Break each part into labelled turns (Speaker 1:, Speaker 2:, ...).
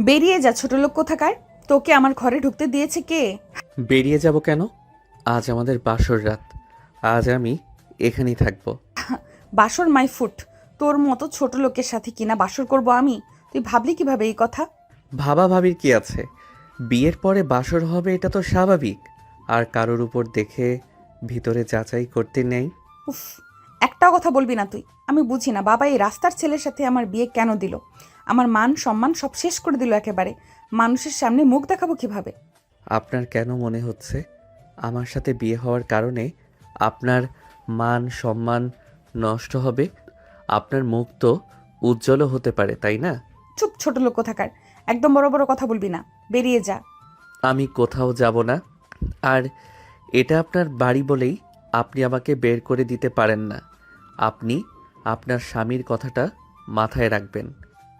Speaker 1: বেরিয়ে যা ছোট লোক কোথাকার। তোকে আমার ঘরে ঢুকতে দিয়েছে কে?
Speaker 2: বেরিয়ে যাব কেন? আজ আমাদের বাসর রাত। আজ আমি এখানেই থাকবো।
Speaker 1: বাসর মাই ফুট। তোর মতো ছোট লোকের সাথে কিনা বাসর করব আমি? তুই ভাবলি কিভাবে এই কথা?
Speaker 2: ভাবা ভাবির কি আছে? বিয়ের পরে বাসর হবে, এটা তো স্বাভাবিক। আর কারোর উপর দেখে ভিতরে যাচাই করতে নেই।
Speaker 1: উফ, একটাও কথা বলবি না তুই। আমি বুঝি না বাবা এই রাস্তার ছেলের সাথে আমার বিয়ে কেন দিল। আমার মান সম্মান সব শেষ করে দিল একেবারে। মানুষের সামনে মুখ দেখাবো কিভাবে?
Speaker 2: আপনার কেন মনে হচ্ছে আমার সাথে বিয়ে হওয়ার কারণে আপনার মান সম্মান নষ্ট হবে? আপনার মুখ তো উজ্জ্বলও হতে পারে, তাই না?
Speaker 1: চুপ ছোট লোক কোথাকার। একদম বড় বড় কথা বলবি না। বেরিয়ে যা।
Speaker 2: আমি কোথাও যাব না। আর এটা আপনার বাড়ি বলেই আপনি আমাকে বের করে দিতে পারেন না। আপনি আপনার স্বামীর কথাটা মাথায় রাখবেন।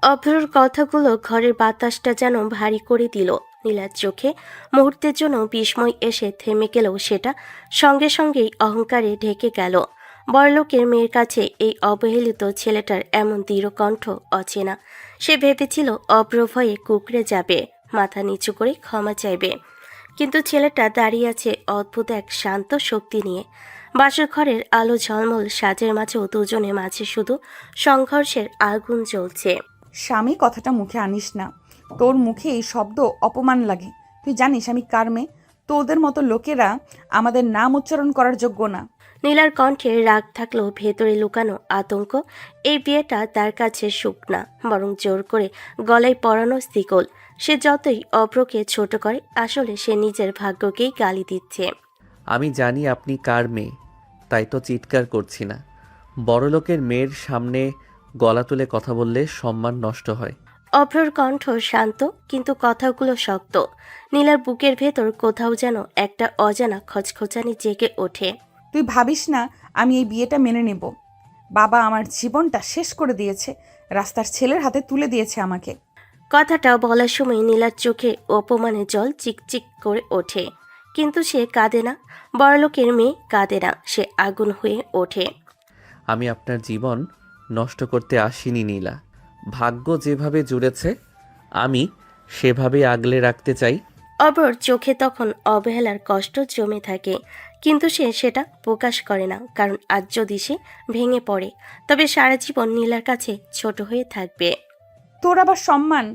Speaker 3: অভ্রর কথাগুলো ঘরের বাতাসটা যেন ভারী করে দিল। নীলার চোখে মুহূর্তের জন্য বিস্ময় এসে থেমে গেলেও সেটা সঙ্গে সঙ্গেই অহংকারে ঢেকে গেল। বড়লোকের মেয়ের কাছে এই অবহেলিত ছেলেটার এমন দৃঢ় কণ্ঠ অচেনা। সে ভেবেছিল অভ্র ভয়ে কুঁকড়ে যাবে, মাথা নিচু করে ক্ষমা চাইবে। কিন্তু ছেলেটা দাঁড়িয়ে আছে অদ্ভুত এক শান্ত শক্তি নিয়ে। বাসর ঘরের আলো ঝলমল সাজের মাঝেও দুজনের মাঝে শুধু সংঘর্ষের আগুন জ্বলছে।
Speaker 1: স্বামী কথাটা মুখে আনিস না। তোর মুখে এই শব্দ অপমান লাগে। তুই জানিস আমি কার মেয়ে? তোদের মতো লোকেরা আমাদের নাম উচ্চারণ করার যোগ্য না।
Speaker 3: নীলার কণ্ঠে রাগ থাকলেও ভেতরে লুকানো আতঙ্ক। এই বিয়েটা তার কাছে সুখ না, বরং জোর করে গলায় পরানো শিকল। সে যতই অভ্রকে ছোট করে, আসলে সে নিজের ভাগ্যকেই গালি দিচ্ছে।
Speaker 2: আমি জানি আপনি কার মেয়ে, তাই তো চিৎকার করছি না। বড়লোকের মেয়ের সামনে গলা তুলে কথা বললে সম্মান নষ্ট হয়।
Speaker 3: অভ্রর কণ্ঠ শান্ত, কিন্তু কথাগুলো শক্ত। নীলার বুকের ভেতর কোথাও যেন একটা অজানা খচখচানি জেগে ওঠে।
Speaker 1: তুই ভাবিস না আমি এই বিয়েটা মেনে নেব? বাবা আমার জীবনটা শেষ করে দিয়েছে। রাস্তার ছেলের হাতে তুলে দিয়েছে আমাকে।
Speaker 3: কথাটা বলার সময় নীলার চোখে অপমানের জল চিকচিক করে ওঠে। কিন্তু সে কাঁদে না। বড়লোকের মেয়ে কাঁদে না, সে আগুন হয়ে ওঠে।
Speaker 2: আমি আপনার জীবন নষ্ট করতে আসিনি নীলা। ভাগ্য যেভাবে জুড়েছে আমি সেভাবেই আগলে রাখতে চাই।
Speaker 3: অবর চোখে তখন অবহেলার কষ্ট জমে থাকে, কিন্তু সে সেটা প্রকাশ করে না, কারণ আজ যদি সে ভেঙে পড়ে তবে সারা জীবন নীলার কাছে ছোট হয়ে থাকবে।
Speaker 1: তোর আবার সম্মান?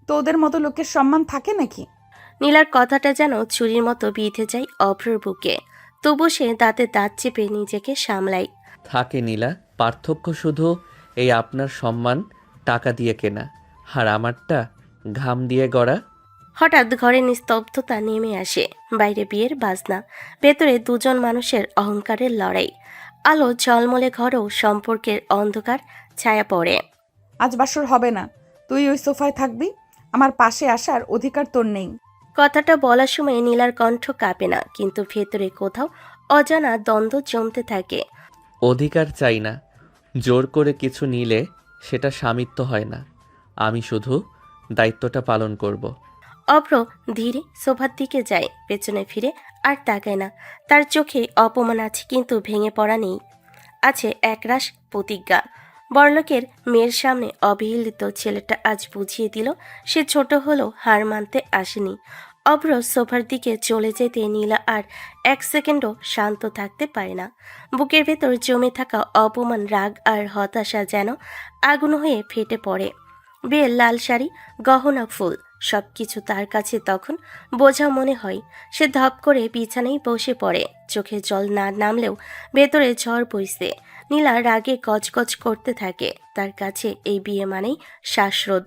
Speaker 1: তোদের মতো লোকের সম্মান থাকে নাকি?
Speaker 3: নীলার কথাটা যেন ছুরির মতো বিঁধে যায় অভ্রর বুকে। তবু সে দাঁতে দাঁত চেপে নিজেকে সামলায়।
Speaker 2: থাকে নীলা, পার্থক্য শুধু এই আপনার সম্মান টাকা দিয়ে কেনা, আর আমারটা ঘাম দিয়ে গড়া।
Speaker 3: হঠাৎ ঘরে নিস্তব্ধতা নেমে আসে। বাইরে বিয়ের বাজনা, ভেতরে দুজন মানুষের অহংকারের লড়াই। আলো ঝলমলে ঘরেও সম্পর্কের অন্ধকার ছায়া পড়ে।
Speaker 1: আজ বাসর হবে না। তুই ওই সোফায় থাকবি। আমার পাশে আসার অধিকার তোর নেই।
Speaker 3: কথাটা বলার সময় নীলার কণ্ঠ কাঁপে না, কিন্তু ভেতরে কোথাও অজানা দ্বন্দ্ব জমতে থাকে।
Speaker 2: অধিকার চাই না, জোর করে কিছু নিলে সেটা স্বামিত্ব হয় না। আমি শুধু দায়িত্বটা পালন করব।
Speaker 3: অভ্র ধীরে সোফার দিকে যায়, পেছনে ফিরে আর তাকায় না। তার চোখে অপমান আছে, কিন্তু ভেঙে পড়া নেই। আছে একরাশ প্রতিজ্ঞা। বড়লোকের মেয়ের সামনে অবহেলিত ছেলেটা আজ বুঝিয়ে দিল সে ছোট হলেও হার মানতে আসেনি। অভ্র সোফার দিকে চলে যেতে নীলা আর এক সেকেন্ডও শান্ত থাকতে পারে না। বুকের ভেতর জমে থাকা অপমান, রাগ আর হতাশা যেন আগুন হয়ে ফেটে পড়ে। বিয়ের লাল শাড়ি, গহনা, ফুল সবকিছু তার কাছে তখন বোঝা মনে হয়। সে ধপ করে বিছানায় বসে পড়ে। চোখে জল না নামলেও ভেতরে ঝড় বইছে। নীলা রাগে গজগজ করতে থাকে। তার কাছে এই বিয়ে মানেই শ্বাসরোধ।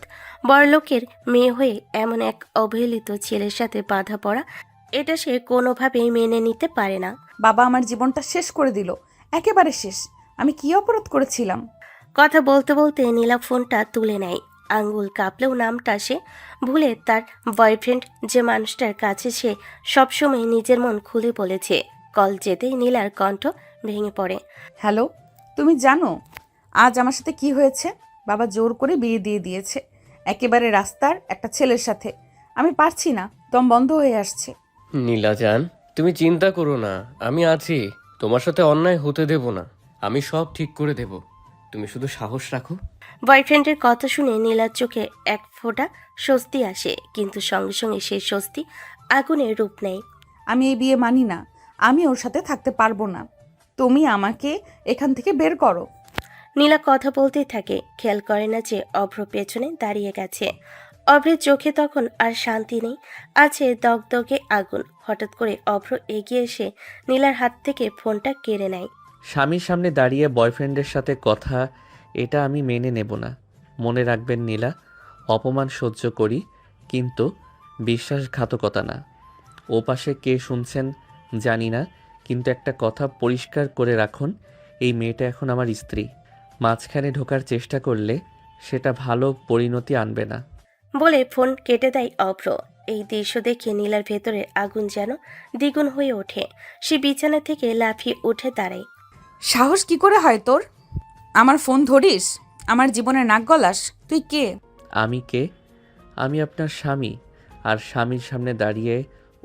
Speaker 3: বড়লোকের মেয়ে হয়ে এমন এক অবহেলিত ছেলের সাথে বাঁধা পড়া, এটা সে কোনোভাবেই মেনে নিতে পারে না।
Speaker 1: বাবা আমার জীবনটা শেষ করে দিল। একেবারে শেষ। আমি কি অপরাধ করেছিলাম?
Speaker 3: কথা বলতে বলতে নীলা ফোনটা তুলে নেয়। আঙ্গুল কাঁপলেও নামটা সে ভুলে তার বয়ফ্রেন্ড, যে মানুষটার কাছে সে সবসময় নিজের মন খুলে বলেছে। কল যেতেই নীলার কণ্ঠ ভেঙে পড়ে।
Speaker 1: হ্যালো, তুমি জানো আজ আমার সাথে কি হয়েছে? বাবা জোর করে বিয়ে দিয়ে দিয়েছে একেবারে রাস্তার একটা ছেলের সাথে। আমি পারছি না, দম বন্ধ হয়ে আসছে।
Speaker 4: নীলাজান, তুমি চিন্তা করো না, আমি আছি। তোমার সাথে অন্যায় হতে দেব না। আমি সব ঠিক করে দেব। তুমি শুধু সাহস রাখো।
Speaker 3: বয়ফ্রেন্ডের কথা শুনে নীলার চোখে এক ফোঁটা স্বস্তি আসে, কিন্তু সঙ্গে সঙ্গে সেই স্বস্তি আগুনের রূপ নেয়।
Speaker 1: আমি এই বিয়ে মানি না। আমি ওর সাথে থাকতে পারবো না। তুমি আমাকে এখান থেকে বের করো।
Speaker 3: নীলা কথা বলতেই থাকে, খেয়াল করে না যে অভ্র পেছনে দাঁড়িয়ে গেছে। অভ্রের চোখে তখন আর শান্তি নেই, আছে দগদগে আগুন। হঠাৎ করে অভ্র এগিয়ে এসে নীলার হাত থেকে ফোনটা কেড়ে নেয়।
Speaker 2: স্বামীর সামনে দাঁড়িয়ে বয়ফ্রেন্ডের সাথে কথা, এটা আমি মেনে নেব না। মনে রাখবেন নীলা, অপমান সহ্য করি, কিন্তু বিশ্বাসঘাতকতা না। ও পাশে কে শুনছেন জানি না, কিন্তু একটা কথা পরিষ্কার করে রাখুন, এই মেয়েটা এখন আমার স্ত্রী। মাঝখানে ঢোকার চেষ্টা করলে সেটা ভালো পরিণতি আনবে না।
Speaker 3: বলে ফোন কেটে দেয় অভ্র। এই দৃশ্য দেখে নীলার ভেতরে আগুন যেন দ্বিগুণ হয়ে ওঠে। সে বিছানা থেকে লাফিয়ে উঠে দাঁড়ায়।
Speaker 1: সাহস কি করে হয় তোর? আমার ফোন ধরিস? আমার জীবনে নাক গলাস? তুই কে?
Speaker 2: আমি কে? আমি আপনার স্বামী, আর স্বামীর সামনে দাঁড়িয়ে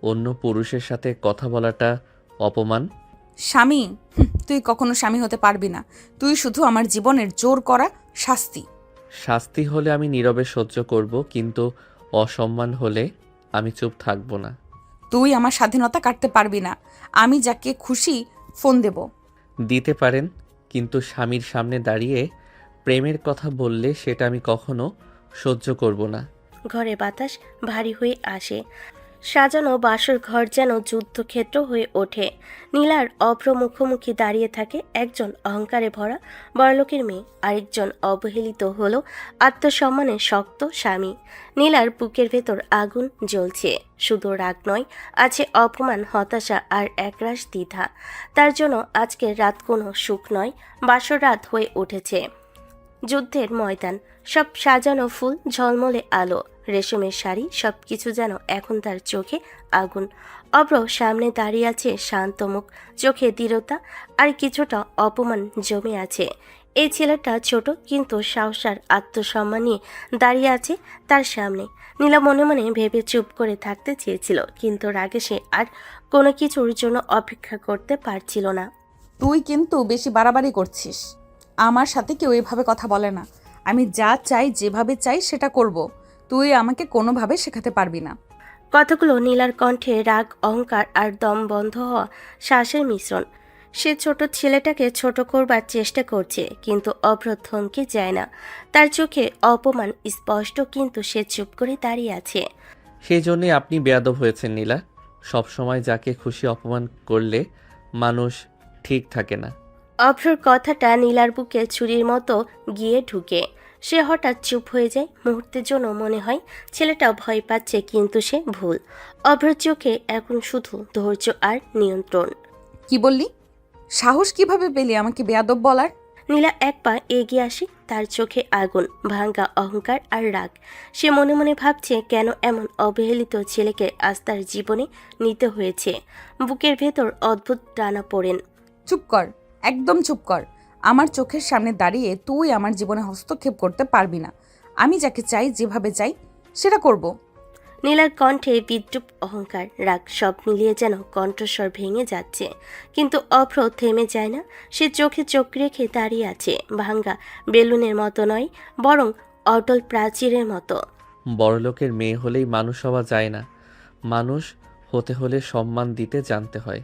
Speaker 2: অন্য পুরুষের সাথে কথা বলাটা অপমান।
Speaker 1: স্বামী? তুই কখনো স্বামী হতে পারবি না। তুই শুধু আমার জীবনের জোর করা শাস্তি।
Speaker 2: শাস্তি হলে আমি নীরবে সহ্য করব, কিন্তু অসম্মান হলে আমি চুপ থাকব না।
Speaker 1: তুই আমার স্বাধীনতা কাটতে পারবি না। আমি যাকে খুশি ফোন দেব।
Speaker 2: দিতে পারেন, কিন্তু স্বামীর সামনে দাঁড়িয়ে প্রেমের কথা বললে সেটা আমি কখনো সহ্য করব না।
Speaker 3: ঘরে বাতাস ভারী হয়ে আসে। সাজানো বাসর ঘর যেন যুদ্ধক্ষেত্র হয়ে ওঠে। নীলার অভ্র মুখোমুখি দাঁড়িয়ে থাকে একজন অহংকারে ভরা বড়লোকের মেয়ে, আরেকজন অবহেলিত হলো আত্মসম্মানের শক্ত স্বামী। নীলার বুকের ভেতর আগুন জ্বলছে। শুধু রাগ নয়, আছে অপমান, হতাশা আর একরাশ দ্বিধা। তার জন্য আজকের রাত কোনো সুখ নয়, বাসর রাত হয়ে উঠেছে যুদ্ধের ময়দান। সব সাজানো ফুল, ঝলমলে আলো, রেশমের শাড়ি, সবকিছু যেন এখন তার চোখে আগুন। অভ্র সামনে দাঁড়িয়ে আছে, শান্ত মুখ, চোখে দৃঢ়তা আর কিছুটা অপমান জমে আছে। এই ছেলেটা ছোট, কিন্তু সাহস আর আত্মসম্মান নিয়ে দাঁড়িয়ে আছে তার সামনে। নীলা মনে মনে ভেবে চুপ করে থাকতে চেয়েছিল, কিন্তু রাগে সে আর কোনো কিছুর জন্য অপেক্ষা করতে পারছিল না।
Speaker 1: তুই কিন্তু বেশি বাড়াবাড়ি করছিস। আমার সাথে কেউ এভাবে কথা বলে না। আমি যা চাই, যেভাবে চাই সেটা করব। তুই আমাকে কোনোভাবে শেখাতে পারবি না।
Speaker 3: কথাগুলো নীলার কণ্ঠে রাগ, অহংকার আর দম বন্ধ হওয়া শ্বাসের মিশ্রণ। সে ছোট ছেলেটাকে ছোট করবার চেষ্টা করছে, কিন্তু অভ্র থমকে যায় না। তার চোখে অপমান স্পষ্ট, কিন্তু সে চুপ করে দাঁড়িয়ে আছে।
Speaker 2: সেই জন্যই আপনি বেয়াদব হয়েছেন নীলা। সবসময় যাকে খুশি অপমান করলে মানুষ ঠিক থাকে না।
Speaker 3: অভ্রর কথাটা নীলার বুকে ছুরির মতো গিয়ে ঢুকে। সে হঠাৎ চুপ হয়ে যায়। মুহূর্তের জন্য মনে হয় ছেলেটা ভয় পাচ্ছে, কিন্তু সে ভুল। অভ্রর চোখে এখন শুধু ধৈর্য আর নিয়ন্ত্রণ।
Speaker 1: কি বললি? সাহস কিভাবে পেলি আমাকে বেয়াদব বলার?
Speaker 3: নীলা এক পা এগিয়ে আসে, তার চোখে আগুন, ভাঙ্গা অহংকার আর রাগ। সে মনে মনে ভাবছে, কেন এমন অবহেলিত ছেলেকে আজ তার জীবনে নিতে হয়েছে। বুকের ভেতর অদ্ভুত টানা পড়েন।
Speaker 1: চুপ কর, একদম চুপ কর। আমার চোখের সামনে দাঁড়িয়ে তুই আমার জীবনে হস্তক্ষেপ করতে পারবি না। আমি যাকে চাই, যেভাবে চাই সেটা করব।
Speaker 3: নীলার কণ্ঠে বিদ্রুপ, অহংকার, রাগ সব মিলিয়ে যেন কণ্ঠস্বর ভেঙে যাচ্ছে। কিন্তু অভ্র থেমে যায় না। সে চোখে চোখ রেখে দাঁড়িয়ে আছে, ভাঙ্গা বেলুনের মতো নয়, বরং অটল প্রাচীরের মতো।
Speaker 2: বড়লোকের মেয়ে হলেই মানুষ হওয়া যায় না। মানুষ হতে হলে সম্মান দিতে জানতে হয়।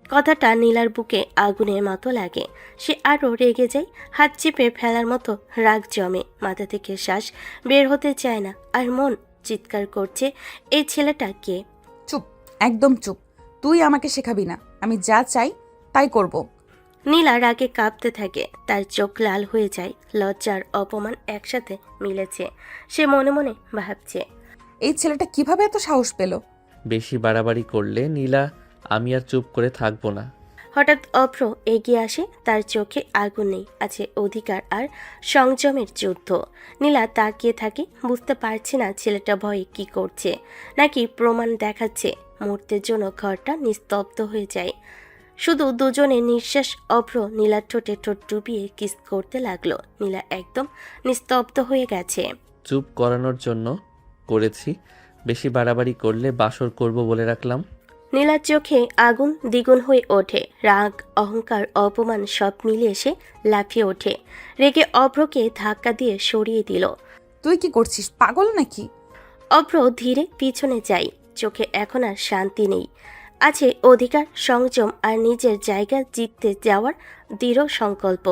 Speaker 3: কথাটা নীলার বুকে আগুনের মতো লাগে। সে আরও রেগে যায়, হাত চেপে ফেলার মতো রাগ জমে, মাথা থেকে শ্বাস বের হতে চায় না, আর মন চিৎকার করছে, এই ছেলেটা কে?
Speaker 1: চুপ, একদম চুপ। তুই আমাকে শেখাবি না। আমি যা চাই তাই করব।
Speaker 3: নীলা রাগে কাঁপতে থাকে, তার চোখ লাল হয়ে যায়। লজ্জার অপমান একসাথে মিলেছে। সে মনে মনে ভাবছে,
Speaker 1: এই ছেলেটা কিভাবে এত সাহস পেল?
Speaker 2: বেশি বাড়াবাড়ি করলে নীলা, আমি আর চুপ করে থাকবো না।
Speaker 3: হঠাৎ অভ্র এগিয়ে আসে, তার চোখে আগুন নেই, আছে অধিকার আর সংযমের যুদ্ধ। নীলা তাকিয়ে থাকে, বুঝতে পারছে না ছেলেটা ভয়ে কি করছে, নাকি প্রমাণ দেখাচ্ছে। মুহূর্তের জন্য ঘরটা নিস্তব্ধ হয়ে যায়। শুধু দুজনের নিঃশ্বাস। অভ্র নীলার ঠোঁটে ঠোঁট ডুবিয়ে কিস করতে লাগলো। নীলা একদম নিস্তব্ধ হয়ে গেছে।
Speaker 2: চুপ করানোর জন্য করেছি। বেশি বাড়াবাড়ি করলে বাসর করব বলে রাখলাম।
Speaker 3: নীলার চোখে আগুন দ্বিগুণ হয়ে ওঠে। রাগ, অহংকার, অপমান সব মিলিয়ে সে লাফিয়ে ওঠে। রেগে অভ্রকে ধাক্কা দিয়ে সরিয়ে দিল।
Speaker 1: তুই কি করছিস, পাগল নাকি?
Speaker 3: অভ্র ধীরে পিছনে যায়। চোখে এখন আর শান্তি নেই, আছে অধিকার, সংযম আর নিজের জায়গা জিততে যাওয়ার দৃঢ় সংকল্প।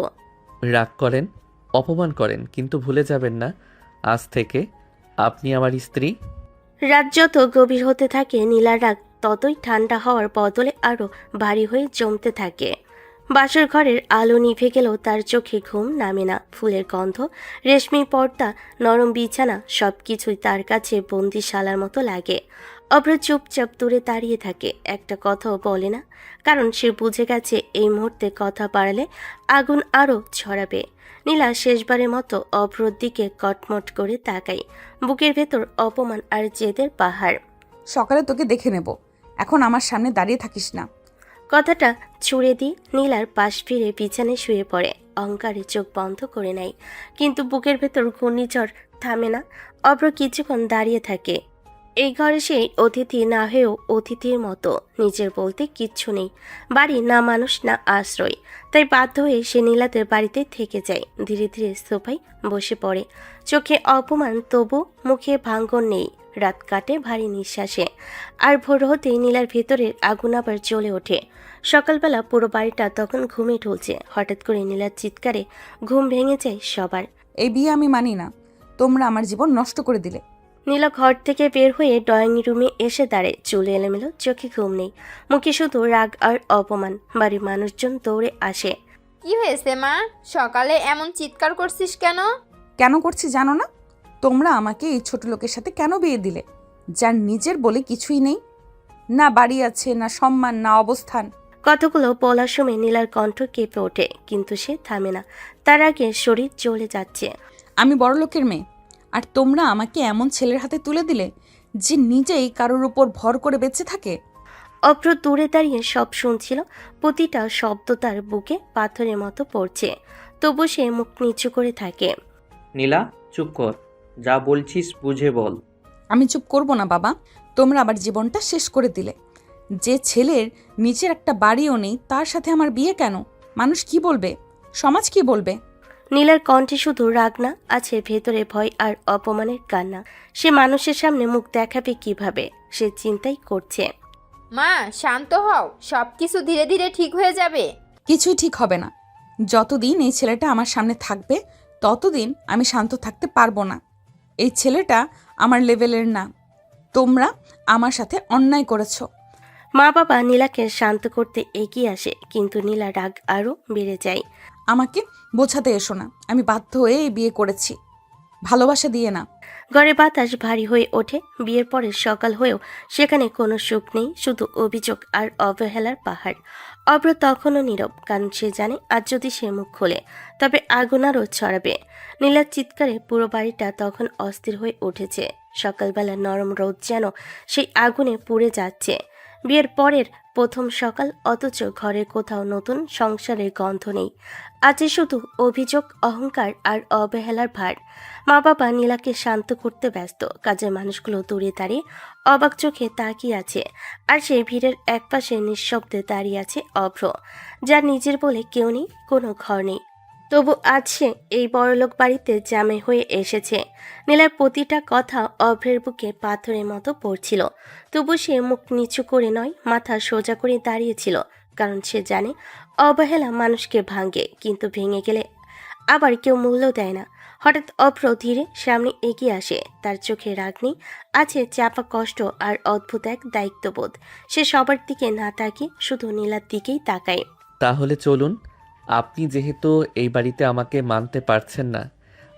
Speaker 2: রাগ করেন, অপমান করেন, কিন্তু ভুলে যাবেন না আজ থেকে আপনি আমার স্ত্রী।
Speaker 3: রাত যত গভীর হতে থাকে নীলার রাগ ততই ঠান্ডা হওয়ার বদলে আরও ভারী হয়ে জমতে থাকে। বাসর ঘরের আলো নিভে গেলেও তার চোখে ঘুম নামে না। ফুলের গন্ধ, রেশমি পর্দা, নরম বিছানা সবকিছুই তার কাছে বন্দিশালার মতো লাগে। অভ্র চুপচাপ দূরে দাঁড়িয়ে থাকে, একটা কথাও বলে না, কারণ সে বুঝে গেছে এই মুহূর্তে কথা বাড়ালে আগুন আরও ছড়াবে। নীলা শেষবারের মতো অভ্রর দিকে কটমট করে তাকায়। বুকের ভেতর অপমান আর জেদের পাহাড়।
Speaker 1: সকালে তোকে দেখে নেব, এখন আমার সামনে দাঁড়িয়ে থাকিস না।
Speaker 3: কথাটা ছুঁড়ে দিয়ে নীলার পাশ ফিরে বিছানায় শুয়ে পড়ে। অহংকারে চোখ বন্ধ করে নেয়, কিন্তু বুকের ভেতর ঘূর্ণিঝড় থামে না। অভ্র কিছুক্ষণ দাঁড়িয়ে থাকে। এই ঘরে সেই অতিথি না হয়েও অতিথির মতো, নিজের বলতে কিচ্ছু নেই, বাড়ি না মানুষ না আশ্রয়। তাই বাধ্য হয়ে সে নীলাদের বাড়িতে থেকে যায়। ধীরে ধীরে সোফায় বসে পড়ে। চোখে অপমান, তবু মুখে ভাঙ্গন নেই। রাত কাটে ভারী নিঃশ্বাসে। আর ভোর হতেই নীলার ভেতরের আগুন আবার জ্বলে ওঠে। সকালবেলা পুরো বাড়িটা তখন ঘুমে ঢলছে। হঠাৎ করে নীলার চিৎকারে ঘুম ভেঙে যায় সবার।
Speaker 1: এই বিয়ে আমি মানি না, তোমরা আমার জীবন নষ্ট করে দিলে।
Speaker 3: নীলা ঘর থেকে বের হয়ে ড্রয়িং রুমে এসে দাঁড়ায়। চুল এলোমেলো, চোখে ঘুম নেই, মুখে শুধু রাগ আর অপমান। বাড়ির মানুষজন দৌড়ে আসে।
Speaker 5: কি হয়েছে মা, সকালে এমন চিৎকার করছিস কেন?
Speaker 1: কেন করছি জানো না? তোমরা আমাকে এই ছোট লোকের সাথে কেন বিয়ে দিলে, যার নিজের বলে কিছুই নেই, না বাড়ি আছে, না সম্মান, না অবস্থান।
Speaker 3: কতগুলো বলার সময় নীলার কণ্ঠ কেঁপে ওঠে, কিন্তু সে থামে না। তার আগে শরীর চলে যাচ্ছে।
Speaker 1: আমি বড় লোকের মেয়ে, আর তোমরা আমাকে এমন ছেলের হাতে তুলে দিলে যে নিজেই কারোর উপর ভর করে বেঁচে থাকে।
Speaker 3: অভ্র দূরে দাঁড়িয়ে সব শুনছিল। প্রতিটা শব্দ তার বুকে পাথরের মতো পড়ছে, তবু সে মুখ নিচু করে থাকে।
Speaker 6: নীলা, চুপ কর, যা বলছিস বুঝে বল।
Speaker 1: আমি চুপ করব না বাবা, তোমরা আমার জীবনটা শেষ করে দিলে। যে ছেলের নিচের একটা বাড়িও নেই তার সাথে আমার বিয়ে কেন? মানুষ কি বলবে, সমাজ কি বলবে?
Speaker 3: নীলার কণ্ঠে শুধু রাগ না, আছে ভেতরে ভয় আর অপমানের কান্না। সে মানুষের সামনে মুখ দেখাবে কিভাবে, সে চিন্তাই করছে।
Speaker 5: মা শান্ত হও, সব কিছু ধীরে ধীরে ঠিক হয়ে যাবে।
Speaker 1: কিছুই ঠিক হবে না। যতদিন এই ছেলেটা আমার সামনে থাকবে ততদিন আমি শান্ত থাকতে পারবো না। এই ছেলেটা আমার লেভেলের না। তোমরা আমার সাথে অন্যায় করেছো।
Speaker 3: মা বাবা নীলাকে শান্ত করতে এগিয়ে আসে, কিন্তু নীলা রাগ আরও বেড়ে যায়।
Speaker 1: আমাকে বোঝাতে এসো না, আমি বাধ্য হয়ে এই বিয়ে করেছি, ভালোবাসা দিয়ে না।
Speaker 3: ঘরে বাতাস ভারী হয়ে ওঠে। বিয়ের পরে সকাল হয়েও সেখানে কোনো সুখ নেই, শুধু অভিযোগ আর অবহেলার পাহাড়। অভ্র তখনও নীরব, কারণ সে জানে আজ যদি সে মুখ খোলে তবে আগুন আরও ছড়াবে। নীলার চিৎকারে পুরো বাড়িটা তখন অস্থির হয়ে উঠেছে। সকালবেলা নরম রোদ যেন সেই আগুনে পুড়ে যাচ্ছে। বিয়ের পরের প্রথম সকাল, অথচ ঘরের কোথাও নতুন সংসারের গন্ধ নেই। আছে শুধু অভিযোগ, অহংকার আর অবহেলার ভার। মা বাবা নীলাকে শান্ত করতে ব্যস্ত। কাজের মানুষগুলো দূরে দাঁড়িয়ে অবাক চোখে তাকিয়ে আছে। আর সেই ভিড়ের একপাশে নিঃশব্দে দাঁড়িয়ে আছে অভ্র, যার নিজের বলে কেউ নেই, কোনো ঘর নেই। তবু আজ সে এই বড়লোক বাড়িতে জামাই হয়ে এসেছে। নীলার প্রতিটা কথা অভ্রের বুকে পাথরের মতো পড়ছিল। তবু সে মুখ নিচু করে নয়, মাথা সোজা করে দাঁড়িয়েছিল, কারণ সে জানে অবহেলা মানুষকে ভাঙে, কিন্তু ভেঙে গেলে আবার কেউ মূল্য দেয় না। হঠাৎ অভ্র ধীরে সামনে এগিয়ে আসে। তার চোখে রাগ নেই, আছে চাপা কষ্ট আর অদ্ভুত এক দায়িত্ববোধ। সে সবার দিকে না তাকিয়ে শুধু নীলার দিকেই তাকায়।
Speaker 2: তাহলে চলুন, আপনি যেহেতু এই বাড়িতে আমাকে মানতে পারছেন না,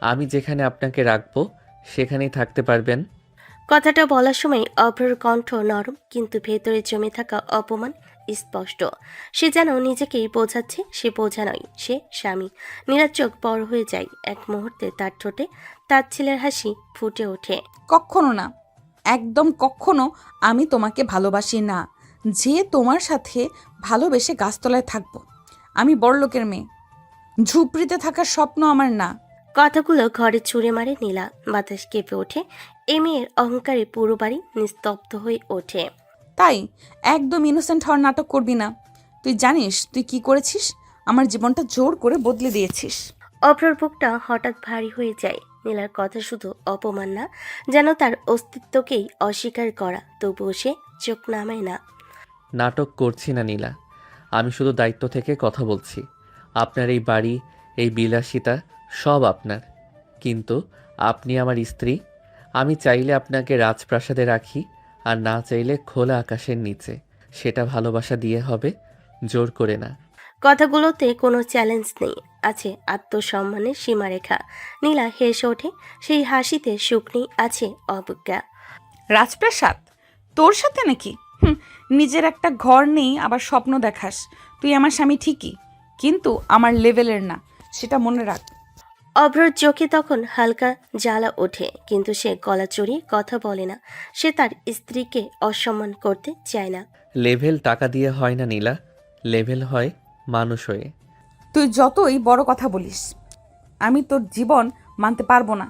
Speaker 2: আমি যেখানে আপনাকে রাখবো সেখানেই থাকতে পারবেন।
Speaker 3: কথাটা বলার সময় অভ্রর কণ্ঠ নরম, কিন্তু ভেতরে জমে থাকা অপমান স্পষ্ট। সে যেন নিজেকেই বোঝাচ্ছে সে বোঝা নয়, সে স্বামী। নীলার চোখ বড় হয়ে যায়। এক মুহূর্তে তার ঠোঁটে তার ছেলের হাসি ফুটে ওঠে।
Speaker 1: কখনো না, একদম কখনো আমি তোমাকে ভালোবাসি না যে তোমার সাথে ভালোবেসে গাছতলায় থাকবো। আমি বড়লোকের মেয়ে, ঝুপড়িতে থাকার স্বপ্ন আমার না।
Speaker 3: কথাগুলো ঘরে ছুঁড়ে মারে নীলা। বাতাস কেঁপে ওঠে। এ মেয়ের অহংকারে পুরো বাড়ি নিস্তব্ধ হয়ে ওঠে।
Speaker 1: তাই একদম ইনোসেন্ট হওয়ার নাটক করবি না। তুই জানিস তুই কি করেছিস? আমার জীবনটা জোর করে বদলে দিয়েছিস।
Speaker 3: অভ্রর বুকটা হঠাৎ ভারী হয়ে যায়। নীলার কথা শুধু অপমান না, যেন তার অস্তিত্বকেই অস্বীকার করা। তবুও সে চোখ নামায় না।
Speaker 2: নাটক করছি না নীলা, আমি শুধু দায়িত্ব থেকে কথা বলছি। আপনার এই বাড়ি, এই বিলাসিতা সব আপনার, কিন্তু আপনি আমার স্ত্রী। আমি চাইলে আপনাকে রাজপ্রাসাদে রাখি, আর না চাইলে খোলা আকাশের নিচে। সেটা ভালোবাসা দিয়ে হবে, জোর করে না।
Speaker 3: কথাগুলোতে কোনো চ্যালেঞ্জ নেই, আছে আত্মসম্মানের সীমারেখা। নীলা হেসে ওঠে, সেই হাসিতে সুখ নেই, আছে অবজ্ঞা।
Speaker 1: রাজপ্রাসাদ? তোর সাথে নাকি? নিজের একটা ঘর নেই, আবার স্বপ্ন দেখাস। তুই আমার স্বামী ঠিকই, কিন্তু আমার লেভেলের না, সেটা মনে রাখ।
Speaker 3: অভ্রর চোখে তখন হালকা জ্বালা ওঠে, কিন্তু সে গলা চড়িয়ে কথা বলে না। সে তার স্ত্রীকে অসম্মান করতে চায় না।
Speaker 2: লেভেল টাকা দিয়ে হয় না নীলা, লেভেল হয় মানুষ হয়ে।
Speaker 1: তুই যতই বড় কথা বলিস, আমি তোর জীবন মানতে পারবো না।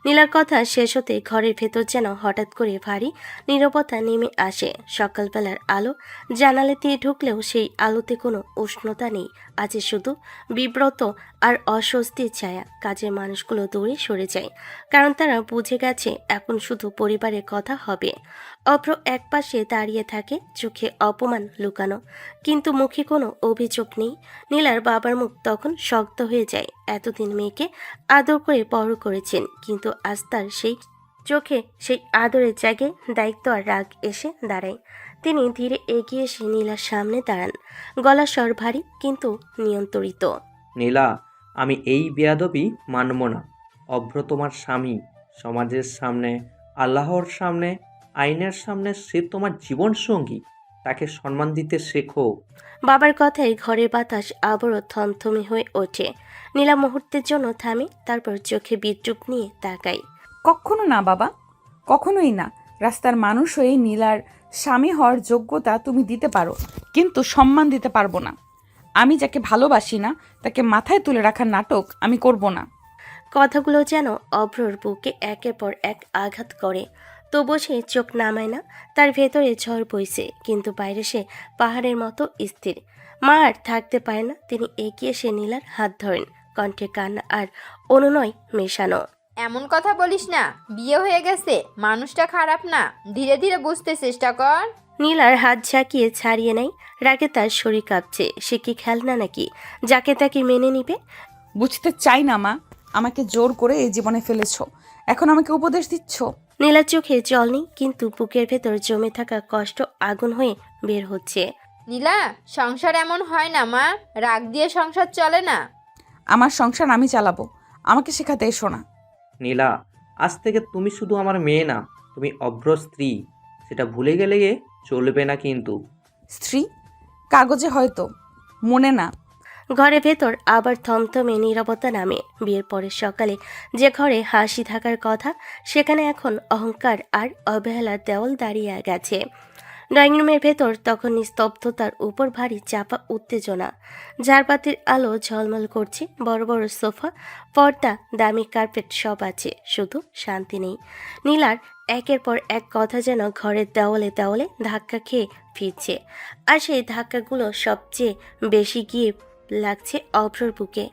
Speaker 3: নীলার কথা শেষ হতে ঘরের ভেতর যেন হঠাৎ করে ভারী নীরবতা নেমে আসে। সকালবেলার আলো জানালা দিয়ে ঢুকলেও সেই আলোতে কোনো উষ্ণতা নেই, আছে শুধু বিব্রত আর অস্বস্তির ছায়া। কাজের মানুষগুলো দূরে সরে যায়, কারণ তারা বুঝে গেছে এখন শুধু পরিবারের কথা হবে। অভ্র একপাশে দাঁড়িয়ে থাকে, চোখে অপমান লুকানো, কিন্তু মুখে কোনো অভিযোগ নেই। নীলার বাবার মুখ তখন শক্ত হয়ে যায়। এতদিন মেয়েকে আদর করে বড় করেছেন, কিন্তু আজ তার সেই চোখে সেই আদরের জায়গায় দায়িত্ব আর রাগ এসে দাঁড়ায়। তিনি ধীরে এগিয়ে এসে নীলার সামনে দাঁড়ান, গলা স্বর ভারী কিন্তু নিয়ন্ত্রিত।
Speaker 6: নীলা, আমি এই বেয়াদবি মানব না। অভ্র তোমার স্বামী। সমাজের সামনে, আল্লাহর সামনে, আইনের সামনে সে তোমার জীবন সঙ্গী। তাকে সম্মান দিতে শেখো।
Speaker 3: বাবার কথায় ঘরের বাতাস আবারও থমথমে হয়ে ওঠে। নীলা মুহূর্তের জন্য থামে, তারপর চোখে বিদ্রুপ নিয়ে তাকায়।
Speaker 1: কখনো না বাবা, কখনোই না। রাস্তার মানুষ হয়ে নীলার স্বামী হওয়ার যোগ্যতা তুমি দিতে পারো, কিন্তু সম্মান দিতে পারবো না। আমি যাকে ভালোবাসি না তাকে মাথায় তুলে রাখার নাটক আমি করব না।
Speaker 3: কথাগুলো যেন অভ্রর বুকে একের পর এক আঘাত করে। তবু সে চোখ নামায় না। তার ভেতরে ঝড় বইছে, কিন্তু বাইরে সে পাহাড়ের মতো স্থির। মা আর থাকতে পারে না, তিনি এগিয়ে এসে নীলার হাত ধরেন, কণ্ঠে কান্না আর অনুনয় মেশানো।
Speaker 5: এমন কথা বলিস না, বিয়ে হয়ে গেছে, মানুষটা খারাপ না, ধীরে ধীরে বুঝতে চেষ্টা কর।
Speaker 3: নীলার হাত ঝাঁকিয়ে ছাড়িয়ে নেয়। রাগে তার শরীর কাঁপছে। সে কি খেলনা নাকি, যাকে তাকে মেনে নিবে?
Speaker 1: বুঝতে চাই না মা, আমাকে জোর করে এই জীবনে ফেলেছো, এখন আমাকে উপদেশ দিচ্ছ?
Speaker 3: নীলার চোখে জল নেই, কিন্তু বুকের ভেতর জমে থাকা কষ্ট আগুন হয়ে বের হচ্ছে।
Speaker 5: নীলা, সংসার এমন হয় না মা, রাগ দিয়ে সংসার চলে না।
Speaker 1: আমার সংসার আমি চালাবো, আমাকে শেখাতে এসো না।
Speaker 6: নীলা, আজ থেকে তুমি শুধু আমার মেয়ে না, তুমি অভ্র স্ত্রী। সেটা ভুলে গেলে চলবে না কিন্তু।
Speaker 1: স্ত্রী? কাগজে হয়তো, মনে না।
Speaker 3: ঘরের ভেতর আবার থমথমে নীরবতা নামে। বিয়ের পরের সকালে যে ঘরে হাসি থাকার কথা, সেখানে এখন অহংকার আর অবহেলার দেওয়াল দাঁড়িয়ে গেছে। ড্রয়িং রুমের ভেতর তখন নিস্তব্ধতার উপর ভারী চাপা উত্তেজনা। ঝাড়বাতির আলো ঝলমল করছে, বড় বড় সোফা, পর্দা, দামি কার্পেট সব আছে, শুধু শান্তি নেই। নীলার একের পর এক কথা যেন ঘরের দেওয়ালে দেওয়ালে ধাক্কা খেয়ে ফিরছে, আর সেই ধাক্কাগুলো সবচেয়ে বেশি গিয়ে লাগছে অভ্রর বুকে।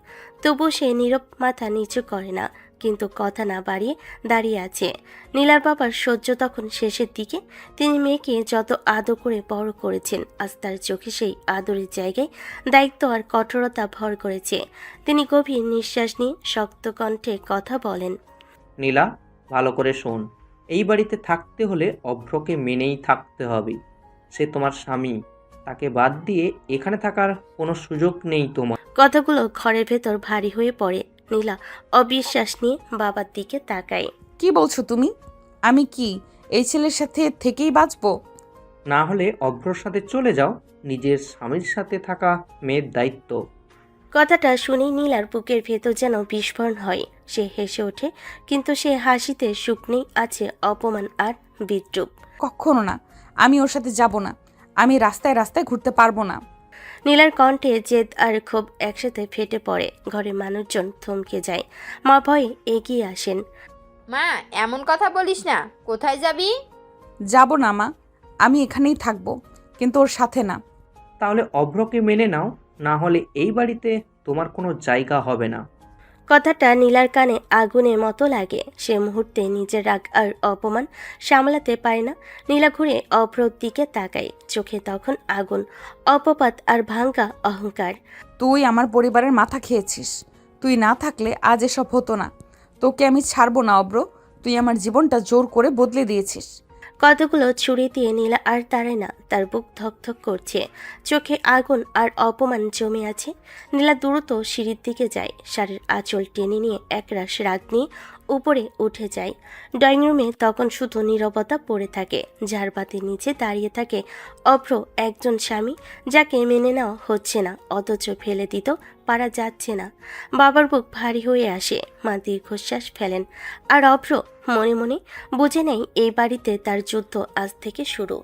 Speaker 3: তবু সে নীরব, মাথা নিচু করে না, কিন্তু কথা না বাড়িয়ে দাঁড়িয়ে আছে। নীলার বাবার সহ্য তখন শেষের দিকে। তিনি মেয়েকে যত আদর করে বড় করেছেন, আজ তার চোখে সেই আদরের জায়গায় দায়িত্ব আর কঠোরতা ভর করেছে। তিনি গভীর নিঃশ্বাস নিয়ে শক্ত কণ্ঠে কথা বলেন।
Speaker 6: নীলা, ভালো করে শোন। এই বাড়িতে থাকতে হলে অভ্রকে মেনেই থাকতে হবে। সে তোমার স্বামী, তাকে বাদ দিয়ে এখানে থাকার কোনো সুযোগ নেই তোমার।
Speaker 3: কথাগুলো ঘরের ভেতর ভারী হয়ে পড়ে। নীলা অবিশ্বাস নিয়ে বাবার দিকে তাকায়।
Speaker 1: কি বলছো তুমি? আমি কি এই ছেলের সাথে থেকেই বাঁচবো?
Speaker 6: না হলে অভ্রর সাথে চলে যাও। নিজের স্বামীর সাথে থাকা মেয়ের দায়িত্ব।
Speaker 3: কথাটা শুনেই নীলার বুকের ভেতর যেন বিস্ফোরণ হয়। সে হেসে ওঠে, কিন্তু সে হাসিতে সুখ নেই, আছে অপমান আর বিদ্রুপ।
Speaker 1: কখনো না, আমি ওর সাথে যাব না। আমি রাস্তায় রাস্তায় ঘুরতে পারবো না।
Speaker 3: নীলার কণ্ঠে জেদ আর ক্ষোভ একসাথে ফেটে পড়ে। ঘরের মানুষজন থমকে যায়। মা ভয়ে এগিয়ে আসেন।
Speaker 5: মা, এমন কথা বলিস না, কোথায় যাবি?
Speaker 1: যাব না মা, আমি এখানেই থাকবো, কিন্তু ওর সাথে না।
Speaker 6: তাহলে অভ্রকে মেনে নাও, না হলে এই বাড়িতে তোমার কোনো জায়গা হবে না।
Speaker 3: কথাটা নীলার কানে আগুনের মতো লাগে। সে মুহূর্তে নিজের রাগ আর অপমান সামলাতে পারে না। নীলা ঘুরে অভ্রর দিকে তাকায়, চোখে তখন আগুন, অপপাত আর ভাঙ্গা অহংকার।
Speaker 1: তুই আমার পরিবারের মাথা খেয়েছিস। তুই না থাকলে আজ এসব হতো না। তোকে আমি ছাড়বো না অব্র। তুই আমার জীবনটা জোর করে বদলে দিয়েছিস।
Speaker 3: কতগুলো ছুরি দিয়ে নীলা আর তাড়ে না, তার বুক ধকধক করছে, চোখে আগুন আর অপমান জমে আছে। নীলা দ্রুত সিঁড়ির দিকে যায়, শাড়ির আঁচল টেনে নিয়ে একরাশ রাগ নিয়ে উপরে উঠে যায়। ড্রয়িং রুমে তখন শুধু নীরবতা পড়ে থাকে। ঝাড়বাতির নিচে দাঁড়িয়ে থাকে অভ্র, একজন স্বামী যাকে মেনে নেওয়া হচ্ছে না, অথচ ফেলে দিত পারা যাচ্ছে না। বাবার বুক ভারী হয়ে আসে, মা দীর্ঘশ্বাস ফেলেন, আর অভ্র মনে মনে বুঝে নেই এই বাড়িতে তার যুদ্ধ আজ থেকে শুরু।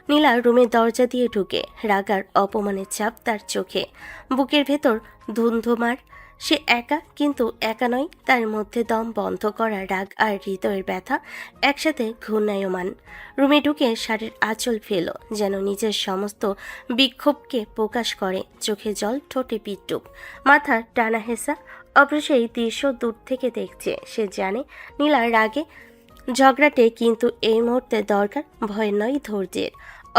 Speaker 3: নীলা রুমে দরজা দিয়ে ঢুকে, রাগ আর অপমানের চাপ তার চোখে, বুকের ভেতর ধুন্ধুমার। সে একা, কিন্তু একা নয়, তার মধ্যে দম বন্ধ করা রাগ আর হৃদয়ের ব্যথা একসাথে ঘূর্ণায়মান। রুমে ঢুকে শাড়ির আঁচল ফেলো, যেন নিজের সমস্ত বিক্ষোভকে প্রকাশ করে। চোখে জল, ঠোঁটে পিটুক, মাথার টানা হেসা। অভ্র সেই দৃশ্য দূর থেকে দেখছে। সে জানে নীলার রাগে ঝগড়াটে, কিন্তু এই মুহূর্তে দরকার ভয় নয়, ধৈর্যের।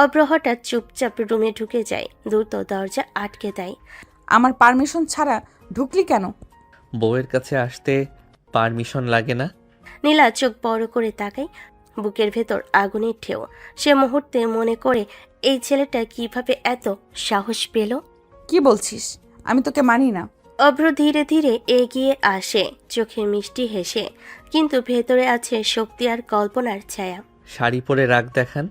Speaker 3: অভ্র হঠাৎ চুপচাপ রুমে ঢুকে যায়, দ্রুত দরজা আটকে দেয়।
Speaker 1: আমার পারমিশন ছাড়া ঢুকলি কেন?
Speaker 2: বউয়ের কাছে আসতে পারমিশন লাগে না?
Speaker 3: নীলা চোখ বড় করে তাকায়, বুকের ভেতর আগুনের ঢেউ। সে মুহূর্তে মনে করে, এই ছেলেটা কিভাবে এত সাহস পেল।
Speaker 1: কি বলছিস? আমি তোকে মানি না।
Speaker 3: অভ্র ধীরে ধীরে এগিয়ে আসে, চোখে মিষ্টি হেসে, কিন্তু ভেতরে আছে শক্তি আর কল্পনার ছায়া।
Speaker 2: শাড়ি পরে রাগ দেখান।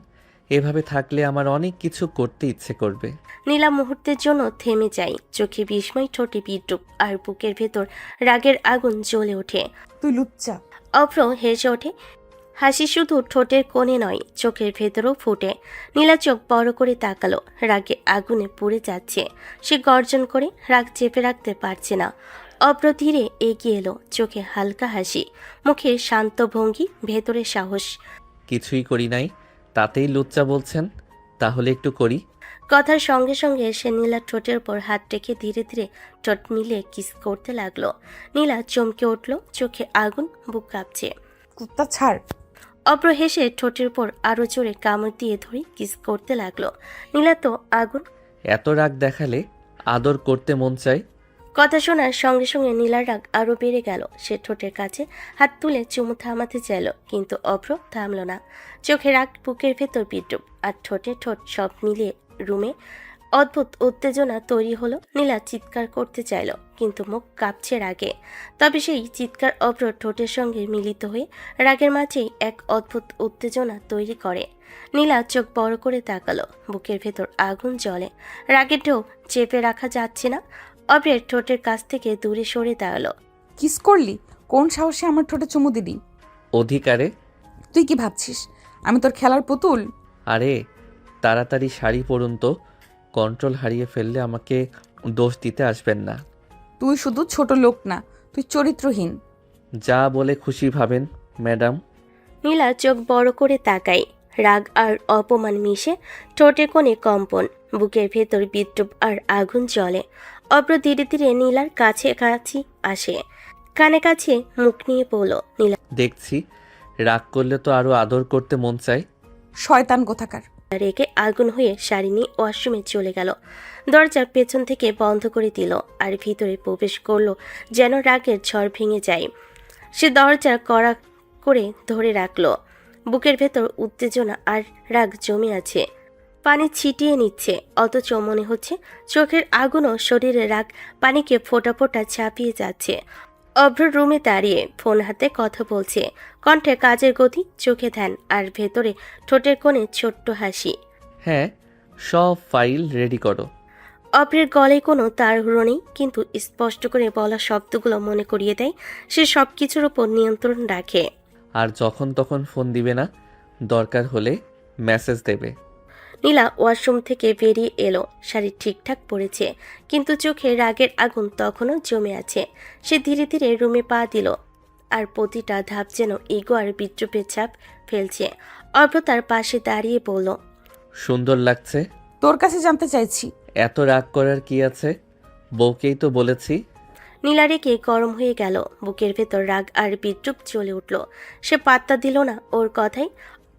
Speaker 2: এভাবে থাকলে আমার অনেক কিছু করতে ইচ্ছে করবে।
Speaker 3: নীলা মুহূর্তের জন্য থেমে যায়, চোখে বিস্ময়, ঠোঁটে বিদ্রুপ, আর বুকের ভেতর রাগের আগুন জ্বলে ওঠে।
Speaker 1: তুই লুচ্চা।
Speaker 3: অভ্র হেসে ওঠে, হাসি শুধু ঠোঁটের কোণে নয়, চোখের ভেতরেও ফুটে। নীলা চোখ বড় করে তাকালো, রাগে আগুনে পুড়ে যাচ্ছে। সে গর্জন করে, রাগ চেপে রাখতে পারছে না। অভ্র ধীরে এগিয়ে এলো, চোখে হালকা হাসি, মুখে শান্ত ভঙ্গি, ভেতরে সাহস।
Speaker 2: কিছুই করি নাই, তাতেই লুচ্চা বলছেন? তাহলে একটু করি।
Speaker 3: কথার সঙ্গে সঙ্গে সে নীলার ঠোঁটের উপর হাত রেখে ধীরে ধীরে ঠোঁট মিলিয়ে কিস করতে লাগলো। নীলা চমকে উঠল, চোখে আগুন, বুক কাঁপছে।
Speaker 1: কুত্তা ছাড়।
Speaker 3: অভ্র হেসে ঠোঁটের উপর আরো জোরে কামড় দিয়ে ধরে কিস করতে লাগলো। নীলা তো আগুন।
Speaker 2: এত রাগ দেখালে আদর করতে মন চায়।
Speaker 3: কথা শোনার সঙ্গে সঙ্গে নীলার রাগ আরো বেড়ে গেল। সে ঠোঁটের কাছে হাত তুলে চুমু থামাতে চাইল, কিন্তু অভ্র থামল না। চোখে রাগ, বুকের ভেতর বিদ্রুপ, আর ঠোঁটে ঠোঁট, সব মিলিয়ে রুমে অদ্ভুত উত্তেজনা তৈরি হলো। নীলা চিৎকার করতে চাইল, কিন্তু মুখ কাঁপছে রাগে। তবে সেই চিৎকার অভ্র ঠোঁটের সঙ্গে মিলিত হয়ে রাগের মাঝেই এক অদ্ভুত উত্তেজনা তৈরি করে। নীলা চোখ বড় করে তাকালো, বুকের ভেতর আগুন জ্বলে, রাগের ঢেউ চেপে রাখা যাচ্ছে না। অভ্রের ঠোঁটের কাছ থেকে দূরে সরে দাঁড়ালো।
Speaker 1: কিস করলি? কোন সাহসে আমার ঠোঁটে চুমু দিলি?
Speaker 2: অধিকারে।
Speaker 1: তুই কি ভাবছিস আমি তোর খেলার পুতুল?
Speaker 2: আরে তাড়াতাড়ি শাড়ি পরুন তো, কন্ট্রোল হারিয়ে ফেললে আমাকে দোষ দিতে আসবেন না।
Speaker 1: তুই শুধু ছোট লোক না, তুই চরিত্রহীন।
Speaker 2: যা বলে খুশি ভাবেন ম্যাডাম।
Speaker 3: নীলা চোখ বড় করে তাকায়, রাগ আর অপমান মিশে ঠোঁটের কোণে কম্পন, বুকের ভেতর বিদ্রুপ আর আগুন জ্বলে। অভ্র ধীরে ধীরে নীলার কাছে কাছে আসে, কানে কাছে মুখ নিয়ে পড়ল। নীলা
Speaker 2: দেখছি রাগ করলে তো আরো আদর করতে মন চায়।
Speaker 1: শয়তান কোথাকার।
Speaker 3: রেগে আগুন হয়ে শাড়ি নিয়ে ওয়াশরুমে চলে গেল। দরজা পেছন থেকে বন্ধ করে দিল, আর ভিতরে প্রবেশ করলো যেন রাগের ঝড় ভেঙে যায়। সে দরজা কড়া করে ধরে রাখলো। বুকের ভেতর উত্তেজনা আর রাগ জমে আছে, পানি ছিটিয়ে নিচ্ছে, অথচ মনে হচ্ছে চোখের আগুনও শরীরে রাগ পানিকে ফোঁটা ফোঁটা ছাপিয়ে যাচ্ছে। অভ্র রুমে দাঁড়িয়ে ফোন হাতে কথা বলছে, কণ্ঠে কাজের গতি, চোখে ধ্যান, আর ভেতরে ঠোঁটের কোণে ছোট্ট হাসি।
Speaker 2: হ্যাঁ, সব ফাইল রেডি করো।
Speaker 3: অভ্রের গলায় কোনো তাড়াহুড়ো নেই, কিন্তু স্পষ্ট করে বলা শব্দগুলো মনে করিয়ে দেয় সে সব কিছুর ওপর নিয়ন্ত্রণ রাখে।
Speaker 2: আর যখন তখন ফোন দিবে না, দরকার হলে মেসেজ দেবে।
Speaker 3: নীলা ওয়াশরুম থেকে বেরিয়ে এলো, শাড়ি ঠিকঠাক পরেছে, কিন্তু চোখে রাগের আগুন তখনও জমে আছে। সে ধীরে ধীরে রুমে পা দিল, আর প্রতিটা ধাপ যেন ইগো আর বিদ্রুপের ছাপ ফেলছে। অভ্র তার পাশে দাঁড়িয়ে বলল,
Speaker 2: সুন্দর লাগছে।
Speaker 1: তোর কাছে জানতে চাইছি।
Speaker 2: এত রাগ করার কি আছে? বউকেই তো বলেছি।
Speaker 3: নীলা রেগে গরম হয়ে গেল, বুকের ভেতর রাগ আর বিদ্রুপ চলে উঠল। সে পাত্তা দিল না ওর কথাই।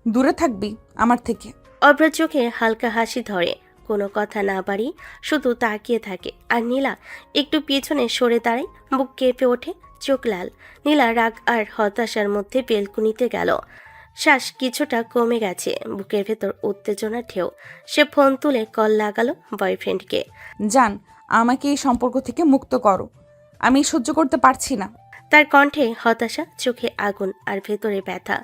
Speaker 1: দূরে থাকবি আমার থেকে।
Speaker 3: অভ্র চোখে হালকা হাসি ধরে, কোনো কথা না বাড়ি শুধু তাকিয়ে থাকে। আর নীলা একটু পিছনে সরে দাঁড়ায়, বুক কেঁপে ওঠে, চোখ লাল। নীলা রাগ আর হতাশার মধ্যে বেলকুনিতে গেল। শ্বাস কিছুটা কমে গেছে, বুকের ভেতর উত্তেজনা ঢেউ। সে ফোন তুলে কল লাগালো বয়ফ্রেন্ডকে।
Speaker 1: জান, আমাকে এই সম্পর্ক থেকে মুক্ত করো। আমি সহ্য করতে পারছি না।
Speaker 3: তার কণ্ঠে হতাশা, চোখে আগুন আর ভেতরে ব্যথা।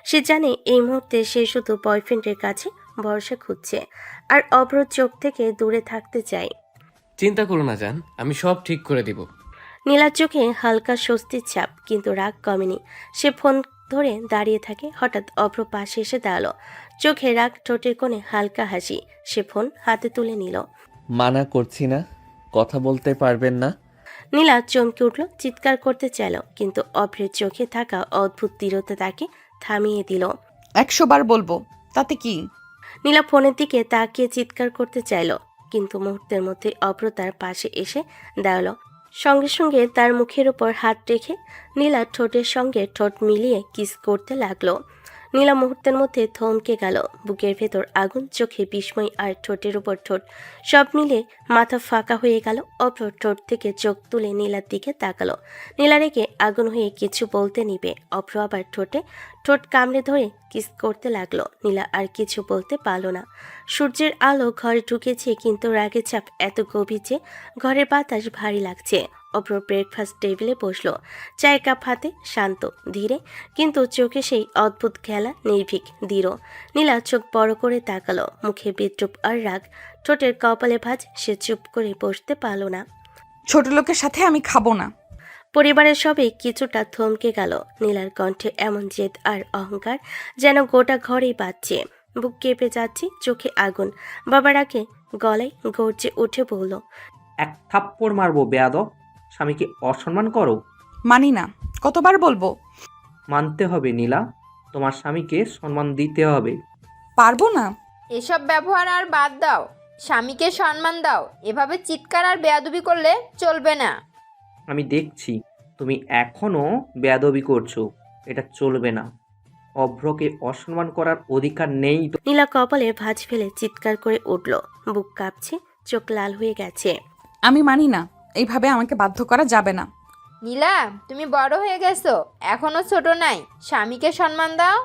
Speaker 3: সে জানে এই মুহূর্তে সে শুধু বয়ফ্রেন্ডের কাছে ভরসা খুঁজছে, আর অভ্র চোখ থেকে দূরে থাকতে চায়।
Speaker 4: চিন্তা করো না জান, আমি সব ঠিক করে দিব।
Speaker 3: নীলার চোখে হালকা স্বস্তির ছাপ, কিন্তু রাগ কমেনি। সে ফোন ধরে দাঁড়িয়ে থাকে। হঠাৎ অভ্র পাশে এসে দাঁড়ালো, চোখে রাগ, ঠোঁটের কোণে হালকা হাসি। সে ফোন হাতে তুলে নিল।
Speaker 2: মানা করছি না, কথা বলতে পারবেন না?
Speaker 3: নীলা চমকে উঠল, চিৎকার করতে চাইল, কিন্তু অভ্রের চোখে থাকা অদ্ভুত দৃঢ়তা তাকে থামিয়ে দিল।
Speaker 1: 100 বার বলবো, তাতে কি?
Speaker 3: নীলা ফোনের দিকে তাকিয়ে চিৎকার করতে চাইল, কিন্তু মুহূর্তের মধ্যে অভ্র তার পাশে এসে দাঁড়ালো। সঙ্গে সঙ্গে তার মুখের উপর হাত রেখে নীলা ঠোঁটের সঙ্গে ঠোঁট মিলিয়ে কিস করতে লাগলো। নীলা মুহূর্তের মধ্যে থমকে গেল, বুকের ভেতর আগুন, চোখে বিস্ময় আর ঠোঁটের উপর ঠোঁট। সব মিলে মাথা ফাঁকা হয়ে গেল। অভ্র ঠোঁট থেকে চোখ তুলে নীলার দিকে তাকালো। নীলা রেগে আগুন হয়ে কিছু বলতে নিবে, অভ্র আবার ঠোঁটে ঠোঁট কামড়ে ধরে কিস করতে লাগলো। নীলা আর কিছু বলতে পারল না। সূর্যের আলো ঘরে ঢুকেছে, কিন্তু রাগের চাপ এত গভীর যে ঘরের বাতাস ভারী লাগছে। অভ্র ব্রেকফাস্ট টেবিলে বসলো, চায়ের কাপ হাতে, শান্ত, ধীরে, কিন্তু চোখে সেই অদ্ভুত খেলা, নির্ভীক, দৃঢ়। নীলা চোখ বড় করে তাকালো, মুখে বিদ্রুপ আর রাগ, ঠোঁটের কপালে ভাঁজ। সে চুপ করে বসতে পারল না।
Speaker 1: ছোট লোকের সাথে আমি খাবো না।
Speaker 3: পরিবারের সবাই কিছুটা থমকে গেল। নীলার কণ্ঠে এমন জেদ আর অহংকার যেন গোটা ঘরেই বাজছে। বুক কেঁপে যাচ্ছে, চোখে আগুন। বাবার আগে গলায় গর্জে উঠে বলল,
Speaker 6: এক থাপ্পড় মারবো বেয়াদব। স্বামীকে অসম্মান করো।
Speaker 1: মানি না। কতবার বলবো?
Speaker 6: মানতে হবে নীলা, তোমার স্বামীকে সম্মান দিতে হবে।
Speaker 1: পারবো না।
Speaker 5: এসব ব্যবহার আর বাদ দাও, স্বামীকে সম্মান দাও। এভাবে চিৎকার আর বেয়াদবি করলে চলবে না।
Speaker 6: আমি দেখছি তুমি এখনও বেয়াদবি করছো, এটা চলবে না। অভ্রকে অসম্মান করার অধিকার নেই তো।
Speaker 3: নীলা কপালে ভাঁজ ফেলে চিৎকার করে উঠল, বুক কাঁপছে, চোখ লাল হয়ে গেছে।
Speaker 1: আমি মানি না। এইভাবে আমাকে বাধ্য করা যাবে না।
Speaker 5: নীলা, তুমি বড় হয়ে গেছো, এখনো ছোট নাই। স্বামীকে সম্মান দাও।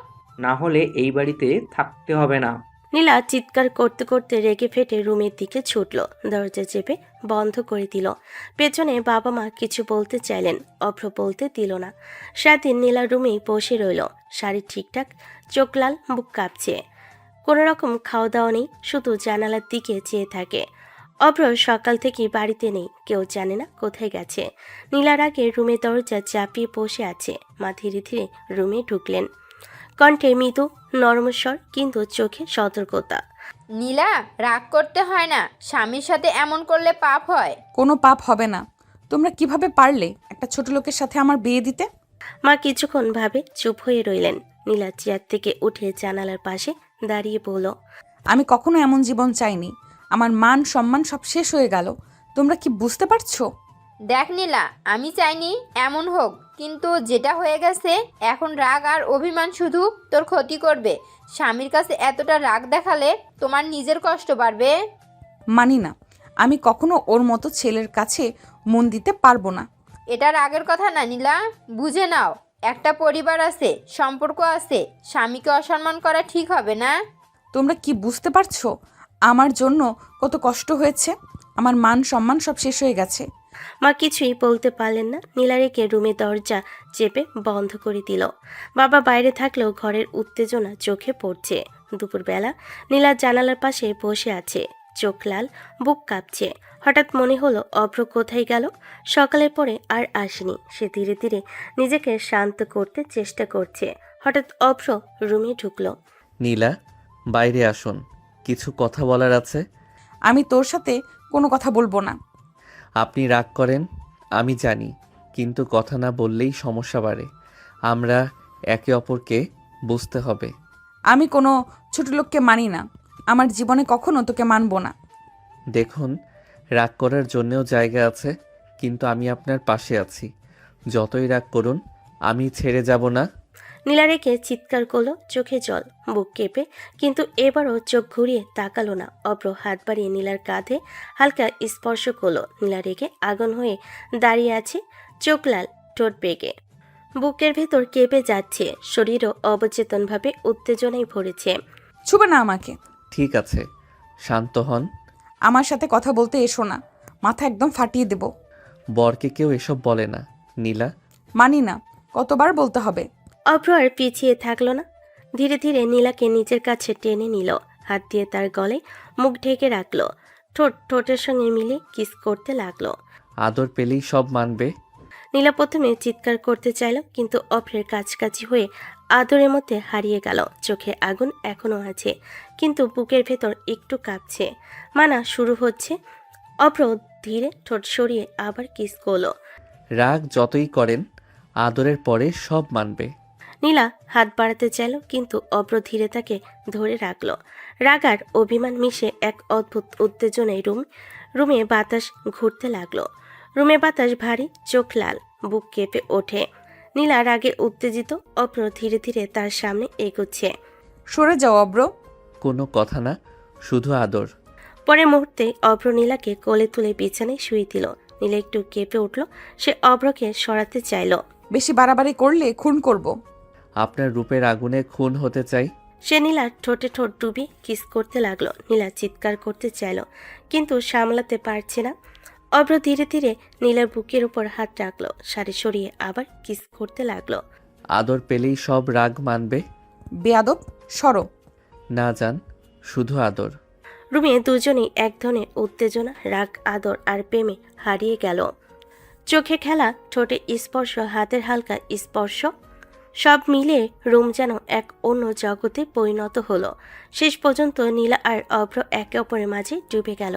Speaker 6: না হলে এই বাড়িতে থাকতে হবে না।
Speaker 3: নীলা চিৎকার করতে করতে রেগে ফেটে রুমের দিকে ছুটল, দরজা চেপে বন্ধ করে দিল। পেছনে বাবা মা কিছু বলতে চাইলেন, অভ্র বলতে দিল না। স্বাধীন নীলা রুমেই বসে রইল, শাড়ি ঠিকঠাক, চোখ লাল, বুক কাঁপছে। কোনো রকম খাওয়া দাওয়া নেই, শুধু জানালার দিকে চেয়ে থাকে। অভ্র সকাল থেকে বাড়িতে নেই, কেউ জানে না কোথায় গেছে। নীলার আগে রুমে দরজা চাপিয়ে বসে আছে। মা ধীরে ধীরে রুমে ঢুকলেন, কণ্ঠে মৃদু নরম স্বর, কিন্তু চোখে সতর্কতা।
Speaker 5: নীলা, রাগ করতে হয় না। স্বামীর সাথে এমন করলে পাপ হয়।
Speaker 1: কোনো পাপ হবে না। তোমরা কিভাবে পারলে একটা ছোট লোকের সাথে আমার বিয়ে দিতে?
Speaker 3: মা কিছুক্ষণ ভাবে চুপ হয়ে রইলেন। নীলা চেয়ার থেকে উঠে জানালার পাশে দাঁড়িয়ে বলল,
Speaker 1: আমি কখনো এমন জীবন চাইনি। আমার মান সম্মান সব শেষ হয়ে গেল। তোমরা কি বুঝতে পারছো?
Speaker 5: দেখ নীলা, আমি চাইনি এমন হোক, কিন্তু যেটা হয়ে গেছে, এখন রাগ আর অভিমান শুধু তোর ক্ষতি করবে। স্বামীর কাছে এতটা রাগ দেখালে তোমার নিজের কষ্ট বাড়বে।
Speaker 1: মানি না। আমি কখনো ওর মতো ছেলের কাছে মন দিতে পারবো না।
Speaker 5: এটা রাগের কথা না নীলা, বুঝে নাও। একটা পরিবার আছে, সম্পর্ক আছে। স্বামীকে অসম্মান করা ঠিক হবে না।
Speaker 1: তোমরা কি বুঝতে পারছো আমার জন্য কত কষ্ট হয়েছে? আমার মান সম্মান সব শেষ হয়ে গেছে।
Speaker 3: মা কিছুই বলতে পারলেন না। নীলা রেখে রুমে দরজা চেপে বন্ধ করে দিল। বাবা বাইরে থাকলেও ঘরের উত্তেজনা চোখে পড়ছে। দুপুরবেলা নীলা জানালার পাশে বসে আছে, চোখ লাল, বুক কাঁপছে। হঠাৎ মনে হলো অভ্র কোথায় গেল। সকালের পরে আর আসেনি। সে ধীরে ধীরে নিজেকে শান্ত করতে চেষ্টা করছে। হঠাৎ অভ্র রুমে ঢুকলো।
Speaker 2: নীলা, বাইরে আসুন, কিছু কথা বলার আছে।
Speaker 1: আমি তোর সাথে কোনো কথা বলবো না।
Speaker 2: আপনি রাগ করেন আমি জানি, কিন্তু কথা না বললেই সমস্যা বাড়ে। আমরা একে অপরকে বুঝতে হবে।
Speaker 1: আমি কোনো ছোট লোককে মানি না। আমার জীবনে কখনো তোকে মানবো না।
Speaker 2: দেখুন, রাগ করার জন্যেও জায়গা আছে, কিন্তু আমি আপনার পাশে আছি। যতই রাগ করুন, আমি ছেড়ে যাব না।
Speaker 3: নীলা রেখে চিৎকার করলো, চোখে জল, বুক কেঁপে, কিন্তু এবারও চোখ ঘুরিয়ে তাকালো না। অব্র হাত বাড়িয়ে নীলার কাঁধে হালকা স্পর্শ করলো। নীলা রেগে আগুন হয়ে দাঁড়িয়ে আছে, চোখ লাল, ঠোঁট বেগে, বুকের ভেতর কেঁপে যাচ্ছে, শরীরও অবচেতনভাবে উত্তেজনায় ভরেছে।
Speaker 1: ছুবে না আমাকে।
Speaker 2: ঠিক আছে, শান্ত হন।
Speaker 1: আমার সাথে কথা বলতে এসো না, মাথা একদম ফাটিয়ে দেব।
Speaker 2: বরকে কেউ এসব বলে না, নীলা।
Speaker 1: মানি না, কতবার বলতে হবে?
Speaker 3: অভ্র আর পিছিয়ে থাকলো না, ধীরে ধীরে নীলাকে নিজের কাছে টেনে নিল, হাত দিয়ে তার গলায় মুখ ঢেকে রাখলো, ঠোঁটের সঙ্গে মিলে কিস করতে লাগলো।
Speaker 2: আদর পেলেই সব মানবে।
Speaker 3: নীলা প্রথমে চিৎকার করতে চাইল, কিন্তু অভ্রের কাছাকাছি হয়ে আদরের মধ্যে হারিয়ে গেল। চোখে আগুন এখনো আছে, কিন্তু বুকের ভেতর একটু কাঁপছে। মানা শুরু হচ্ছে। অভ্র ধীরে ঠোঁট সরিয়ে আবার কিস করলো।
Speaker 2: রাগ যতই করেন, আদরের পরে সব মানবে।
Speaker 3: নীলা হাত বাড়াতে চাইল, কিন্তু অভ্র ধীরে তাকে ধরে রাখলো। রাগার অভিমান মিশে এক অদ্ভুত উত্তেজনায় রুমে বাতাস ঘুরতে লাগলো। রুমে বাতাস ভারী, চোখ লাল, বুক কেঁপে ওঠে। নীলা রাগে উত্তেজিত। অভ্র ধীরে ধীরে তার সামনে এগোচ্ছে।
Speaker 1: সরে যাও অব্র।
Speaker 2: কোনো কথা না, শুধু আদর।
Speaker 3: পরের মুহূর্তে অভ্র নীলাকে কোলে তুলে বিছানায় শুয়ে দিল। নীলা একটু কেঁপে উঠল, সে অভ্রকে সরাতে চাইল।
Speaker 1: বেশি বাড়াবাড়ি করলে খুন করব।
Speaker 2: আপনার রূপের আগুনে খুন হতে চাই।
Speaker 3: সে নীলার ঠোঁটে ঠোঁট ডুবিয়ে কিস করতে লাগলো। নীলা চিৎকার করতে চাইল, কিন্তু সামলাতে পারছে না। অভ্র ধীরে ধীরে নীলার বুকের উপর হাত রাখলো, শাড়ি সরিয়ে আবার কিস করতে লাগলো।
Speaker 2: আদর পেলেই সব রাগ মানবে।
Speaker 1: বেয়াদব, সরো।
Speaker 2: না যান, শুধু আদর।
Speaker 3: রুমে দুজনেই এক ধরনের উত্তেজনা, রাগ, আদর আর প্রেমে হারিয়ে গেল। চোখে খেলা, ঠোঁটে স্পর্শ, হাতের হালকা স্পর্শ, সব মিলে রুম যেন এক অন্য জগতে পরিণত হলো। শেষ পর্যন্ত নীলা আর অভ্র একে অপরের মাঝে ডুবে গেল।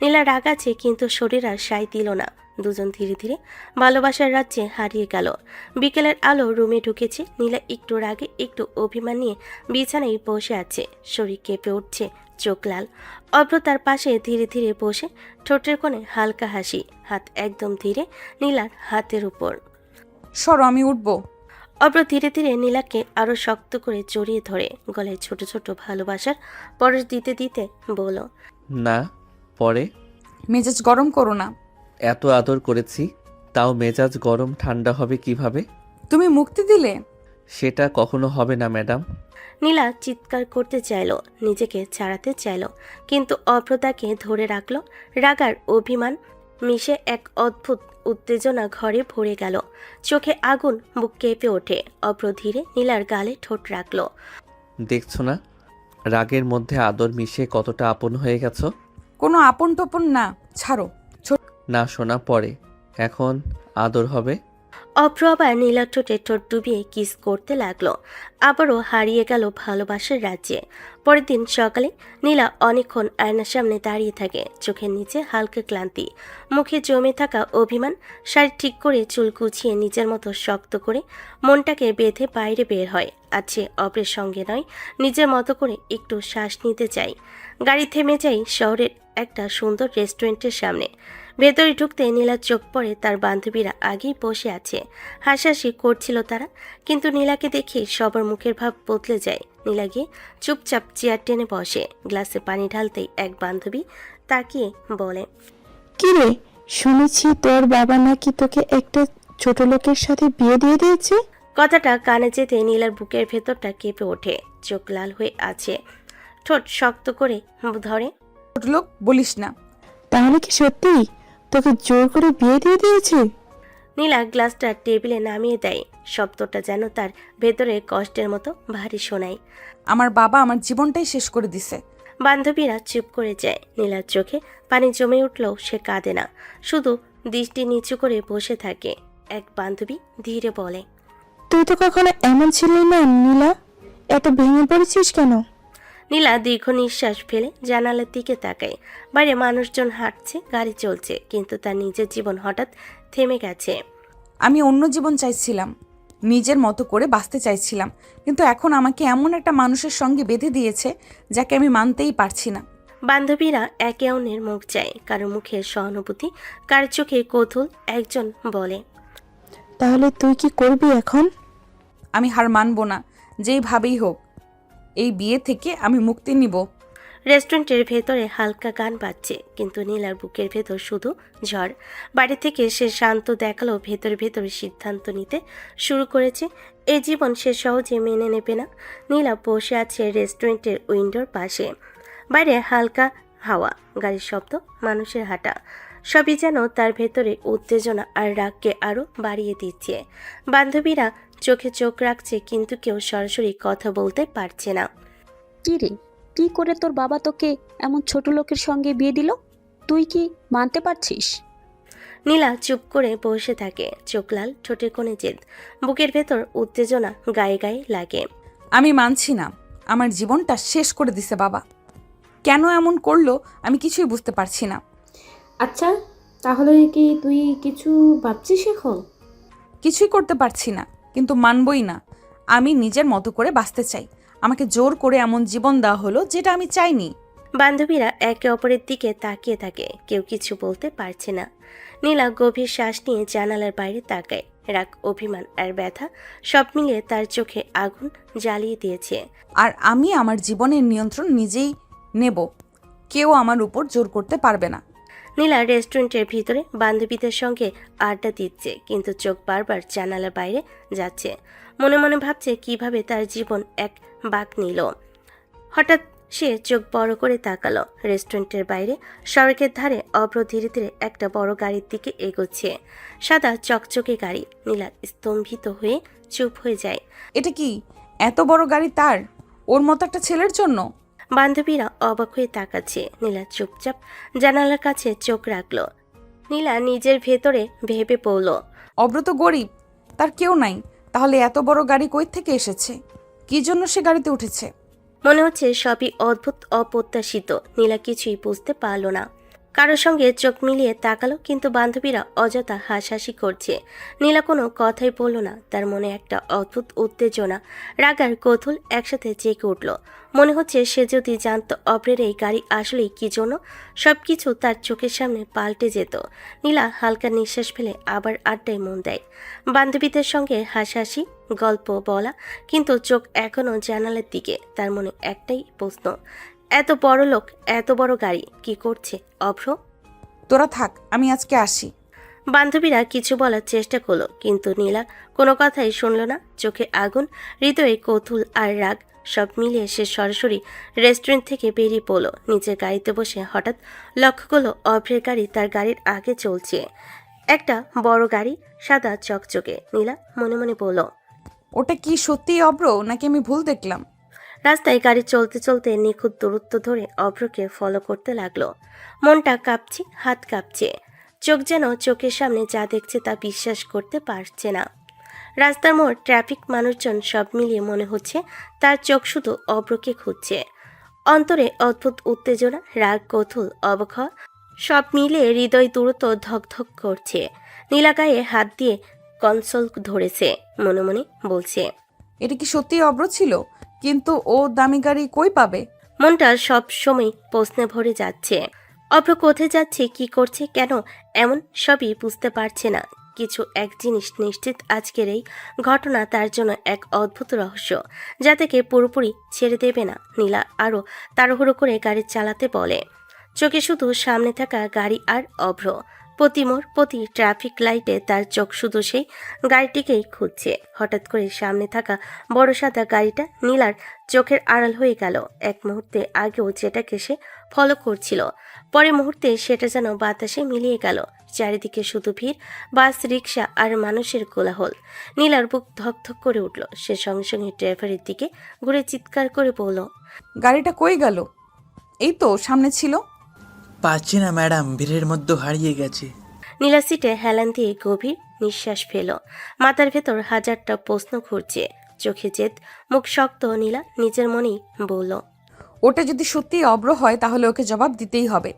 Speaker 3: নীলা রাগ আছে, কিন্তু শরীর আর সাই দিল না। দুজন ধীরে ধীরে ভালোবাসার রাজ্যে হারিয়ে গেল। বিকেলের আলো রুমে ঢুকেছে। নীলা একটু রাগে, একটু অভিমান নিয়ে বিছানায় বসে আছে, শরীর কেঁপে উঠছে, চোখ লাল। অভ্র তার পাশে ধীরে ধীরে বসে, ঠোঁটের কোণে হালকা হাসি, হাত একদম ধীরে নীলার হাতের উপর।
Speaker 1: সরো, আমি উঠবো।
Speaker 3: অভ্র ধীরে ধীরে নীলাকে আরো শক্ত করে জড়িয়ে ধরে গলায় ছোট ছোট ভালোবাসার পরশ দিতে দিতে বলল,
Speaker 2: না, পরে।
Speaker 1: মেজাজ গরম করো না।
Speaker 2: এত আদর করেছি, তাও মেজাজ গরম ঠান্ডা হবে কিভাবে?
Speaker 1: তুমি মুক্তি দিলে।
Speaker 2: সেটা কখনো হবে না ম্যাডাম।
Speaker 3: নীলা চিৎকার করতে চাইল, নিজেকে ছাড়াতে চাইল, কিন্তু অভ্র তাকে ধরে রাখল। রাগার অভিমান মিশে এক অদ্ভুত উত্তেজনা ঘরে ভরে গেল। চোখে আগুন, বুক কেঁপে ওঠে। অভ্র ধীরে নীলার গালে ঠোঁট রাখল।
Speaker 2: দেখছো না, রাগের মধ্যে আদর মিশে কতটা আপন হয়ে গেছো।
Speaker 1: কোনো আপন টপন না, ছাড়ো।
Speaker 2: না শোনা, পরে। এখন আদর হবে।
Speaker 3: অভ্র আবার নীলা ঠোঁটে ঠোঁট ডুবিয়ে কিস করতে লাগলো। আবারও হারিয়ে গেল ভালোবাসার রাজ্যে। পরের দিন সকালে নীলা অনেকক্ষণ আয়নার সামনে দাঁড়িয়ে থাকে, চোখের নিচে হালকা ক্লান্তি, মুখে জমে থাকা অভিমান। শাড়ি ঠিক করে চুল গুছিয়ে নিজের মতো শক্ত করে মনটাকে বেঁধে বাইরে বের হয়। আছে অভ্রের সঙ্গে নয়, নিজের মতো করে একটু শ্বাস নিতে চাই। গাড়ি থেমে যাই শহরের একটা সুন্দর রেস্টুরেন্টের সামনে। ভেতরে ঢুকতে নীলার চোখ পড়ে তার বান্ধবীরা আগেই বসে আছে, হাসাহাসি করছিল তারা। কিন্তু নীলাকে দেখে সবার মুখের ভাব বদলে যায়। নীলা গিয়ে চুপচাপ চেয়ার টেনে বসে। গ্লাসে পানি ঢালতেই এক বান্ধবী তাকিয়ে বলে,
Speaker 7: কি রে, শুনেছি তোর বাবা নাকি তোকে একটা ছোট লোকের সাথে বিয়ে দিয়ে দিয়েছে।
Speaker 3: কথাটা কানে যেতে নীলার বুকের ভেতরটা কেঁপে ওঠে, চোখ লাল হয়ে আছে, ঠোঁট শক্ত করে ধরে।
Speaker 1: ছোট লোক বলিস না।
Speaker 7: তাহলে কি সত্যি তোকে জোর করে বিয়ে দিয়ে দিয়েছে?
Speaker 3: নীলা গ্লাসটা টেবিলে নামিয়ে দেয়। শব্দটা যেন তার ভেতরে কষ্টের মতো ভারী শোনায়।
Speaker 1: আমার বাবা আমার জীবনটাই শেষ করে দিছে।
Speaker 3: বান্ধবীরা চুপ করে যায়। নীলার চোখে পানি জমে উঠলেও সে কাঁদে না, শুধু দৃষ্টি নিচু করে বসে থাকে। এক বান্ধবী ধীরে বলে,
Speaker 7: তুই তো কখনো এমন ছিলি না নীলা, এত ভেঙে পড়েছিস কেন?
Speaker 3: নীলা দীর্ঘ নিঃশ্বাস ফেলে জানালার দিকে তাকায়। বাইরে মানুষজন হাঁটছে, গাড়ি চলছে, কিন্তু তার নিজের জীবন হঠাৎ থেমে গেছে।
Speaker 1: আমি অন্য জীবন চাইছিলাম, নিজের মতো করে বাঁচতে চাইছিলাম, কিন্তু এখন আমাকে এমন একটা মানুষের সঙ্গে বেঁধে দিয়েছে যাকে আমি মানতেই পারছি না।
Speaker 3: বান্ধবীরা একে অন্যের মুখ চায়, কারো মুখে সহানুভূতি, কার চোখে কৌতূহল। একজন বলে,
Speaker 7: তাহলে তুই কি করবি এখন?
Speaker 1: আমি হার মানব না, যেইভাবেই হোক এই বিয়ে থেকে আমি মুক্তি নিব।
Speaker 3: রেস্টুরেন্টের ভেতরে হালকা গান বাজছে, কিন্তু নীলার বুকের ভেতর শুধু ঝড়। বাড়ি থেকে সে শান্ত দেখালো, ভেতর ভেতর সিদ্ধান্ত নিতে শুরু করেছে। এই জীবন সে সহজে মেনে নেবে না। নীলা বসে আছে রেস্টুরেন্টের উইন্ডোর পাশে। বাইরে হালকা হাওয়া, গাড়ির শব্দ, মানুষের হাঁটা, সবই যেন তার ভেতরে উত্তেজনা আর রাগকে আরও বাড়িয়ে দিচ্ছে। বান্ধবীরা চোখে চোখ রাখছে, কিন্তু কেউ সরাসরি কথা বলতে পারছে না।
Speaker 8: কি রে, কি করে তোর বাবা তোকে এমন ছোট লোকের সঙ্গে বিয়ে দিল? তুই কি মানতে পারছিস?
Speaker 3: নীলা চুপ করে বসে থাকে, চোখ লাল, ঠোঁটের কোণে জেদ, বুকের ভেতর উত্তেজনা গায়ে গায়ে লাগে।
Speaker 1: আমি মানছি না, আমার জীবনটা শেষ করে দিছে বাবা। কেন এমন করলো আমি কিছুই বুঝতে পারছি না।
Speaker 9: আচ্ছা, তাহলে কি তুই কিছু ভাবছিস এখন?
Speaker 1: কিছুই করতে পারছি না, কিন্তু মানবই না। আমি নিজের মতো করে বাঁচতে চাই। আমাকে জোর করে এমন জীবন দেওয়া হলো যেটা আমি চাইনি।
Speaker 3: বান্ধবীরা একে অপরের দিকে তাকিয়ে থাকে, কেউ কিছু বলতে পারছে না। নীলা গভীর শ্বাস নিয়ে জানালার বাইরে তাকায়। রাগ, অভিমান আর ব্যথা সব মিলিয়ে তার চোখে আগুন জ্বালিয়ে দিয়েছে।
Speaker 1: আর আমি আমার জীবনের নিয়ন্ত্রণ নিজেই নেব, কেউ আমার উপর জোর করতে পারবে না।
Speaker 3: নীলা রেস্টুরেন্টের ভিতরে বান্ধবীদের সঙ্গে আড্ডা দিচ্ছে, কিন্তু চোখ বারবার জানালার বাইরে যাচ্ছে। মনে মনে ভাবছে কিভাবে তার জীবন এক বাঁক নিল। হঠাৎ সে চোখ বড় করে তাকালো। রেস্টুরেন্টের বাইরে সড়কের ধারে অভ্র ধীরে ধীরে একটা বড় গাড়ির দিকে এগোচ্ছে। সাদা চকচকে গাড়ি। নীলা স্তম্ভিত হয়ে চুপ হয়ে যায়।
Speaker 1: এটা কি এত বড় গাড়ি তার, ওর মতো একটা ছেলের জন্য?
Speaker 3: বান্ধবীরা অবাক হয়ে তাকাচ্ছে। নীলা চুপচাপ জানালার কাছে চোখ রাখলো। নীলা নিজের ভেতরে ভেবে পড়ল,
Speaker 1: অব্র তো গরিব, তার কেউ নাই, তাহলে এত বড় গাড়ি কই থেকে এসেছে? কি জন্য সে গাড়িতে উঠেছে?
Speaker 3: মনে হচ্ছে সবই অদ্ভুত, অপ্রত্যাশিত। নীলা কিছুই বুঝতে পারল না। কারোর সঙ্গে চোখ মিলিয়ে তাকালো, কিন্তু বান্ধবীরা অযথা হাসাহাসি করছে। নীলা কোনো কথাই বলল না। তার মনে একটা অদ্ভুত উত্তেজনা, রাগ আর কৌতূহল একসাথে জেগে উঠল। মনে হচ্ছে সে যদি জানতো অভ্রের এই গাড়ি আসলেই কি জন্য, সবকিছু তার চোখের সামনে পাল্টে যেত। নীলা হালকা নিঃশ্বাস ফেলে আবার আড্ডায় মন দেয়। বান্ধবীদের সঙ্গে হাসাহাসি, গল্প বলা, কিন্তু চোখ এখনও জানালার দিকে। তার মনে একটাই প্রশ্ন, এত বড় লোক, এত বড় গাড়ি, কি করছে অভ্র?
Speaker 1: তোরা থাক, আমি আজকে আসি।
Speaker 3: বান্ধবীরা কিছু বলার চেষ্টা করলো, কিন্তু নীলা কোনো কথাই শুনল না। চোখে আগুন, হৃদয়ে কৌতূহল আর রাগ সব মিলিয়ে সে সরাসরি রেস্টুরেন্ট থেকে বেরিয়ে পড়লো। নিজের গাড়িতে বসে হঠাৎ লক্ষ্য করলো অভ্রের গাড়ি তার গাড়ির আগে চলছে। একটা বড় গাড়ি, সাদা চকচকে। নীলা মনে মনে বলল,
Speaker 1: ওটা কি সত্যিই অব্র, নাকি আমি ভুল দেখলাম?
Speaker 3: রাস্তায় গাড়ি চলতে চলতে নিখুঁত দূরত্ব ধরে অভ্রকে ফলো করতে লাগলো। মনটা কাঁপছে, হাত কাঁপছে, চোখ যেন চোখের সামনে যা দেখছে তা বিশ্বাস করতে পারছে না। রাস্তার মোড়, ট্রাফিক, মানুষজন সব মিলিয়ে মনে হচ্ছে তার চোখ শুধু অভ্রকে খুঁজছে। অন্তরে অদ্ভুত উত্তেজনা, রাগ, কৌতূহল, অবাক হওয়া সব মিলিয়ে হৃদয় দ্রুত ধকধক করছে। নীলা গায়ে হাত দিয়ে কনসোল ধরেছে, মনে মনে বলছে,
Speaker 1: এটা কি সত্যিই অব্র ছিল? কিন্তু ও দামি গাড়ি কই পাবে?
Speaker 3: মনটা সব সময় প্রশ্নে ভরে যাচ্ছে। অভ্র কোথায় যাচ্ছে, কি করছে, কেন এমন, সবই বুঝতে পারছে না। কিছু এক জিনিস নিশ্চিত, আজকের এই ঘটনা তার জন্য এক অদ্ভুত রহস্য, যা থেকে পুরোপুরি ছেড়ে দেবে না। নীলা আরও তাড়াহুড়ো করে গাড়ি চালাতে বলে। চোখে শুধু সামনে থাকা গাড়ি আর অভ্র। প্রতি মোড়, প্রতি ট্রাফিক লাইটে তার চোখ শুধু সেই গাড়িটিকেই খুঁজছে। হঠাৎ করে সামনে থাকা বড় সাদা গাড়িটা নীলার চোখের আড়াল হয়ে গেল। এক মুহূর্তে আগেও যেটাকে সে ফলো করছিল, পরে মুহূর্তে সেটা যেন বাতাসে মিলিয়ে গেল। চারিদিকে শুধু ভিড়, বাস, রিক্সা আর মানুষের কোলাহল। নীলার বুক ধকধক করে উঠল। সে সঙ্গে সঙ্গে ড্রাইভারের দিকে ঘুরে চিৎকার করে বলল,
Speaker 1: গাড়িটা কই গেল? এই তো সামনে ছিল।
Speaker 10: পাচ্ছি না ম্যাডাম, ভিড়ের মধ্যে হারিয়ে গেছে।
Speaker 3: নীলা সিটে হেলান দিয়ে গভীর নিঃশ্বাস ফেল। মাথার ভেতর হাজারটা প্রশ্ন ঘুরছে, চোখে জেদ, মুখ শক্ত। নীলা নিজের মনেই বলল,
Speaker 1: ওটা যদি সত্যিই অব্র হয় তাহলে ওকে জবাব দিতেই হবে।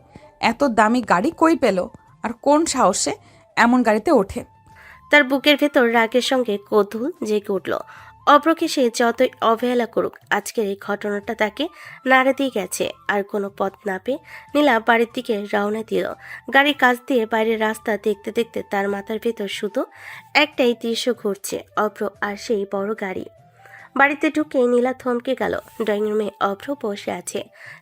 Speaker 1: এত দামি গাড়ি কই পেল, আর কোন সাহসে এমন গাড়িতে ওঠে?
Speaker 3: তার বুকের ভেতর রাগের সঙ্গে কৌতূহল জেগে উঠল। অভ্রকে সে যতই অবহেলা করুক, আজকের এই ঘটনাটা তাকে নাড়া দিয়ে গেছে। আর কোনো পথ না পেয়ে নীলা বাড়ির দিকে রওনা দিল। গাড়ির কাছ দিয়ে বাইরের রাস্তা দেখতে দেখতে তার মাথার ভেতর শুধু একটাই দৃশ্য ঘুরছে, অভ্র আর সেই বড় গাড়ি। বাড়িতে ঢুকে নীলা থমকে গেল। ড্রয়িং রুমে অভ্র বসে আছে,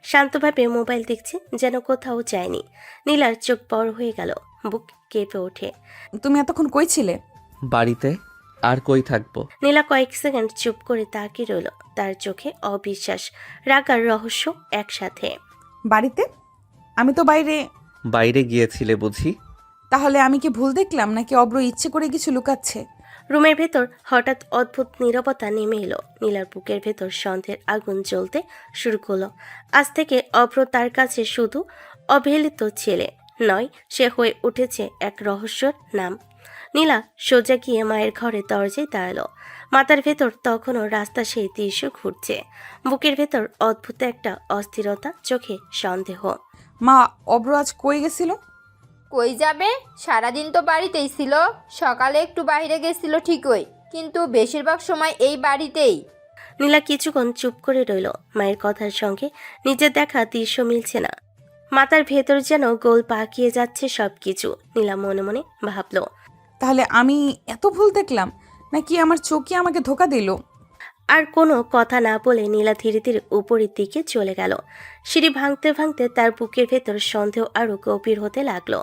Speaker 3: শান্তভাবে মোবাইল দেখছে, যেন কোথাও যায়নি। নীলার চোখ বড় হয়ে গেল, বুক কেঁপে ওঠে।
Speaker 1: তুমি এতক্ষণ কই ছিলে?
Speaker 2: বাড়িতে আর কই থাকবো?
Speaker 3: নীলা কয়েক সেকেন্ড চুপ করে তাকিয়ে রইল, তার চোখে অবিশ্বাস, রাগ আর রহস্য একসাথে।
Speaker 1: বাড়িতে? আমি তো বাইরে।
Speaker 2: বাইরে গিয়েছিলে বুঝি?
Speaker 1: তাহলে আমি কি ভুল দেখলাম, নাকি অব্র ইচ্ছে করে কিছু লুকাচ্ছে?
Speaker 3: রুমের ভেতর হঠাৎ অদ্ভুত নীরবতা নেমে এলো। নীলার বুকের ভেতর সন্দেহের আগুন জ্বলতে শুরু করলো। আজ থেকে অভ্র তার কাছে শুধু অবহেলিত ছেলে নয়, সে হয়ে উঠেছে এক রহস্যর নাম। নীলা সোজা গিয়ে মায়ের ঘরে দরজায় দাঁড়ালো। মাথার ভেতর তখনও রাস্তা সেই দৃশ্য ঘুরছে, বুকের ভেতর অদ্ভুত একটা অস্থিরতা, চোখে সন্দেহ।
Speaker 1: মা, অব্র আজ কই গেছিল?
Speaker 5: কই যাবে? সারাদিন তো বাড়িতেই ছিল। সকালে একটু বাইরে গেছিল ঠিকই, কিন্তু বেশিরভাগ সময় এই বাড়িতেই।
Speaker 3: নীলা কিছুক্ষণ চুপ করে রইল। মায়ের কথার সঙ্গে নিজের দেখা দৃশ্য মিলছে না। মাথার ভেতর যেন গোল পাকিয়ে যাচ্ছে সবকিছু। নীলা মনে মনে ভাবলো,
Speaker 1: তাহলে আমি এত ভুল দেখলাম, নাকি আমার চোখই আমাকে ধোকা দিল?
Speaker 3: আর কোনো কথা না বলে নীলা ধীরে ধীরে উপরের দিকে চলে গেল। সিঁড়ি ভাঙতে ভাঙতে তার বুকের ভেতর সন্দেহ আরও গভীর হতে লাগলো।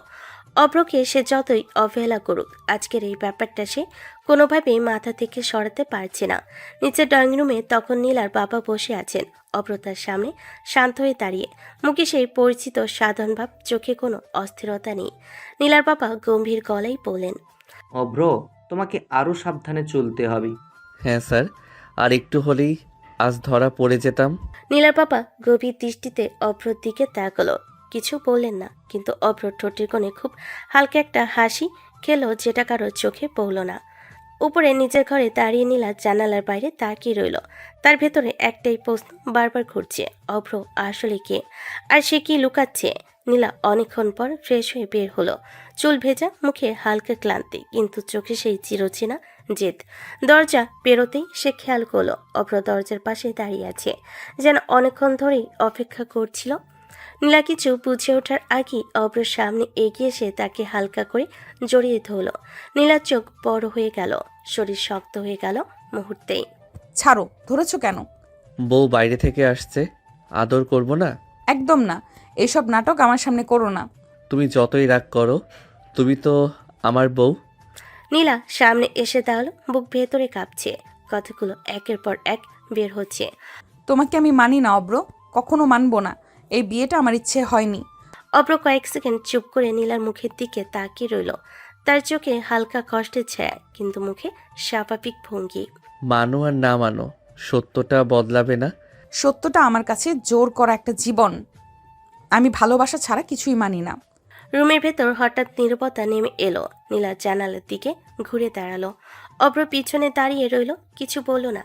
Speaker 3: অভ্রকে সে যতই অবহেলা করুক, আজকের এই ব্যাপারটা সে কোনোভাবেই মাথা থেকে সরাতে পারছে না। নিচের ড্রয়িং রুমে তখন নীলার বাবা বসে আছেন। অভ্র তার সামনে শান্ত হয়ে দাঁড়িয়ে, মুখে সেই পরিচিত সাধারণ ভাব, চোখে কোনো অস্থিরতা নেই। নীলার বাবা গম্ভীর গলায় বললেন,
Speaker 6: অভ্র, তোমাকে আরও সাবধানে চলতে হবে।
Speaker 2: হ্যাঁ স্যার, আর একটু হলেই আজ ধরা পড়ে যেতাম।
Speaker 3: নীলার বাবা গভীর দৃষ্টিতে অভ্রর দিকে তাকালো। কিছু বললেন না, কিন্তু অভ্র ঠোঁটের কোণে খুব হালকা একটা হাসি খেলো, যেটা কারো চোখে পড়ল না। উপরে নিজের ঘরে দাঁড়িয়ে নীলা জানালার বাইরে তাকিয়ে রইল। তার ভেতরে একটাই প্রশ্ন বারবার ঘুরছে, অভ্র আসলে কে, আর সে কি লুকাচ্ছে? নীলা অনেকক্ষণ পর ফ্রেশ হয়ে বের হলো। চুল ভেজা, মুখে হালকা ক্লান্তি, কিন্তু চোখে সেই চিরচেনা জেদ। দরজা পেরোতেই সে খেয়াল করলো অভ্র দরজার পাশে দাঁড়িয়ে আছে, যেন অনেকক্ষণ ধরেই অপেক্ষা করছিল। নীলা কিছু বুঝে ওঠার আগেই অভ্রর সামনে এগিয়ে এসে তাকে হালকা করে জড়িয়ে ধরল। নীলার চোখ বড় হয়ে গেল, শরীর শক্ত হয়ে গেল মুহূর্তেই।
Speaker 1: ছাড়ো, ধরেছো কেন?
Speaker 2: বউ বাইরে থেকে আসছে, আদর করব না?
Speaker 1: একদম না, এইসব নাটক আমার সামনে করো না।
Speaker 2: তুমি যতই রাগ করো, তুমি তো আমার বউ।
Speaker 3: নীলা সামনে এসে দাঁড়ালো, বুক ভেতরে কাঁপছে, কথাগুলো একের পর এক বের হচ্ছে।
Speaker 1: তোমাকে আমি মানি না অব্র, কখনো মানবো না। এই বিয়েটা আমার ইচ্ছে হয়নি।
Speaker 3: অভ্র কয়েক সেকেন্ড চুপ করে নীলার মুখের দিকে তাকিয়ে রইল। তার চোখে হালকা কষ্টের ছায়া, কিন্তু মুখে স্বাভাবিক ভঙ্গি।
Speaker 2: মানো আর না মানো, সত্যটা বদলাবে না।
Speaker 1: সত্যটা আমার কাছে জোর করা একটা জীবন। আমি ভালোবাসা ছাড়া কিছুই মানি না।
Speaker 3: রুমের ভেতর হঠাৎ নীরবতা নেমে এলো। নীলা জানালার দিকে ঘুরে দাঁড়ালো। অভ্র পিছনে দাঁড়িয়ে রইল, কিছু বলল না।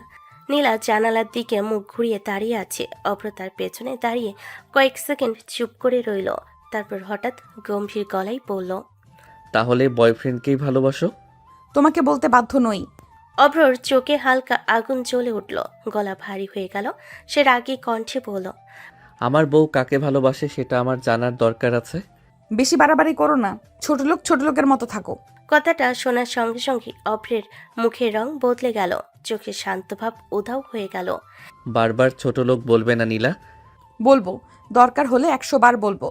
Speaker 3: নীলা জানালার দিকে মুখ ঘুরিয়ে দাঁড়িয়ে আছে। অভ্র তার পেছনে দাঁড়িয়ে কয়েক সেকেন্ড চুপ করে রইল, তারপর হঠাৎ গম্ভীর গলায় বলল,
Speaker 2: তাহলে বয়ফ্রেন্ডকেই ভালোবাসো?
Speaker 1: তোমাকে বলতে বাধ্য নই।
Speaker 3: অভ্রর চোখে হালকা আগুন জ্বলে উঠল, গলা ভারী হয়ে গেল। সে রাগী কণ্ঠে বলল,
Speaker 2: আমার বউ কাকে ভালোবাসে সেটা আমার জানার দরকার আছে।
Speaker 1: বেশি বাড়াবাড়ি করো না, ছোট লোকের মতো থাকো।
Speaker 3: কথাটা শোনার সঙ্গে সঙ্গে অভ্রের মুখের রং বদলে গেল, চোখে শান্তভাব উধাও হয়ে গেল।
Speaker 2: বারবার ছোট লোক বলবে না নীলা।
Speaker 1: বলবো, দরকার হলে 100 বার বলবো।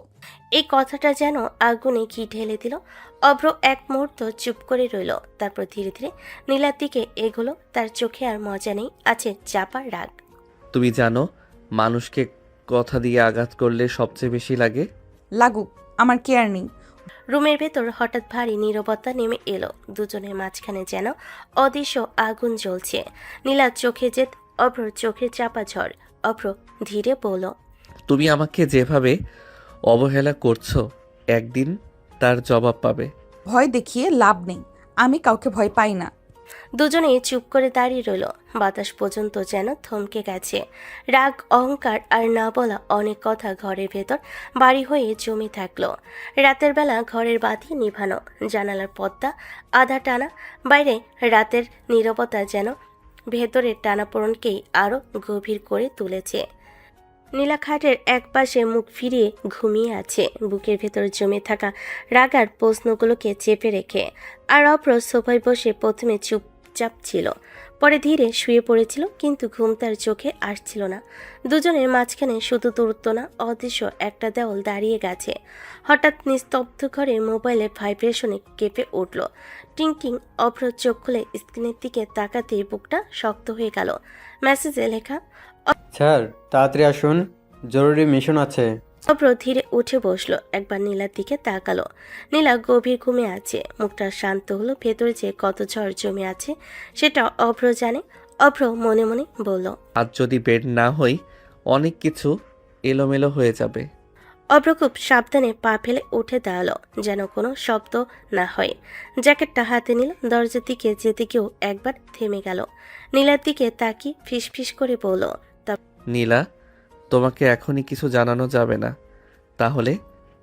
Speaker 3: এই কথাটা যেন আগুনে ঘি ঢেলে দিল। অভ্র এক মুহূর্ত চুপ করে রইল, তারপর ধীরে ধীরে নীলার দিকে এগোলো। তার চোখে আর মজা নেই, আছে চাপা রাগ।
Speaker 2: তুমি জানো, মানুষকে কথা দিয়ে আঘাত করলে সবচেয়ে বেশি লাগে।
Speaker 1: লাগুক, আমার কেয়ার নেই।
Speaker 3: রুমের ভেতর হঠাৎ ভারী নীরবতা নেমে এলো। দুজনের মাঝখানে যেন অদৃশ্য আগুন জ্বলছে। নীলার চোখে জেদ, অভ্রর চোখে চাপা ঝড়। অভ্র ধীরে বলল,
Speaker 2: তুমি আমাকে যেভাবে অবহেলা করছো, একদিন তার জবাব পাবে।
Speaker 1: ভয় দেখিয়ে লাভ নেই, আমি কাউকে ভয় পাই না।
Speaker 3: দুজনেই চুপ করে দাঁড়িয়ে রইল। বাতাস পর্যন্ত যেন থমকে গেছে। রাগ, অহংকার আর না বলা অনেক কথা ঘরের ভেতর বাড়ি হয়ে জমে থাকলো। রাতের বেলা ঘরের বাতি নিভানো, জানালার পর্দা আধা টানা, বাইরে রাতের নীরবতা যেন ভেতরের টানাপোড়েনকেই আরও গভীর করে তুলেছে। নীলা খাটের একপাশে মুখ ফিরিয়ে ঘুমিয়ে আছে, বুকের ভেতর জমে থাকা রাগার প্রশ্নগুলোকে চেপে রেখে। আর অপ্র সোফায় বসে প্রথমে চুপচাপ ছিল, পরে ধীরে শুয়ে পড়েছিল, কিন্তু ঘুম তার চোখে আসছিল না। দুজনের মাঝখানে শুধু দূরত্ব না, অদৃশ্য একটা দেওয়াল দাঁড়িয়ে গেছে। হঠাৎ নিস্তব্ধ ঘরে মোবাইলের ভাইব্রেশনে কেঁপে উঠল। টিংটিং। অপ্র চোখ খুলে স্ক্রিনের দিকে তাকাতেই বুকটা শক্ত হয়ে গেল। মেসেজে লেখা,
Speaker 11: স্যার তাড়াতাড়ি আসুন, জরুরি মিশন আছে।
Speaker 3: অপ্র ধীরে উঠে বসলো, একবার নীলার দিকে তাকালো। নীলা গভীর ঘুমে আছে, মুখটা শান্ত হলো। ভেতরে যে কত ঝড় জমে আছে সেটা অভ্র জানে। অভ্র মনে মনে বলল,
Speaker 2: আজ যদি বেড না হই অনেক কিছু এলোমেলো হয়ে যাবে।
Speaker 3: অভ্র খুব সাবধানে পা ফেলে উঠে দাঁড়ালো, যেন কোনো শব্দ না হয়। জ্যাকেটটা হাতে নিল, দরজার দিকে যেতে গিয়েও একবার থেমে গেল। নীলার দিকে তাকিয়ে ফিসফিস করে বলল,
Speaker 2: নীলা, তোমাকে এখনই কিছু জানানো যাবে না, তাহলে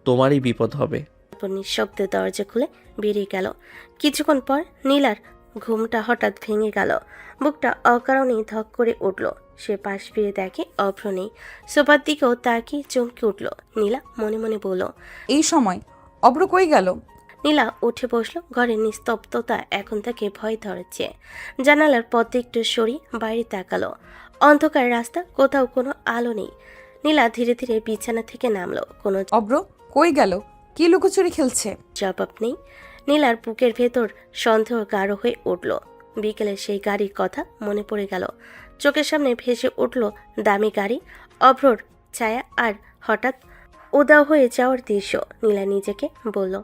Speaker 2: তোমারই বিপদ হবে।
Speaker 3: তারপর নিঃশব্দে দরজা খুলে বেরিয়ে গেল। কিছুক্ষণ পর নীলার ঘুমটা হঠাৎ ভেঙে গেল। বুকটা অকারণেই ধক করে উঠল। সে পাশ ফিরে দেখে অভ্র নেই। সোফার দিকেও তাকিয়ে চমকে উঠল। নীলা মনে মনে বলল,
Speaker 1: এই সময় অব্র কই গেল?
Speaker 3: নীলা উঠে বসলো। ঘরের নিস্তব্ধতা এখন তাকে ভয় ধরেছে। জানালার পথে একটু সরিয়ে বাইরে তাকালো। অন্ধকার রাস্তা, কোথাও কোনো আলো নেই। নীলা ধীরে ধীরে বিছানা থেকে নামলো। কোনো
Speaker 1: অব্র কই গেল? কি লুকোচুরি খেলছে?
Speaker 3: জবাব নেই। নীলার বুকের ভেতর সন্দেহ গাঢ় হয়ে উঠল। বিকেলে সেই গাড়ির কথা মনে পড়ে গেল। চোখের সামনে ভেসে উঠল দামি গাড়ি, অভ্রর ছায়া আর হঠাৎ উদাও হয়ে যাওয়ার দৃশ্য। নীলা নিজেকে বলল,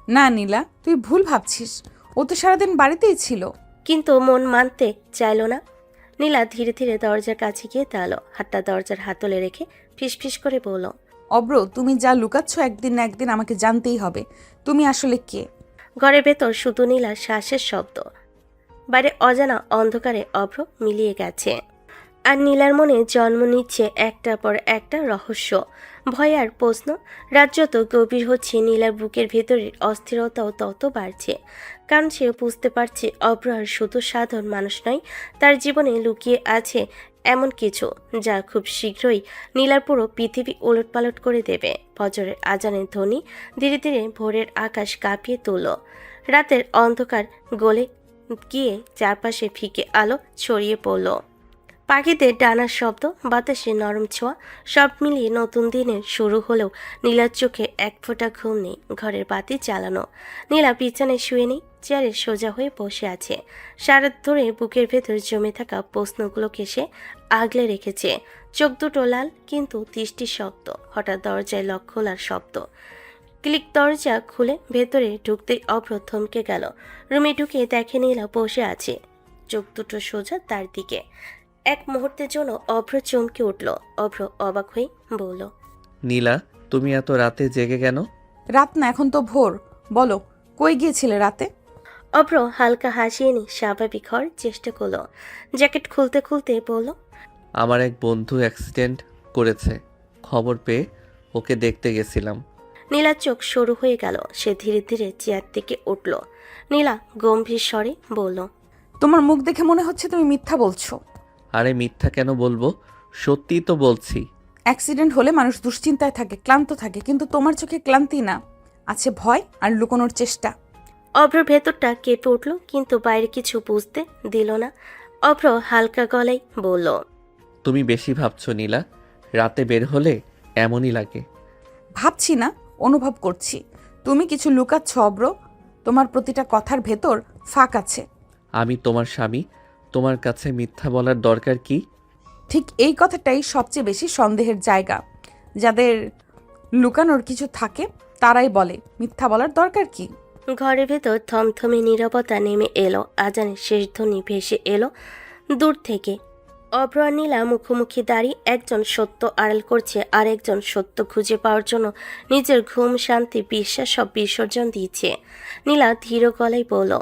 Speaker 1: না নীলা, তুই ভুল ভাবছিস। ও তো সারাদিন বাড়িতেই ছিল।
Speaker 3: কিন্তু মন মানতে চাইল না। নীলা ধীরে ধীরে দরজার কাছে গিয়ে দাঁড়ালো, হাতটা দরজার হাতলে রেখে ফিসফিস করে বলল,
Speaker 1: অব্র, তুমি যা লুকাচ্ছ একদিন না একদিন আমাকে জানতেই হবে। তুমি আসলে কে?
Speaker 3: ঘরের ভেতর শুধু নীলার শ্বাসের শব্দ, বাইরে অজানা অন্ধকারে অভ্র মিলিয়ে গেছে। আর নীলার মনে জন্ম নিচ্ছে একটার পর একটা রহস্য, ভয় আর প্রশ্ন। রাত যত গভীর হচ্ছে, নীলার বুকের ভেতরের অস্থিরতাও তত বাড়ছে। কারণ সে বুঝতে পারছে অভ্র আর শুধু সাধারণ মানুষ নয়, তার জীবনে লুকিয়ে আছে এমন কিছু যা খুব শীঘ্রই নীলার পুরো পৃথিবী ওলটপালট করে দেবে। ফজরের আজানের ধ্বনি ধীরে ধীরে ভোরের আকাশ কাঁপিয়ে তুলল। রাতের অন্ধকার গলে গিয়ে চারপাশে ফিকে আলো ছড়িয়ে পড়ল। পাখিদের ডানার শব্দ, বাতাসে নরম ছোঁয়া, সব মিলিয়ে নতুন দিনের শুরু হলেও নীলার চোখে এক ফোঁটা ঘুম নেই। ঘরের বাতি জ্বালানো। নীলা বিছানায় শুয়ে নেই, চেয়ারে সোজা হয়ে বসে আছে। সারা ধরে বুকের ভেতর জমে থাকা প্রশ্নগুলোকে সে আগলে রেখেছে। চোখ দুটো লাল, কিন্তু দৃষ্টি শক্ত। হঠাৎ দরজায় লক খোলার শব্দ। ক্লিক। দরজা খুলে ভেতরে ঢুকতেই অভ্র থমকে গেল। রুমে ঢুকে দেখে নীলা বসে আছে, চোখ দুটো সোজা তার দিকে। এক মুহূর্তের জন্য অভ্র চমকে উঠল। অভ্র অবাক হয়ে বলল,
Speaker 2: নীলা, তুমি এত রাতে জেগে কেন?
Speaker 1: রাত না, এখন তো ভোর। বলো, কই গিয়েছিলে রাতে?
Speaker 3: অভ্র হালকা হাসিয়ে নি স্বাভাবিক হওয়ার চেষ্টা করলো। জ্যাকেট খুলতে খুলতে বলল,
Speaker 2: আমার এক বন্ধু অ্যাক্সিডেন্ট করেছে, খবর পেয়ে ওকে দেখতে গেছিলাম।
Speaker 3: নীলার চোখ সরু হয়ে গেল। সে ধীরে ধীরে চেয়ার থেকে উঠল। নীলা গম্ভীর স্বরে বলল,
Speaker 1: তোমার মুখ দেখে মনে হচ্ছে তুমি মিথ্যা বলছো।
Speaker 2: আরে মিথ্যা কেন বলবো, সত্যিই তো বলছি।
Speaker 1: অ্যাক্সিডেন্ট হলে মানুষ দুশ্চিন্তায় থাকে, ক্লান্ত থাকে, কিন্তু তোমার চোখে ক্লান্তি না, আছে ভয় আর লুকোনোর চেষ্টা।
Speaker 3: অভ্র ভেতরটা কেঁপে উঠল, কিন্তু বাইরে কিছু বুঝতে দিল না। অভ্র হালকা গলায় বলল,
Speaker 2: তুমি বেশি ভাবছো নীলা, রাতে বের হলে এমনই লাগে।
Speaker 1: ভাবছি না, অনুভব করছি। তুমি কিছু লুকাচ্ছ অব্র, তোমার প্রতিটা কথার ভেতর ফাঁক আছে।
Speaker 2: আমি তোমার স্বামী, তোমার কাছে মিথ্যা বলার দরকার কি?
Speaker 1: ঠিক এই কথাটাই সবচেয়ে বেশি সন্দেহের জায়গা। যাদের লুকানোর কিছু থাকে তারাই বলে মিথ্যা বলার দরকার কি।
Speaker 3: ঘরের ভেতর থমথমে নীরবতা নেমে এলো। আজানের শেষ ধ্বনি ভেসে এলো দূর থেকে। অভ্র আর নীলা মুখোমুখি দাঁড়িয়ে, একজন সত্য আড়াল করছে আর একজন সত্য খুঁজে পাওয়ার জন্য নিজের ঘুম, শান্তি, বিশ্বাস সব বিসর্জন দিয়েছে। নীলা ধীর গলায় বলল,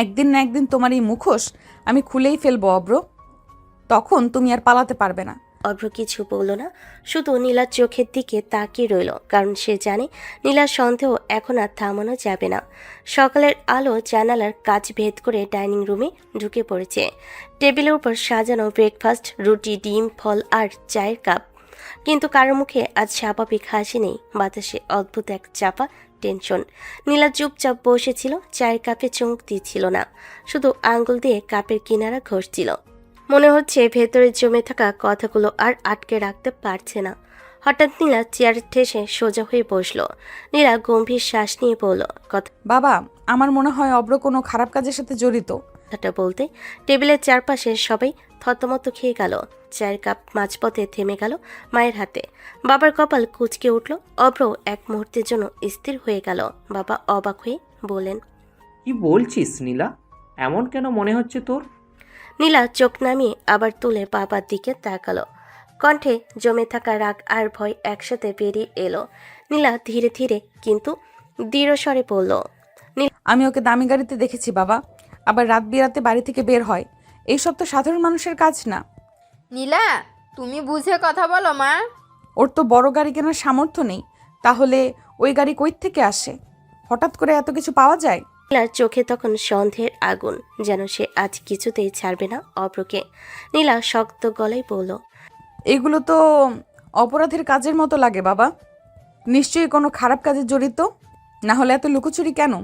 Speaker 1: একদিন না একদিন তোমার এই মুখোশ আমি খুলেই ফেলবো অব্র, তখন তুমি আর পালাতে পারবে না।
Speaker 3: অভ্র কিছু বলল না, শুধু নীলার চোখের দিকে তাকিয়ে রইল, কারণ সে জানে নীলার সন্দেহ এখন আর থামানো যাবে না। সকালের আলো জানালার কাচ ভেদ করে ডাইনিং রুমে ঢুকে পড়েছে। টেবিলের উপর সাজানো ব্রেকফাস্ট, রুটি, ডিম, ফল আর চায়ের কাপ। কিন্তু কারোর মুখে আজ স্বাভাবিক হাসি নেই, বাতাসে অদ্ভুত এক চাপা টেনশন। নীলা চুপচাপ বসেছিল, চায়ের কাপে চুমুক দিচ্ছিল না, শুধু আঙ্গুল দিয়ে কাপের কিনারা ঘষছিল। মনে হচ্ছে ভেতরে জমে থাকা কথাগুলো আর আটকে রাখতে পারছে না। হঠাৎ নীলা চেয়ার ঠেসে সোজা হয়ে বসলো। নীলা গম্ভীর শ্বাস নিয়ে বলল,
Speaker 1: বাবা, আমার মনে হয় অব্র কোনো খারাপ কাজের সাথে জড়িত।
Speaker 3: কথাটা বলতে টেবিলের চারপাশে সবাই থতমত খেয়ে গেল। চায়ের কাপ মাঝপথে থেমে গেল মায়ের হাতে। বাবার কপাল কুঁচকে উঠল। অভ্র এক মুহূর্তের জন্য স্থির হয়ে গেল। বাবা অবাক হয়ে বলেন,
Speaker 6: কি বলছিস নীলা? এমন কেন মনে হচ্ছে তোর?
Speaker 3: নীলা চোখ নামিয়ে আবার তুলে বাবার দিকে তাকালো। কণ্ঠে জমে থাকা রাগ আর ভয় একসাথে বেরিয়ে এলো। নীলা ধীরে ধীরে কিন্তু দৃঢ় স্বরে বলল,
Speaker 1: আমি ওকে দামি গাড়িতে দেখেছি বাবা, আবার রাত বিরাতে বাড়ি থেকে বের হয়। এইসব তো সাধারণ মানুষের কাজ না।
Speaker 5: নীলা, তুমি বুঝে কথা বলো মা।
Speaker 1: ওর তো বড় গাড়ি কেনার সামর্থ্য নেই, তাহলে ওই গাড়ি কই থেকে আসে? হঠাৎ করে এত কিছু পাওয়া যায়?
Speaker 3: নীলার চোখে তখন সন্দেহের আগুন, যেন সে আজ কিছুতেই ছাড়বে না অভ্রকে। নীলা শক্ত গলায় বলল,
Speaker 1: এগুলো তো অপরাধের কাজের মতো লাগে বাবা, নিশ্চয়ই কোনো খারাপ কাজে জড়িত, না হলে এত লুকোচুরি কেন?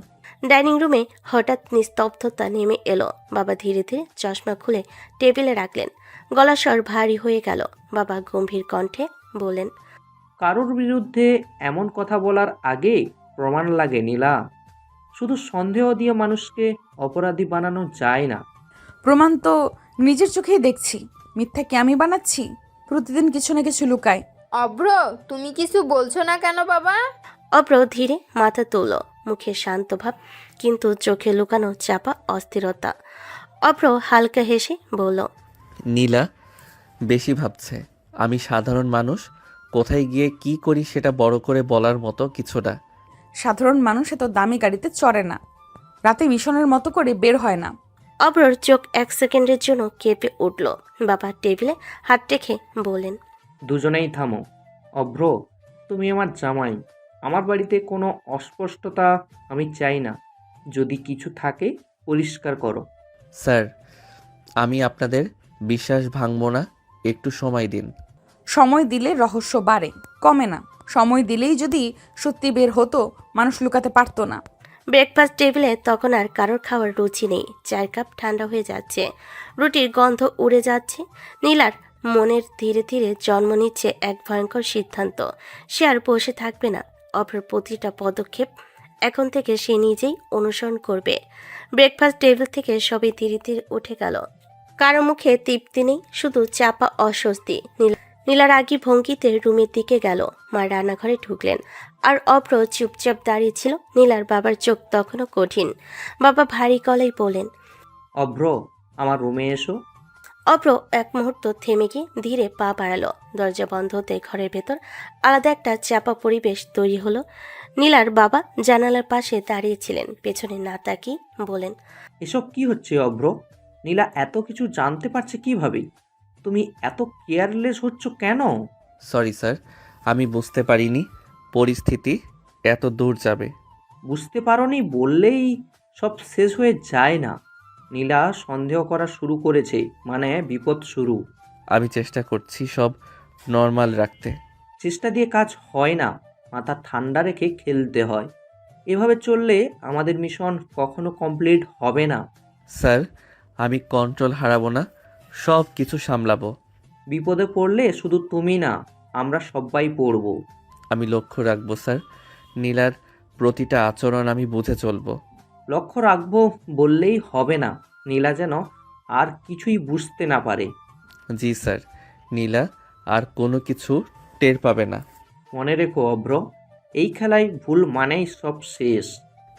Speaker 3: ডাইনিং রুমে হঠাৎ নিস্তব্ধতা নেমে এলো। বাবা ধীরে ধীরে চশমা খুলে টেবিলে রাখলেন। গলা স্বর ভারী হয়ে গেল। বাবা গম্ভীর কণ্ঠে বলেন,
Speaker 6: কারোর বিরুদ্ধে এমন কথা বলার আগে প্রমাণ লাগে নীলা। শুধু সন্দেহ দিয়ে মানুষকে অপরাধী বানানো যায় না।
Speaker 1: প্রমাণ তো নিজের চোখেই দেখছি। মিথ্যা কি আমি বানাচ্ছি? প্রতিদিন কিছু না কিছু লুকায়।
Speaker 5: অভ্র, তুমি কিছু বলছো না কেন বাবা?
Speaker 3: অভ্র ধীরে মাথা তুলল, মুখে শান্ত ভাব, কিন্তু চোখে লুকানো চাপা অস্থিরতা। অভ্র হালকা হেসে বলল,
Speaker 2: নীলা বেশি ভাবছে। আমি সাধারণ মানুষ, কোথায় গিয়ে কি করি সেটা বড় করে বলার মতো কিছু না।
Speaker 1: সাধারণ মানুষ এত দামি গাড়িতে চড়ে না, রাতে মিশনের মতো করে বের হয় না।
Speaker 3: অভ্রর চোখ এক সেকেন্ডের জন্য কেঁপে উঠল। বাবা টেবিলে হাত রেখে বলেন,
Speaker 6: দুজনেই থামো। অভ্র, তুমি আমার জামাই। আমার বাড়িতে কোনো অস্পষ্টতা আমি চাই না। যদি কিছু থাকে পরিষ্কার করো।
Speaker 2: স্যার, আমি আপনাদের বিশ্বাস ভাঙব না, একটু সময় দিন।
Speaker 1: সময় দিলে রহস্য বাড়ে, কমে না। সময় দিলেই যদি সত্যি বের হতো, মানুষ লুকাতে পারতো না।
Speaker 3: ব্রেকফাস্ট টেবিলে তখন আর কারোর খাওয়ার রুচি নেই। চায়ের কাপ ঠান্ডা হয়ে যাচ্ছে, রুটির গন্ধ উড়ে যাচ্ছে। নীলার মনের ধীরে ধীরে জন্ম নিচ্ছে এক ভয়ঙ্কর সিদ্ধান্ত। সে আর বসে থাকবে না। অপর প্রতিটা পদক্ষেপ এখন থেকে সে নিজেই অনুসরণ করবে। ব্রেকফাস্ট টেবিল থেকে সবাই ধীরে ধীরে উঠে গেল। কারো মুখে তৃপ্তি নেই, শুধু চাপা অস্বস্তি। নীলার আগি ভঙ্গিতে রুমের দিকে গেল। মা রান্নাঘরে ঢুকলেন, আর অভ্র চুপচাপ দাঁড়িয়ে ছিল। নীলার বাবার চোখ তখনও কঠিন। বাবা ভারী গলায় বলেন,
Speaker 6: অভ্র, আমার রুমে এসো।
Speaker 3: অভ্র এক মুহূর্ত থেমে গিয়ে ধীরে পা বাড়ালো। দরজা বন্ধ হতে ঘরের ভেতর আলাদা একটা চাপা পরিবেশ তৈরি হলো। নীলার বাবা জানালার পাশে দাঁড়িয়েছিলেন, পেছনে না তাকিয়ে বলেন,
Speaker 6: এসব কি হচ্ছে অভ্র? নীলা এত কিছু জানতে পারছে কিভাবে? তুমি এত কেয়ারলেস হচ্ছ কেন?
Speaker 2: সরি স্যার, আমি বুঝতে পারিনি পরিস্থিতি এত দূর যাবে।
Speaker 6: বুঝতে পারোনি বললেই সব শেষ হয়ে যায় না। নীলা সন্দেহ করা শুরু করেছে, মানে বিপদ শুরু।
Speaker 2: আমি চেষ্টা করছি সব নর্মাল রাখতে।
Speaker 6: চেষ্টা দিয়ে কাজ হয় না, মাথা ঠান্ডা রেখে খেলতে হয়। এভাবে চললে আমাদের মিশন কখনো কমপ্লিট হবে না।
Speaker 2: স্যার, আমি কন্ট্রোল হারাবো না, সব কিছু সামলাবো।
Speaker 6: বিপদে পড়লে শুধু তুমি না, আমরা সবাই পড়ব।
Speaker 2: আমি লক্ষ্য রাখবো স্যার, নীলার প্রতিটা আচরণ আমি বুঝে চলবো।
Speaker 6: লক্ষ্য রাখবো বললেই হবে না, নীলা যেন আর কিছুই বুঝতে না পারে।
Speaker 2: জি স্যার, নীলা আর কোনো কিছু টের পাবে না।
Speaker 6: মনে রেখো অভ্র, এই খেলায় ভুল মানেই সব শেষ।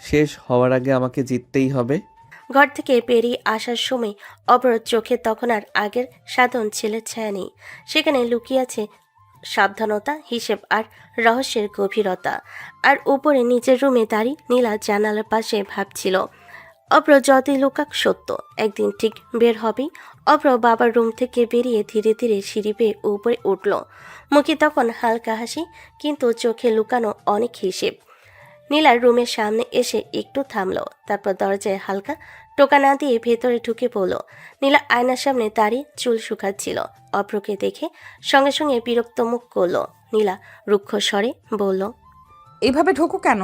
Speaker 2: শেষ হওয়ার আগে আমাকে জিততেই হবে।
Speaker 3: ঘর থেকে বেরিয়ে আসার সময় অবরোধ চোখে তখন আর আগের সাধারণ ছেলের ছায়া নেই। সেখানে লুকিয়ে আছে সাবধানতা, হিসেব আর রহস্যের গভীরতা। আর উপরে নিজের রুমে দাঁড়িয়ে নীলা জানালার পাশে ভাবছিল, অভ্র যতই লুকাক সত্য একদিন ঠিক বের হবেই। অভ্র বাবার রুম থেকে বেরিয়ে ধীরে ধীরে সিঁড়ি বেয়ে উপরে উঠল। মুখে তখন হালকা হাসি, কিন্তু চোখে লুকানো অনেক হিসেব। নীলার রুমের সামনে এসে একটু থামলো, তারপর দরজায় হালকা টোকা না দিয়ে ভেতরে ঢুকে পড়ল। নীলা আয়নার সামনে দাঁড়িয়ে চুল শুকাচ্ছিল। অভ্রকে দেখে সঙ্গে সঙ্গে বিরক্ত মুখ করলো। নীলা রুক্ষ স্বরে বলল,
Speaker 1: এইভাবে ঢোকো কেন?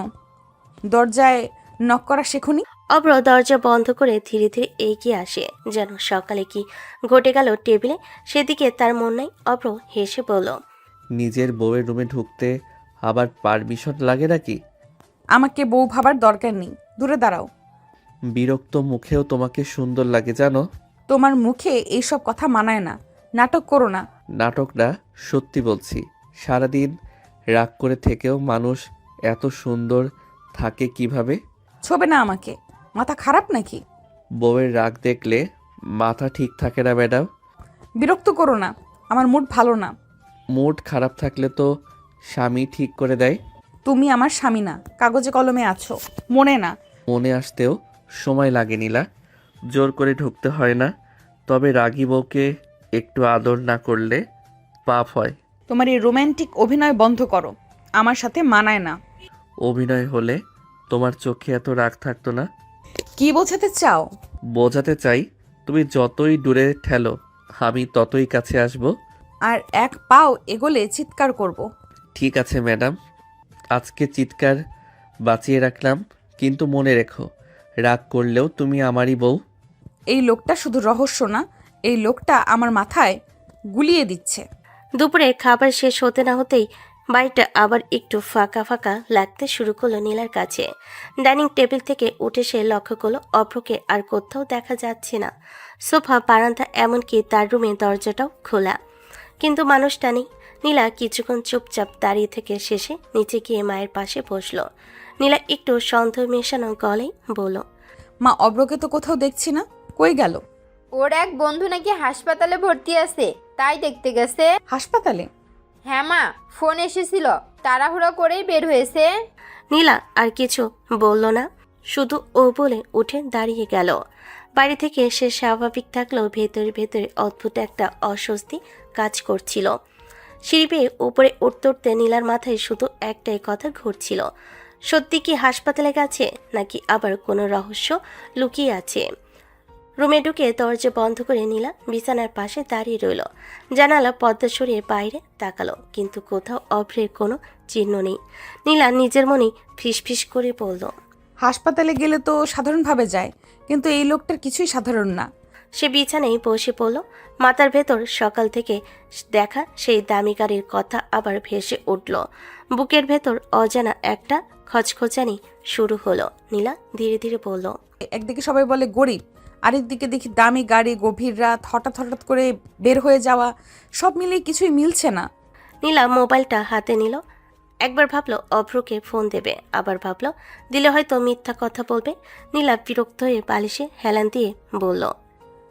Speaker 1: দরজায় নক করা শেখুনি?
Speaker 3: অভ্র দরজা বন্ধ করে ধীরে ধীরে এগিয়ে আসে, যেন সকালে কি ঘটে গেল টেবিলে সেদিকে তার মন নাই। অভ্র হেসে বলল,
Speaker 2: নিজের বউয়ের রুমে ঢুকতে আবার পারমিশন লাগে নাকি?
Speaker 1: আমাকে বউ ভাবার দরকার নেই, দূরে দাঁড়াও।
Speaker 2: বিরক্ত মুখেও তোমাকে সুন্দর লাগে জানো।
Speaker 1: তোমার মুখে এইসব কথা মানায় না, নাটক করো না।
Speaker 2: নাটক না, সত্যি বলছি। সারাদিন রাগ করে থেকেও মানুষ এত সুন্দর থাকে কিভাবে?
Speaker 1: ছবে না আমাকে, মাথা খারাপ নাকি?
Speaker 2: বউয়ের রাগ দেখলে মাথা ঠিক থাকে না ম্যাডাম।
Speaker 1: বিরক্ত করো না, আমার মুড ভালো না।
Speaker 2: মুড খারাপ থাকলে তো স্বামী ঠিক করে দেয়।
Speaker 1: তুমি আমার স্বামী না, কাগজে কলমে আছো, মনে না।
Speaker 2: মনে আসতেও সময় লাগে নীলা, জোর করে ঢুকতে হয় না। তবে রাগী বউকে একটু আদর না করলে পাপ হয়।
Speaker 1: তোমার এই রোমান্টিক অভিনয় বন্ধ করো, আমার সাথে মানায় না।
Speaker 2: অভিনয় হলে তোমার চোখে এত রাগ থাকতো না।
Speaker 1: কি বোঝাতে চাও?
Speaker 2: বোঝাতে চাই, তুমি যতই দূরে ঠেলো আমি ততই কাছে আসব।
Speaker 1: আর এক পাও এগোলে চিৎকার করব।
Speaker 2: ঠিক আছে ম্যাডাম, আজকে চিৎকার বাঁচিয়ে রাখলাম, কিন্তু মনে রেখো রাগ করলেও তুমি আমারই বউ।
Speaker 1: এই লোকটা শুধু রহস্য না, এই লোকটা আমার মাথায় গুলিয়ে দিচ্ছে।
Speaker 3: দুপুরে খাবার শেষ হতে না হতেই বাড়িটা আবার একটু ফাঁকা ফাঁকা লাগতে শুরু করলো নীলার কাছে। ডাইনিং টেবিল থেকে উঠে সে লক্ষ্য করলো অভ্রকে আর কোথাও দেখা যাচ্ছে না। সোফা, বারান্দা, এমনকি তার রুমের দরজাটাও খোলা, কিন্তু মানুষটা নেই। নীলা কিছুক্ষণ চুপচাপ দাঁড়িয়ে থেকে শেষে নিচে গিয়ে মায়ের পাশে বসলো। নীলা একটু সন্দেহ মেশানো গলেই বলল,
Speaker 1: মা, অব্রকে তো কোথাও দেখছি না, কই গেল?
Speaker 5: ওর এক বন্ধু নাকি হাসপাতালে ভর্তি আছে, তাই দেখতে গেছে।
Speaker 1: হাসপাতালে?
Speaker 5: হ্যাঁ মা, ফোন এসেছিল, তাড়াহুড়ো করেই বের হয়েছে।
Speaker 3: নীলা আর কিছু বলল না, শুধু ও বলে উঠে দাঁড়িয়ে গেল। বাড়ি থেকে সে স্বাভাবিক থাকলেও ভেতরে ভেতরে অদ্ভুত একটা অস্বস্তি কাজ করছিল। সিঁড়ি বেয়ে উপরে উঠতে উঠতে নীলার মাথায় শুধু একটাই কথা ঘুরছিল, সত্যি কি হাসপাতালে গেছে, নাকি আবার কোনো রহস্য লুকিয়ে আছে। রুমে ঢুকে দরজা বন্ধ করে নীলা বিছানার পাশে দাঁড়িয়ে রইল। জানালা পর্দা সরিয়ে বাইরে তাকালো, কিন্তু কোথাও অভ্রের কোনো চিহ্ন নেই। নীলা নিজের মনে ফিসফিস করে বলল,
Speaker 1: হাসপাতালে গেলে তো সাধারণভাবে যায়, কিন্তু এই লোকটার কিছুই সাধারণ না।
Speaker 3: সে বিছানায় বসে পড়ল। মাথার ভেতর সকাল থেকে দেখা সেই দামি গাড়ির কথা আবার ভেসে উঠল। বুকের ভেতর অজানা একটা খচখচানি শুরু হলো। নীলা ধীরে ধীরে বলল,
Speaker 1: একদিকে সবাই বলে গরিব, আরেকদিকে দেখি দামি গাড়ি, গভীর রাত, হঠাৎ হঠাৎ করে বের হয়ে যাওয়া, সব মিলিয়ে কিছুই মিলছে না।
Speaker 3: নীলা মোবাইলটা হাতে নিল। একবার ভাবলো অভ্রকে ফোন দেবে, আবার ভাবলো দিলে হয়তো মিথ্যা কথা বলবে। নীলা বিরক্ত হয়ে বালিশে হেলান দিয়ে বলল,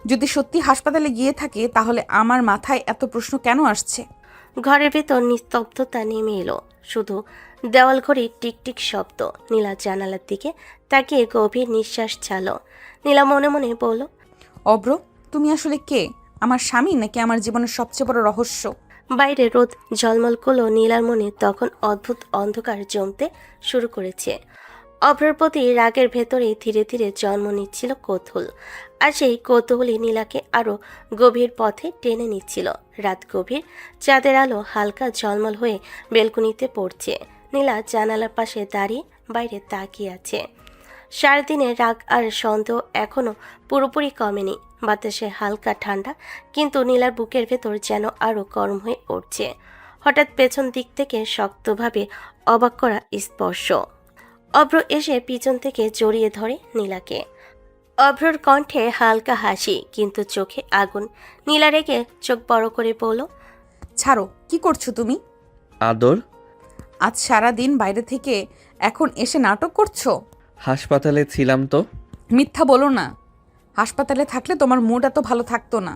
Speaker 1: যদি সত্যি হাসপাতালে গিয়ে থাকে তাহলে আমার মাথায় এত প্রশ্ন কেন আসছে?
Speaker 3: ঘরের ভেতর নিস্তব্ধতা নেমে এলো, শুধু দেওয়াল ঘড়ির টিকটিক শব্দ। নীলা জানালার দিকে তাকিয়ে গভীর নিঃশ্বাস ছাড়ল। নীলা মনে মনে বলল,
Speaker 1: অব্র, তুমি আসলে কে? আমার স্বামী নাকি আমার জীবনের সবচেয়ে বড় রহস্য?
Speaker 3: বাইরে রোদ ঝলমল করলো। নীলার মনে তখন অদ্ভুত অন্ধকার জমতে শুরু করেছে। অভ্রের প্রতি রাগের ভেতরে ধীরে ধীরে জন্ম নিচ্ছিল কৌতূহল, আর সেই কৌতূহলই নীলাকে আরও গভীর পথে টেনে নিচ্ছিল। রাত গভীর, চাঁদের আলো হালকা ঝলমল হয়ে বেলকুনিতে পড়ছে। নীলা জানালার পাশে দাঁড়িয়ে বাইরে তাকিয়ে আছে। সারাদিনের রাগ আর সন্দেহ এখনো পুরোপুরি কমেনি। বাতাসে হালকা ঠান্ডা, কিন্তু নীলার বুকের ভেতর যেন আরও গরম হয়ে উঠছে। হঠাৎ পেছন দিক থেকে শক্তভাবে অবাক করা স্পর্শ। অভ্র এসে পিছন থেকে জড়িয়ে ধরে নীলাকে। অভ্রর কণ্ঠে হালকা হাসি, কিন্তু চোখে আগুন। নীলা রেগে চোখ বড় করে বলল,
Speaker 1: ছাড়ো, কি করছো তুমি?
Speaker 2: আদর?
Speaker 1: আজ সারা দিন বাইরে থেকে এখন এসে নাটক করছো?
Speaker 2: হাসপাতালে ছিলাম তো।
Speaker 1: মিথ্যা বলো না, হাসপাতালে থাকলে তোমার মুড এত ভালো থাকতো না।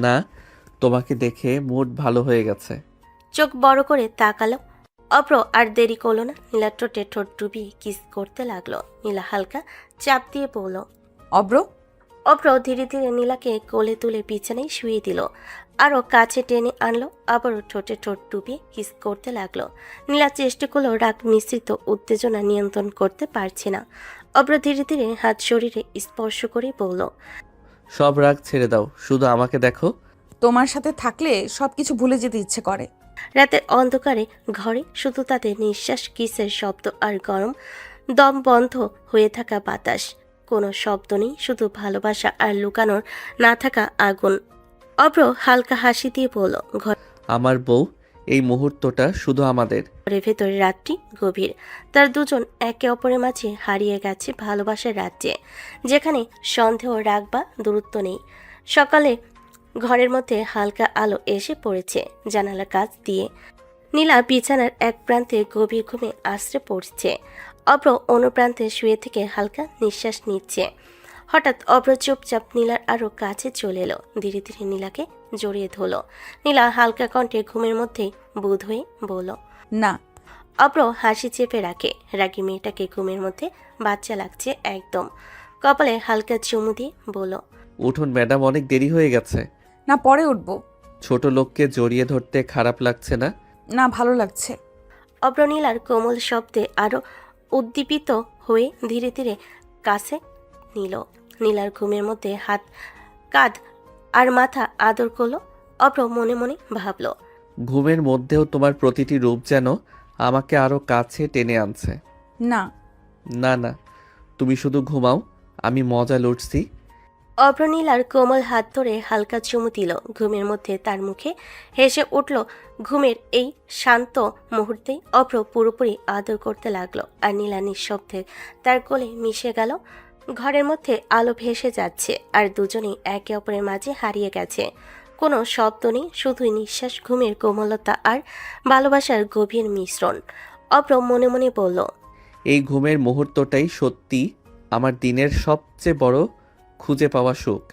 Speaker 2: না, তোমাকে দেখে মুড ভালো হয়ে গেছে।
Speaker 3: চোখ বড় করে তাকালো। অভ্র আর দেরি করলো না, নীলা ঠোঁটে ঠোঁট ডুবিয়ে কিস করতে লাগলো। নীলা হালকা চাপ দিয়ে বলল,
Speaker 1: অব্র,
Speaker 3: অভ্র ধীরে ধীরে নীলাকে কোলে তুলে বিছানায় শুয়ে দিল, আরও কাছে টেনে আনলো, আবারও ঠোঁটে ঠোঁট ডুবিয়ে কিস করতে লাগলো। নীলা চেষ্টা করলো রাগ মিশ্রিত উত্তেজনা নিয়ন্ত্রণ করতে পারছে না। অভ্র ধীরে ধীরে হাত শরীরে স্পর্শ করে বলল,
Speaker 2: সব রাগ ছেড়ে দাও, শুধু আমাকে দেখো।
Speaker 1: তোমার সাথে থাকলে সব কিছু ভুলে যেতে ইচ্ছে করে।
Speaker 3: রাতের অন্ধকারে ঘরে শুধু তাদের নিঃশ্বাস, কিসের শব্দ আর গরম দম বন্ধ হয়ে থাকা বাতাস। কোনো শব্দ নেই, শুধু ভালোবাসা আর লুকানোর না থাকা আগুন। অভ্র হালকা হাসি দিয়ে বলল,
Speaker 2: আমার বউ, এই মুহূর্তটা শুধু আমাদের।
Speaker 3: ঘরের ভেতরে রাতটি গভীর। তার দুজন একে অপরের মাঝে হারিয়ে গেছে ভালোবাসার রাজ্যে, যেখানে সন্দেহ, রাগ বা দূরত্ব নেই। সকালে ঘরের মধ্যে হালকা আলো এসে পড়েছে জানালার কাছ দিয়ে। নীলা বিছানার এক প্রান্তে গভীর ঘুমে আশ্রে পড়ছে। অভ্র অন্য প্রান্তে শুয়ে থেকে হালকা নিঃশ্বাস নিচ্ছে। হঠাৎ অভ্র চুপচাপ নীলার আরও কাছে চলে এলো, ধীরে ধীরে নীলাকে জড়িয়ে ধরল। নীলা হালকা কণ্ঠে ঘুমের মধ্যেই বুঁদ হয়ে বলল,
Speaker 1: না।
Speaker 3: অভ্র হাসি চেপে রাখে। রাগী মেয়েটাকে ঘুমের মধ্যে বাচ্চা লাগছে একদম। কপালে হালকা চুমু দিয়ে বলল,
Speaker 2: উঠুন ম্যাডাম, অনেক দেরি হয়ে গেছে।
Speaker 1: না, পরে উঠবো।
Speaker 2: ছোট লোককে জড়িয়ে ধরতে খারাপ লাগছে না?
Speaker 1: না, ভালো লাগছে।
Speaker 3: অভ্র নীলার কোমল শব্দে আরও উদ্দীপিত হয়ে ধীরে ধীরে কাছে নিল। নীলার ঘুমের মধ্যে হাত, কাঁধ আর মাথা আদর করলো। অভ্র মনে মনে ভাবল,
Speaker 2: ঘুমের মধ্যেও তোমার প্রতিটি রূপ যেন আমাকে আরো কাছে টেনে আনছে।
Speaker 1: না।
Speaker 2: না না, তুমি শুধু ঘুমাও, আমি মজা লুটছি।
Speaker 3: অভ্র নীলার কোমল হাত ধরে হালকা চুমু দিল। ঘুমের মধ্যে তার মুখে হেসে উঠল। ঘুমের এই শান্ত মুহূর্তেই অভ্র পুরোপুরি আদর করতে লাগলো, আর নীলা নিঃশব্দে তার কোলে মিশে গেল। ঘরের মধ্যে আলো ভেসে যাচ্ছে, আর দুজনেই একে অপরের মাঝে হারিয়ে গেছে। কোনো শব্দ নেই, শুধুই নিঃশ্বাস, ঘুমের কোমলতা আর ভালোবাসার গভীর মিশ্রণ। অভ্র মনে মনে বলল,
Speaker 2: এই ঘুমের মুহূর্তটাই সত্যি আমার দিনের সবচেয়ে বড় খুঁজে পাওয়া সুখ।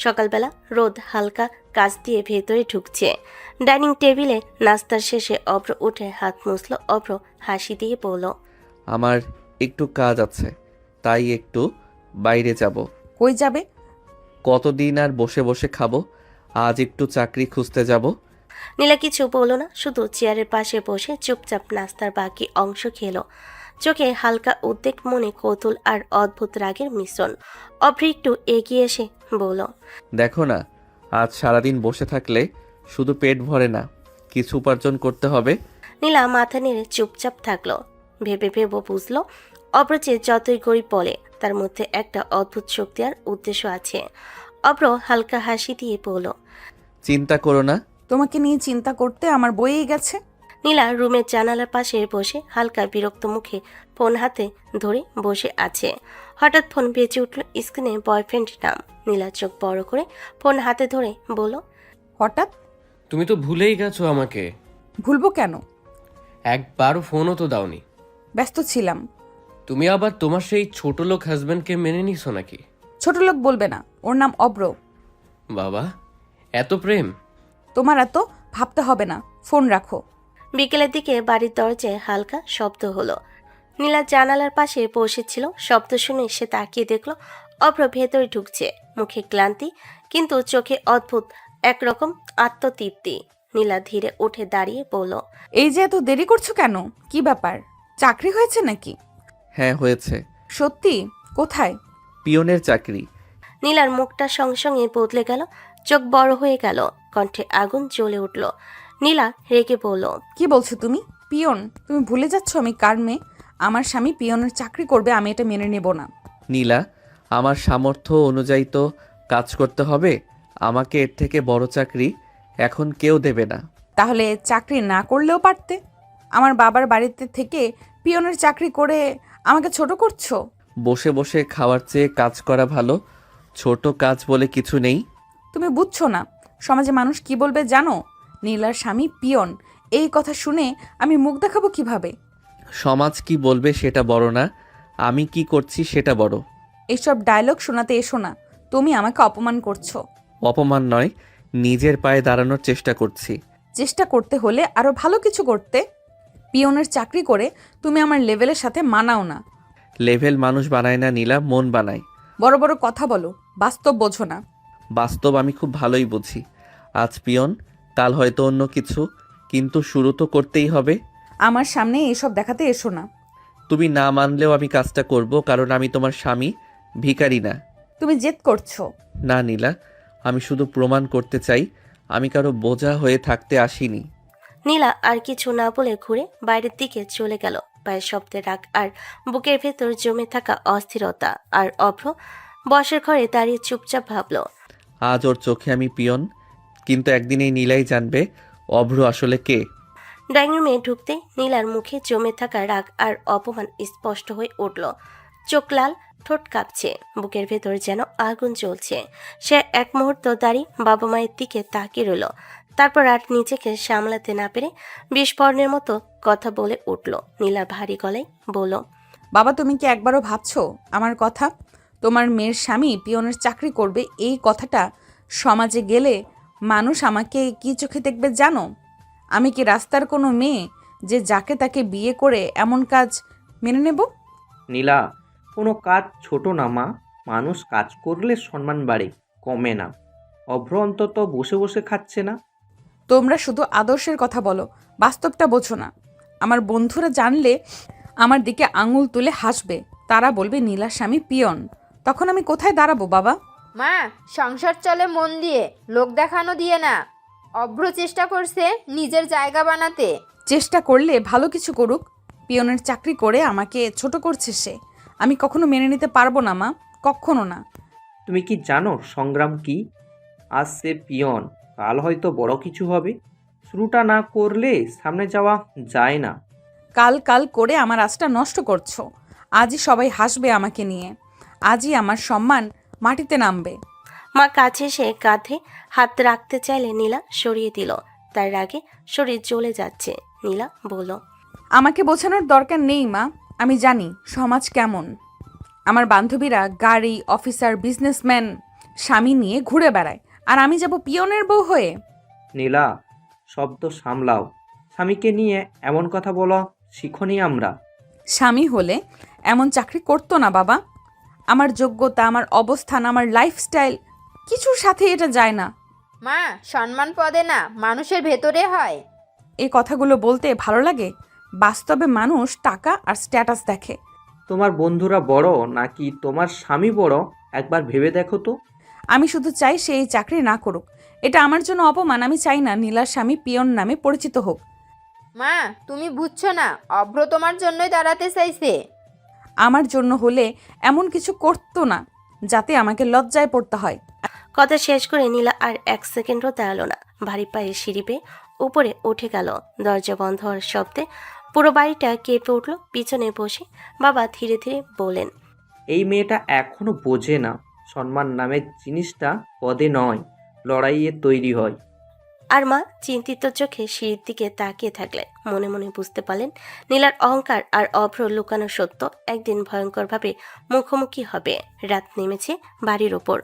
Speaker 3: সকালবেলা রোদ হালকা কাছ দিয়ে ভেতরে ঢুকছে। ডাইনিং টেবিলে নাস্তার শেষে অভ্র উঠে হাত মুছল। অভ্র হাসি দিয়ে বলল,
Speaker 2: আমার একটু কাজ আছে, তাই একটু বাইরে যাব।
Speaker 1: কই যাবে?
Speaker 2: কতদিন আর বসে বসে খাবো? আজ একটু চাকরি খুঁজতে যাব।
Speaker 3: নীলা কিছু বলল না, শুধু চেয়ারের পাশে বসে চুপচাপ নাস্তার বাকি অংশ খেলো। চোখে হালকা উদ্বেগ, মনে কৌতূহল আর অদ্ভুত রাগের মিশ্রণ। অভ্র একটু এগিয়ে এসে বলল,
Speaker 2: দেখো না, আজ সারাদিন বসে থাকলে শুধু পেট ভরে না, কিছু উপার্জন করতে হবে।
Speaker 3: নীলা মাথা নেড়ে চুপচাপ থাকলো। ভেবে বুঝলো অভ্র যে যতই গরিব বলে, তার মধ্যে একটা অদ্ভুত শক্তি আর উদ্দেশ্য আছে। অভ্র হালকা হাসি দিয়ে বলল,
Speaker 2: চিন্তা করো না।
Speaker 1: তোমাকে নিয়ে চিন্তা করতে আমার বইয়েই গেছে।
Speaker 3: নীলা রুমের জানালার পাশে বসে হালকা বিরক্ত মুখে ফোন হাতে ধরে বসে আছে। হঠাৎ ফোন বেজে উঠল। স্ক্রিনে বয়ফ্রেন্ডের নাম। নীলা চোখ বড় করে ফোন হাতে ধরে বলল,
Speaker 1: হঠাৎ?
Speaker 4: তুমি তো ভুলেই গেছো আমাকে।
Speaker 1: ভুলবো কেন?
Speaker 4: একবারও ফোনও তো দাওনি।
Speaker 1: ব্যস্ত ছিলাম।
Speaker 4: তুমি আবার তোমার সেই ছোট লোক হাজব্যান্ডকে মেনে নিছো নাকি?
Speaker 1: ছোট লোক বলবে না, ওর নাম অব্র।
Speaker 4: বাবা, এত প্রেম!
Speaker 1: তোমার এত ভাবতে হবে না, ফোন রাখো।
Speaker 3: বিকেলের দিকে বাড়ির দরজায় হালকা শব্দ হলো। নীলা জানালার পাশে বসেছিল। শব্দ শুনে সে তাকিয়ে দেখল অভ্র ভেতরে ঢুকছে। মুখে ক্লান্তি, কিন্তু চোখে অদ্ভুত একরকম আত্মতৃপ্তি। নীলা ধীরে উঠে দাঁড়িয়ে বলল,
Speaker 1: এই যে এত দেরি করছো কেন? কি ব্যাপার? চাকরি হয়েছে নাকি?
Speaker 2: হ্যাঁ হয়েছে।
Speaker 1: সত্যি? কোথায়?
Speaker 2: পিয়নের চাকরি।
Speaker 3: নীলার মুখটা সঙ্গে সঙ্গে বদলে গেল। চোখ বড় হয়ে গেল, কণ্ঠে আগুন জ্বলে উঠল। নীলা রেগে বলল,
Speaker 1: কি বলছো তুমি? পিয়ন? তুমি ভুলে যাচ্ছ আমি কার মেয়ে? আমার স্বামী পিয়নের চাকরি করবে, আমি এটা মেনে নেব না।
Speaker 2: নীলা, আমার সামর্থ্য অনুযায়ী তো কাজ করতে হবে। আমাকে এর থেকে বড় চাকরি এখন কেউ দেবে না।
Speaker 1: তাহলে চাকরি না করলেও পারতে। আমার বাবার বাড়িতে থেকে পিয়নের চাকরি করে আমাকে ছোট করছো।
Speaker 2: বসে বসে খাওয়ার চেয়ে কাজ করা ভালো। ছোট কাজ বলে কিছু নেই।
Speaker 1: তুমি বুঝছো না সমাজে মানুষ কি বলবে জানো? নীলার স্বামী পিয়ন, এই কথা শুনে আমি মুখ দেখাবো কিভাবে?
Speaker 2: সমাজ কি বলবে সেটা বড় না, আমি কি করছি সেটা বড়।
Speaker 1: এইসব ডায়লগ শোনাতে এসো না, তুমি আমাকে অপমান করছো।
Speaker 2: অপমান নয়, নিজের পায়ে দাঁড়ানোর চেষ্টা করছি।
Speaker 1: চেষ্টা করতে হলে আরো ভালো কিছু করতে। পিয়নের চাকরি করে তুমি আমার লেভেলের সাথে মানাও না।
Speaker 2: লেভেল মানুষ বানায় না নীলা, মন বানায়।
Speaker 1: বড় বড় কথা বলো, বাস্তব বোঝো না।
Speaker 2: বাস্তব আমি খুব ভালোই বুঝি। আজ পিয়ন, কাল হয়তো অন্য কিছু, কিন্তু শুরু তো করতেই হবে।
Speaker 1: আমার সামনে এসব দেখাতে এসো না।
Speaker 2: তুমি না মানলেও আমি কাজটা করব, কারণ আমি তোমার স্বামী, ভিখারি না।
Speaker 1: তুমি জেদ করছো।
Speaker 2: না নীলা, আমি শুধু প্রমাণ করতে চাই আমি কারো বোঝা হয়ে থাকতে আসিনি।
Speaker 3: নীলা আর কিছু না বলে ঘুরে বাইরের দিকে চলে গেল। পায়ের শব্দে রাগ আর বুকের ভেতর জমে থাকা অস্থিরতা। আর অভ্র বসের ঘরে দাঁড়িয়ে চুপচাপ ভাবল,
Speaker 2: আজ ওর চোখে আমি পিয়ন, কিন্তু একদিন এই নীলাই জানবে অভ্র আসলে কে।
Speaker 3: ড্রয়িং রুমে ঢুকতেই নীলার মুখে জমে থাকা রাগ আর অপমান স্পষ্ট হয়ে উঠল। চোখ লাল, ঠোঁট কাঁপছে, বুকের ভেতর যেন আগুন জ্বলছে। সে এক মুহূর্ত দাঁড়িয়ে বাবা মায়ের দিকে তাকিয়ে রইল। তারপর আর নিজেকে সামলাতে না পেরে বিস্ফোরণের মতো কথা বলে উঠল। নীলা ভারী গলায় বলল,
Speaker 1: বাবা, তুমি কি একবারও ভাবছো আমার কথা? তোমার মেয়ের স্বামী পিয়নের চাকরি করবে, এই কথাটা সমাজে গেলে মানুষ আমাকে কি চোখে দেখবে জানো? আমি কি রাস্তার কোনো মেয়ে যে যাকে তাকে বিয়ে করে এমন কাজ মেনে নেব?
Speaker 6: নীলা, কোনো কাজ ছোট না মা। মানুষ কাজ করলে সম্মান বাড়ে, কমে না। অভ্র অন্তত বসে বসে খাচ্ছে না।
Speaker 1: তোমরা শুধু আদর্শের কথা বলো, বাস্তবটা বোঝো না। আমার বন্ধুরা জানলে আমার দিকে আঙুল তুলে হাসবে। তারা বলবে নীলার স্বামী পিয়ন। তখন আমি কোথায় দাঁড়াবো বাবা?
Speaker 5: মা, সংসার চলে মন দিয়ে, লোক দেখানো দিয়ে না। অভ্র চেষ্টা করছে নিজের জায়গা বানাতে।
Speaker 1: চেষ্টা করলে ভালো কিছু করুক। পিয়নের চাকরি করে আমাকে ছোট করছে সে। আমি কখনো মেনে নিতে পারবো না মা, কখনো না।
Speaker 6: তুমি কি জানো সংগ্রাম কি? আজ সে পিয়ন, কাল হয়তো বড় কিছু হবে। শুরুটা না করলে সামনে যাওয়া যায় না।
Speaker 1: কাল কাল করে আমার আজটা নষ্ট করছো। আজই সবাই হাসবে আমাকে নিয়ে। আজই আমার সম্মান মাটিতে নামবে।
Speaker 3: মা কাছে এসে কাঁধে হাত রাখতে চাইলে নীলা সরিয়ে দিল। তার রাগে শরীর জ্বলে যাচ্ছে। নীলা বলল,
Speaker 1: আমাকে বোঝানোর দরকার নেই মা, আমি জানি সমাজ কেমন। আমার বান্ধবীরা গাড়ি, অফিসার, বিজনেসম্যান স্বামী নিয়ে ঘুরে বেড়ায়, আর আমি যাব পিয়নের বউ হয়ে?
Speaker 6: নীলা, শব্দ সামলাও। স্বামীকে নিয়ে এমন কথা বলা শিখনি আমরা।
Speaker 1: স্বামী হলে এমন চাকরি করতো না বাবা। আমার যোগ্যতা, আমার অবস্থান, আমার লাইফস্টাইল কিছুর সাথে এটা যায় না।
Speaker 5: মা, সম্মান পদে না, মানুষের ভেতরে হয়।
Speaker 1: এই কথাগুলো বলতে ভালো লাগে। বাস্তবে মানুষ টাকা আর স্ট্যাটাস দেখে।
Speaker 6: তোমার বন্ধুরা বড় নাকি তোমার স্বামী বড়, একবার ভেবে দেখো তো।
Speaker 1: আমি শুধু চাই সে এই চাকরি না করুক। এটা আমার জন্য অপমান। আমি চাই না নীলার স্বামী পিয়ন নামে পরিচিত হোক।
Speaker 5: মা, তুমি বুঝছো না, অভ্র তোমার জন্যই দাঁড়াতে চাইছে।
Speaker 1: আমার জন্য হলে এমন কিছু করতো না যাতে আমাকে লজ্জায় পড়তে হয়।
Speaker 3: কথা শেষ করে নীলা আর এক সেকেন্ডও দাঁড়ালো না। ভারী পায়ে সিঁড়ি বেয়ে উপরে উঠে গেল। দরজা বন্ধ হওয়ার শব্দে পুরো বাড়িটা কেঁপে উঠল। পিছনে বসে বাবা ধীরে ধীরে বলেন,
Speaker 6: এই মেয়েটা এখনো বোঝে না, সম্মান নামের জিনিসটা পদে নয়, লড়াইয়ে তৈরি হয়।
Speaker 3: আর মা চিন্তিত চোখে সিঁড়ির দিকে তাকিয়ে থাকলেন। মনে মনে বুঝতে পারলেন নীলার অহংকার আর অভ্র লুকানো সত্য একদিন ভয়ঙ্করভাবে মুখোমুখি হবে। রাত নেমেছে বাড়ির ওপর।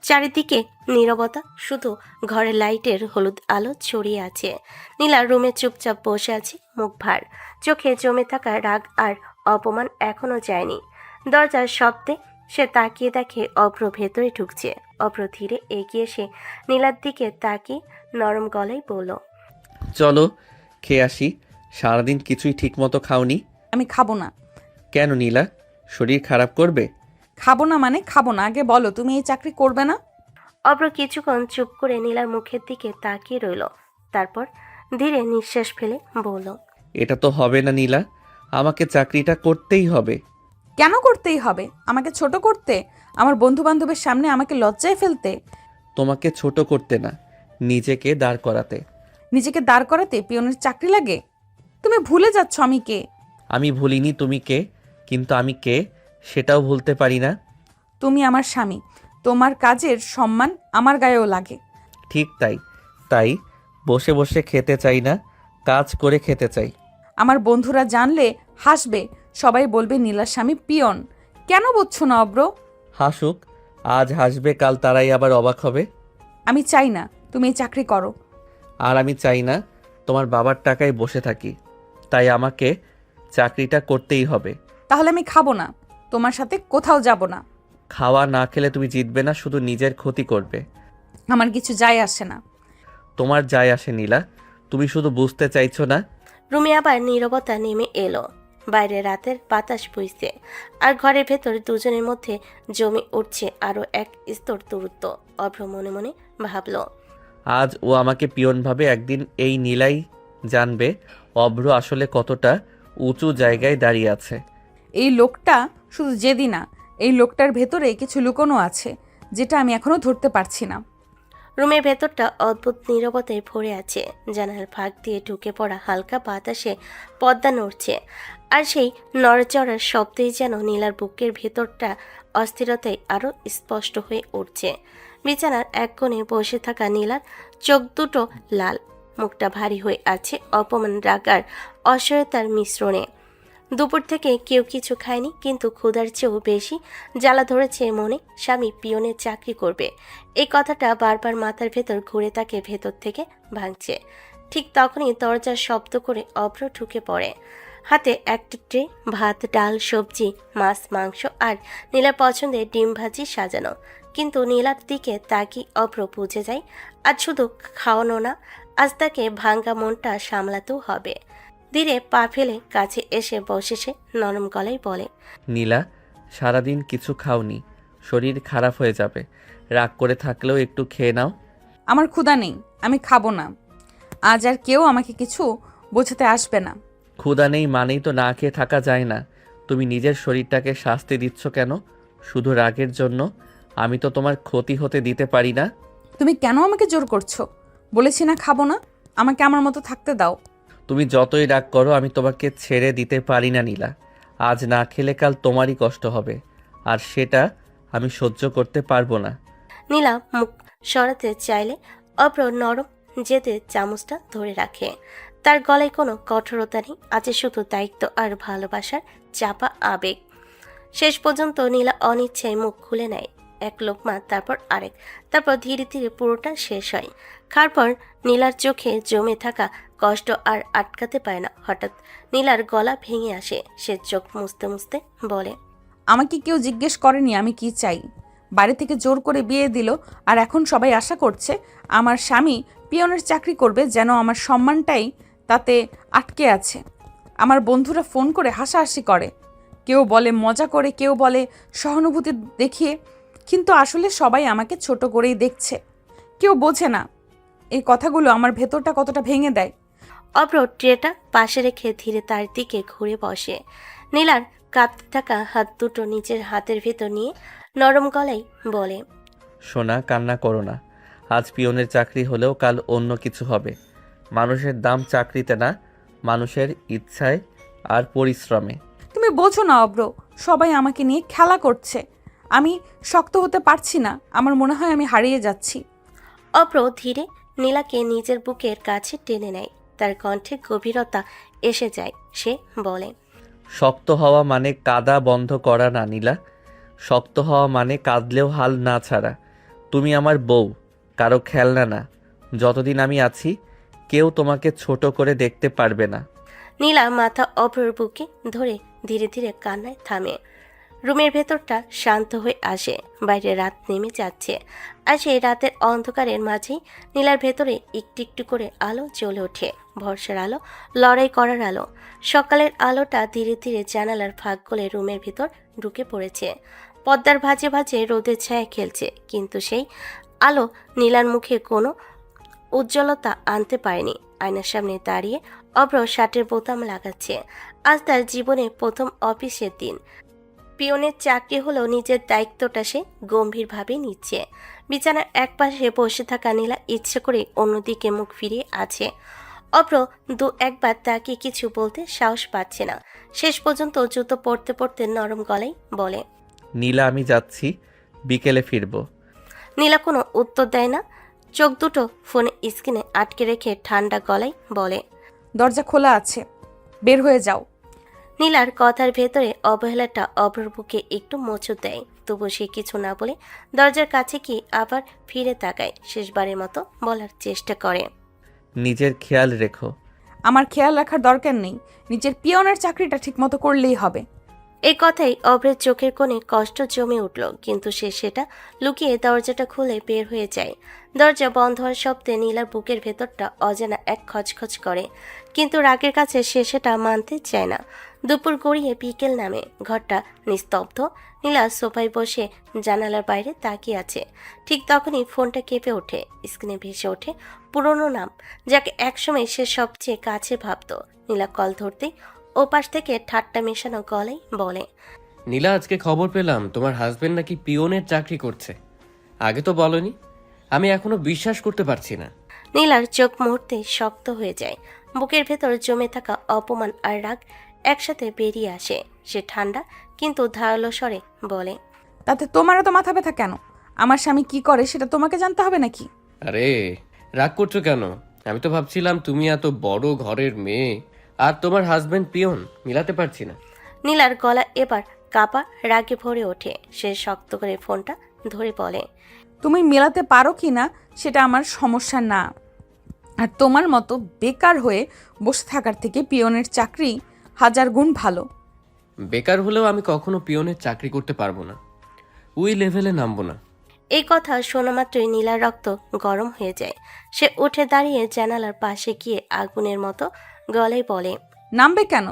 Speaker 3: চারিদিকে নীরবতা, শুধু ঘরের লাইটের হলুদ আলো ছড়িয়ে আছে। নীলা রুমে চুপচাপ বসে আছে, মুখ ভার। চোখে জমে থাকা রাগ আর অপমান এখনো যায়নি। দরজার শব্দে সে তাকিয়ে দেখে অভ্র ভেতরে ঢুকছে। অভ্র ধীরে এগিয়ে এসে নীলার দিকে তাকিয়ে নরম গলায় বলল,
Speaker 2: চলো খেয়ে আসি। সারাদিন কিছুই ঠিকমতো খাওনি।
Speaker 1: আমি খাবো না।
Speaker 2: কেন নীলা, শরীর খারাপ করবে?
Speaker 1: খাবো না মানে খাবো না। আগে বলো তুমি এই চাকরি করবে না?
Speaker 3: অভ্র কিছুক্ষণ চুপ করে নীলার মুখের দিকে তাকিয়ে রইল। তারপর ধীরে নিঃশ্বাস ফেলে বলল,
Speaker 2: এটা তো হবে না নীলা, আমাকে চাকরিটা করতেই হবে।
Speaker 1: কেন করতেই হবে? আমাকে ছোট করতে? আমার বন্ধু বান্ধবের সামনে আমাকে লজ্জায় ফেলতে?
Speaker 2: তোমাকে ছোট করতে না, নিজেকে দাঁড় করাতে।
Speaker 1: নিজেকে দাঁড় করাতে পিয়নের চাকরি লাগে? তুমি ভুলে যাচ্ছ আমি কে।
Speaker 2: আমি ভুলিনি তুমি কে, কিন্তু আমি কে সেটাও ভুলতে পারি না।
Speaker 1: তুমি আমার স্বামী। তোমার কাজের সম্মান আমার গায়েও লাগে।
Speaker 2: ঠিক তাই। তাই বসে বসে খেতে চাই না, কাজ করে খেতে চাই।
Speaker 1: আমার বন্ধুরা জানলে হাসবে। সবাই বলবে নীলার স্বামী পিয়ন। কেন বুঝছো না অব্র?
Speaker 2: হাসুক, আজ হাসবে, কাল তারাই আবার অবাক হবে।
Speaker 1: আমি চাই না তুমি এই চাকরি করো।
Speaker 2: আর আমি চাই না তোমার বাবার টাকায় বসে থাকি। তাই আমাকে চাকরিটা করতেই হবে।
Speaker 1: তাহলে আমি খাবো না, তোমার সাথে কোথাও যাব না।
Speaker 2: খাওয়া না খেলে তুমি জিতবে না, শুধু নিজের ক্ষতি করবে।
Speaker 1: আমার কিছু যায় আসে না।
Speaker 2: তোমার যায় আসে নীলা, তুমি শুধু বুঝতে চাইছো না।
Speaker 3: রুমে আবার নীরবতা নেমে এলো। বাইরে রাতের বাতাস বইছে, আর ঘরের ভেতর দুজনের মধ্যে জমে উঠছে আরো এক স্তর দূরত্ব। অভ্র মনে মনে ভাবল,
Speaker 2: আজ ও আমাকে পিয়ন ভাবে, একদিন এই নীলাই জানবে অভ্র আসলে কতটা উঁচু জায়গায় দাঁড়িয়ে আছে।
Speaker 1: এই লোকটা শুধু জেদি না, এই লোকটার ভেতরে কিছু লুকোনো আছে যেটা আমি এখনো ধরতে পারছি না।
Speaker 3: রুমের ভেতরটা অদ্ভুত নীরবতায় ভরে আছে। জানালার ফাঁক দিয়ে ঢুকে পড়া হালকা বাতাসে পর্দা নড়ছে, আর সেই নড়চড়ার শব্দেই যেন নীলার বুকের ভেতরটা অস্থিরতায় আরো স্পষ্ট হয়ে উঠছে। বিছানার এক কোণে বসে থাকা নীলার চোখ দুটো লাল, মুখটা ভারী হয়ে আছে অপমান, রাগ আর অসহায়তার মিশ্রণে। দুপুর থেকে কেউ কিছু খায়নি, কিন্তু ক্ষুধার চেয়েও বেশি জ্বালা ধরেছে মনে। স্বামী পিয়নের চাকরি করবে, এই কথাটা বারবার মাথার ভেতর ঘুরে তাকে ভেতর থেকে ভাঙছে। ঠিক তখনই দরজার শব্দ করে অভ্র ঢুকে পড়ে। হাতে একটা ট্রে, ভাত, ডাল, সবজি, মাছ, মাংস আর নীলার পছন্দের ডিম ভাজি সাজানো। কিন্তু নীলার দিকে তাকিয়ে অভ্র বুঝে যায় আজ শুধু খাওয়ানো না, আজ তাকে ভাঙ্গা মনটা সামলাতেও হবে। ধীরে পা ফেলে কাছে এসে বসে সে নরম গলায় বলে,
Speaker 2: নীলা, সারাদিন কিছু খাওনি, শরীর খারাপ হয়ে যাবে। রাগ করে থাকলেও একটু খেয়ে নাও।
Speaker 1: আমার ক্ষুধা নেই, আমি খাবো না। আজ আর কেউ আমাকে কিছু বোঝাতে আসবে না।
Speaker 2: ক্ষুধা নেই মানেই তো না খেয়ে থাকা যায় না। তুমি নিজের শরীরটাকে শাস্তি দিচ্ছ কেন? শুধু রাগের জন্য? আমি তো তোমার ক্ষতি হতে দিতে পারি না।
Speaker 1: তুমি কেন আমাকে জোর করছো? বলেছি না খাবো না, আমাকে আমার মতো থাকতে দাও।
Speaker 2: তুমি যতই রাগ করো, আমি তোমাকে ছেড়ে দিতে পারি না নীলা। আজ না খেলে কাল তোমারই কষ্ট হবে, আর সেটা আমি সহ্য করতে পারবো না।
Speaker 3: নীলা মুখ সরাতে চাইলে অভ্র নরম জেদে চামচটা ধরে রাখে। তার গলায় কোনো কঠোরতা নেই, আছে শুধু দায়িত্ব আর ভালোবাসার চাপা আবেগ। শেষ পর্যন্ত নীলা অনিচ্ছায় মুখ খুলে নেয়। এক লোকমা, তারপর আরেক, তারপর ধীরে ধীরে পুরোটা শেষ হয়। খাওয়ার পর নীলার চোখে জমে থাকা কষ্ট আর আটকাতে পারে না। হঠাৎ নীলার গলা ভেঙে আসে। সে চোখ মুছতে মুছতে বলে,
Speaker 1: আমাকে কেউ জিজ্ঞেস করেনি আমি কি চাই। বাড়ি থেকে জোর করে বিয়ে দিল, আর এখন সবাই আশা করছে আমার স্বামী পিয়নের চাকরি করবে, যেন আমার সম্মানটাই তাতে আটকে আছে। আমার বন্ধুরা ফোন করে হাসাহাসি করে, কেউ বলে মজা করে, কেউ বলে সহানুভূতি দেখিয়ে, কিন্তু আসলে সবাই আমাকে ছোট করেই দেখছে। কেউ বোঝে না এই কথাগুলো আমার ভেতরটা কতটা ভেঙে দেয়।
Speaker 3: অভ্র ট্রেটা পাশে রেখে ধীরে তার দিকে ঘুরে বসে। নীলার কাঁপতে থাকা হাত দুটো নিজের হাতের ভেতর নিয়ে নরম গলায় বলে,
Speaker 2: সোনা, কান্না করো না। আজ পিয়নের চাকরি হলেও কাল অন্য কিছু হবে। মানুষের দাম চাকরিতে না, মানুষের ইচ্ছায় আর পরিশ্রমে।
Speaker 1: তুমি বোঝো না অব্র, সবাই আমাকে নিয়ে খেলা করছে। আমি শক্ত হতে পারছি না, আমার মনে হয় আমি হারিয়ে যাচ্ছি।
Speaker 3: অভ্র ধীরে নীলাকে নিজের বুকের কাছে টেনে নেয়। তার কণ্ঠে গভীরতা এসে যায়। সে বলে,
Speaker 2: শক্ত হওয়া মানে কাদা বন্ধ করা না নীলা। শক্ত হওয়া মানে কাঁদলেও হাল না ছাড়া। তুমি আমার বউ, কারো খেলনা না। যতদিন আমি আছি কেউ তোমাকে ছোট করে দেখতে পারবে না।
Speaker 3: নীলা মাথা অভ্রর বুকে ধরে ধীরে ধীরে কান্নায় থামে। রুমের ভেতরটা শান্ত হয়ে আসে। বাইরে রাত নেমে যাচ্ছে, আর সেই রাতের অন্ধকারের মাঝেই নীলার ভেতরে একটু একটু করে আলো জ্বলে ওঠে। ভরসার আলো, লড়াই করার আলো। সকালের আলোটা ধীরে ধীরে জানালার ফাঁক গলে রুমের ভিতর ঢুকে পড়েছে। পর্দার ভাঁজে ভাঁজে রোদের ছায়া খেলছে, কিন্তু সেই আলো নীলার মুখে কোনো উজ্জ্বলতা আনতে পারেনি। আয়নার সামনে দাঁড়িয়ে অভ্র শার্টের বোতাম লাগাচ্ছে। আজ তার জীবনে প্রথম অফিসের দিন। পিয়নের চাকরি হলেও নিজের দায়িত্বটা সে গম্ভীরভাবে নিচ্ছে। বিছানার এক পাশে বসে থাকা নীলা ইচ্ছে করে অন্যদিকে মুখ ফিরিয়ে আছে। অভ্র দু একবার তাকে কিছু বলতে সাহস পাচ্ছে না। শেষ পর্যন্ত জুতো পড়তে পড়তে নরম গলায় বলে,
Speaker 2: নীলা, আমি যাচ্ছি, বিকেলে ফিরবো।
Speaker 3: নীলা কোনো উত্তর দেয় না। চোখ দুটো ফোনে স্ক্রিনে আটকে রেখে ঠান্ডা গলায় বলে,
Speaker 1: দরজা খোলা আছে, বের হয়ে যাও।
Speaker 3: নীলার কথার ভেতরে অবহেলাটা অভ্রর বুকে একটু মোচড় দেয়। তবু সে কিছু না বলে দরজার কাছে গিয়ে আবার ফিরে তাকায়। শেষবারের মতো বলার চেষ্টা করে,
Speaker 2: নিজের খেয়াল রেখো।
Speaker 1: আমার খেয়াল রাখার দরকার নেই, নিজের পিয়নের চাকরিটা ঠিকমতো করলেই হবে।
Speaker 3: এই কথাই অভ্রের চোখের কোণে কষ্ট জমে উঠল, কিন্তু সে সেটা লুকিয়ে দরজাটা খুলে বের হয়ে যায়। দরজা বন্ধ হওয়ার শব্দে নীলার বুকের ভেতরটা অজানা এক খচখচ করে, কিন্তু রাগের কাছে সে সেটা মানতে চায় না। দুপুর গড়িয়ে বিকেল নামে, ঘরটা নিস্তব্ধ। নীলা সোফায় বসে জানালার বাইরে তাকিয়ে আছে। ঠিক তখনই ফোনটা কেঁপে ওঠে, স্ক্রিনে ভেসে ওঠে পুরনো নাম, যাকে একসময় সে সবচেয়ে কাছে ভাবত। নীলা কল ধরতেই ওপাশ থেকে ঠাট্টা মেশানো গলায় বলে,
Speaker 4: নীলা, আজকে খবর পেলাম তোমার হাজবেন্ড নাকি পিওনের চাকরি করছে। আগে তো বলনি। আমি এখনো বিশ্বাস করতে পারছি না।
Speaker 3: নীলার চোখ মুহূর্তে শক্ত হয়ে যায়। বুকের ভেতর জমে থাকা অপমান আর রাগ একসাথে বেরিয়ে আসে। সে ঠান্ডা কিন্তু ধারালো স্বরে বলে,
Speaker 1: তাতে তোমার এত মাথা ব্যথা কেন? আমার স্বামী কি করে সেটা তোমাকে জানতে হবে নাকি?
Speaker 4: আরে, রাগ করছো কেন? আমি তো ভাবছিলাম তুমি এত বড় ঘরের মেয়ে আর তোমার হাজবেন্ড পিওন, মিলাতে পারছি না।
Speaker 3: নীলার গলা এবার কাপা রাগে ভরে ওঠে। সে শক্ত করে ফোনটা ধরে বলে,
Speaker 1: তুমি মেলাতে পারো কি না সেটা আমার সমস্যা না। আর তোমার মতো বেকার হয়ে বসে থাকার থেকে পিয়নের চাকরি 1000 গুণ ভালো।
Speaker 4: বেকার হলেও আমি কখনো পিওনের চাকরি করতে পারবো না। ওই লেভেলে নামবো না।
Speaker 3: এই কথা শোনা মাত্রই নীলার রক্ত গরম হয়ে যায়। সে উঠে দাঁড়িয়ে জানালার পাশে গিয়ে আগুনের মতো গলায় বলে,
Speaker 1: নামবে কেন?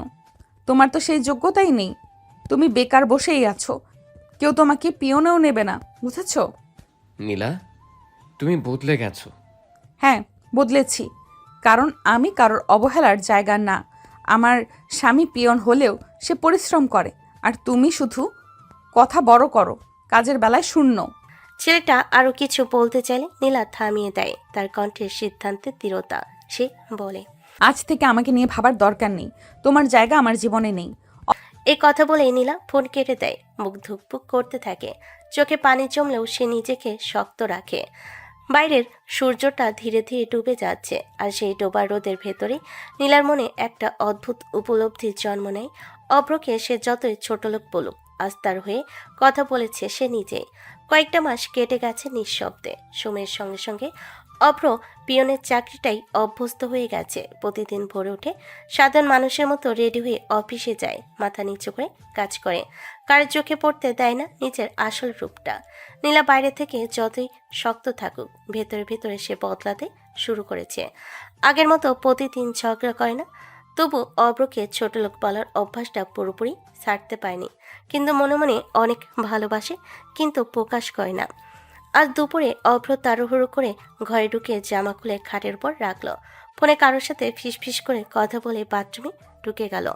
Speaker 1: তোমার তো সেই যোগ্যতাই নেই। তুমি বেকার বসেই আছো, কেউ তোমাকে পিয়নেও নেবে না, বুঝেছো?
Speaker 4: নীলা, তুমি বদলে গেছো।
Speaker 1: হ্যাঁ, বদলেছি, কারণ আমি কারোর অবহেলার জায়গা না। আমার স্বামী পিয়ন হলেও সে পরিশ্রম করে, আর তুমি শুধু কথা বড় করো, কাজের বেলায় শূন্য।
Speaker 3: ছেলেটা আরো কিছু বলতে চাইলে নীলা থামিয়ে দেয়। তার কণ্ঠের সিদ্ধান্তে দৃঢ়তা। সে বলে,
Speaker 1: আজ থেকে আমাকে নিয়ে ভাবার দরকার নেই, তোমার জায়গা আমার জীবনে নেই।
Speaker 3: এই কথা বলে নীলা ফোন কেটে দেয়। মুখ ধুকপুক করতে থাকে। চোখে পানি জমলেও সে নিজেকে শক্ত রাখে। বাইরের সূর্যটা ধীরে ধীরে ডুবে যাচ্ছে, আর সেই ডোবা রোদের ভেতরে নীলার মনে একটা অদ্ভুত উপলব্ধির জন্ম নেয়। অভ্রকে সে যতই ছোটলোক বলুক, আস্তার হয়ে কথা বলেছে সে নিজেই। কয়েকটা মাস কেটে গেছে নিঃশব্দে। সময়ের সঙ্গে সঙ্গে অভ্র পিয়নের চাকরিটাই অভ্যস্ত হয়ে গেছে। প্রতিদিন ভোরে উঠে সাধারণ মানুষের মতো রেডি হয়ে অফিসে যায়, মাথা নিচু করে কাজ করে। কারোর চোখে পড়তে দেয় না নিজের আসল রূপটা। নীলা বাইরে থেকে যতই শক্ত থাকুক, ভেতরে ভেতরে সে বদলাতে শুরু করেছে। আগের মতো প্রতিদিন ঝগড়া করে না, তবু অভ্রকে ছোট লোক বলার অভ্যাসটা পুরোপুরি ছাড়তে পারেনি। কিন্তু মনে মনে অনেক ভালোবাসে, কিন্তু প্রকাশ করে না। আজ দুপুরে অভ্র তাড়াহুড়ো করে ঘরে ঢুকে জামা খুলে খাটের উপর রাখলো। ফোনে কারোর সাথে ফিসফিস করে কথা বলে বাথরুমে ঢুকে গেল।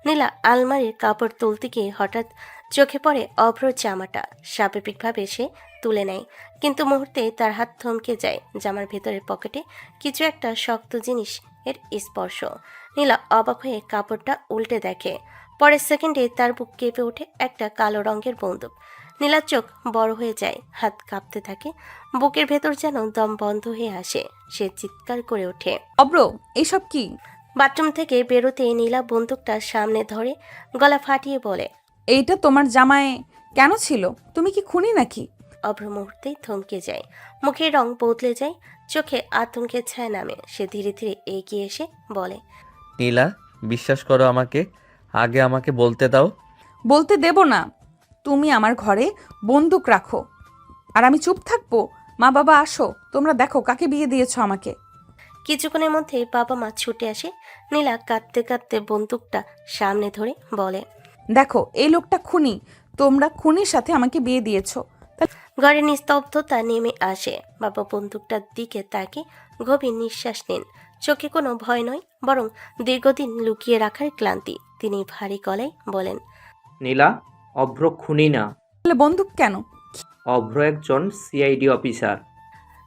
Speaker 3: নীলা আলমারির কাপড় তুলতে গিয়ে হঠাৎ চোখে পড়ে অভ্রর জামাটা। স্বাভাবিকভাবে সে তুলে নেয়, কিন্তু মুহূর্তে তার হাত থমকে যায়। জামার ভেতরের পকেটে কিছু একটা শক্ত জিনিস এর স্পর্শ। নীলা অবাক হয়ে কাপড়টা উল্টে দেখে। পরের সেকেন্ডে তার বুক কেঁপে ওঠে একটা কালো রঙের বন্দুক। নীলার চোখ বড় হয়ে যায়, হাত কাঁপতে থাকে, বুকের ভেতর যেন দম বন্ধ হয়ে আসে। সে চিৎকার করে ওঠে।
Speaker 1: অব্র, এইসব কি?
Speaker 3: বাথরুম থেকে বেরোতে নীলা বন্দুকটা সামনে ধরে গলা ফাটিয়ে বলে,
Speaker 1: এইটা তোমার জামায় কেন ছিল? তুমি কি খুনি নাকি?
Speaker 3: অভ্র মুহূর্তেই থমকে যায়। মুখের রং বদলে যায়, চোখে আতঙ্কের ছায়া নামে। সে ধীরে ধীরে এগিয়ে এসে বলে,
Speaker 2: নীলা, বিশ্বাস করো আমাকে, আগে আমাকে বলতে দাও।
Speaker 1: বলতে দেব না। তুমি আমার ঘরে বন্দুক রাখো আর আমি চুপ থাকবো? মা বাবা আসো, তোমরা দেখো কাকে বিয়ে দিয়েছো আমাকে।
Speaker 3: কিছুক্ষণের মধ্যেই বাবা মা ছুটে আসে। নীলা কাঁদতে কাঁদতে বন্দুকটা সামনে ধরে বলে,
Speaker 1: দেখো, এই লোকটা খুনি, তোমরা খুনির সাথে আমাকে বিয়ে দিয়েছো।
Speaker 3: ঘরে নিস্তব্ধতা নেমে আসে। বাবা বন্দুকটার দিকে তাকে গভীর নিঃশ্বাস নেন। চোখে কোনো ভয় নয়, বরং দীর্ঘদিন লুকিয়ে রাখার ক্লান্তি। তিনি ভারী গলায় বলেন,
Speaker 6: নীলা, অভ্র খুনি না।
Speaker 1: তাহলে বন্দুক কেন?
Speaker 6: অভ্র একজন সিআইডি অফিসার।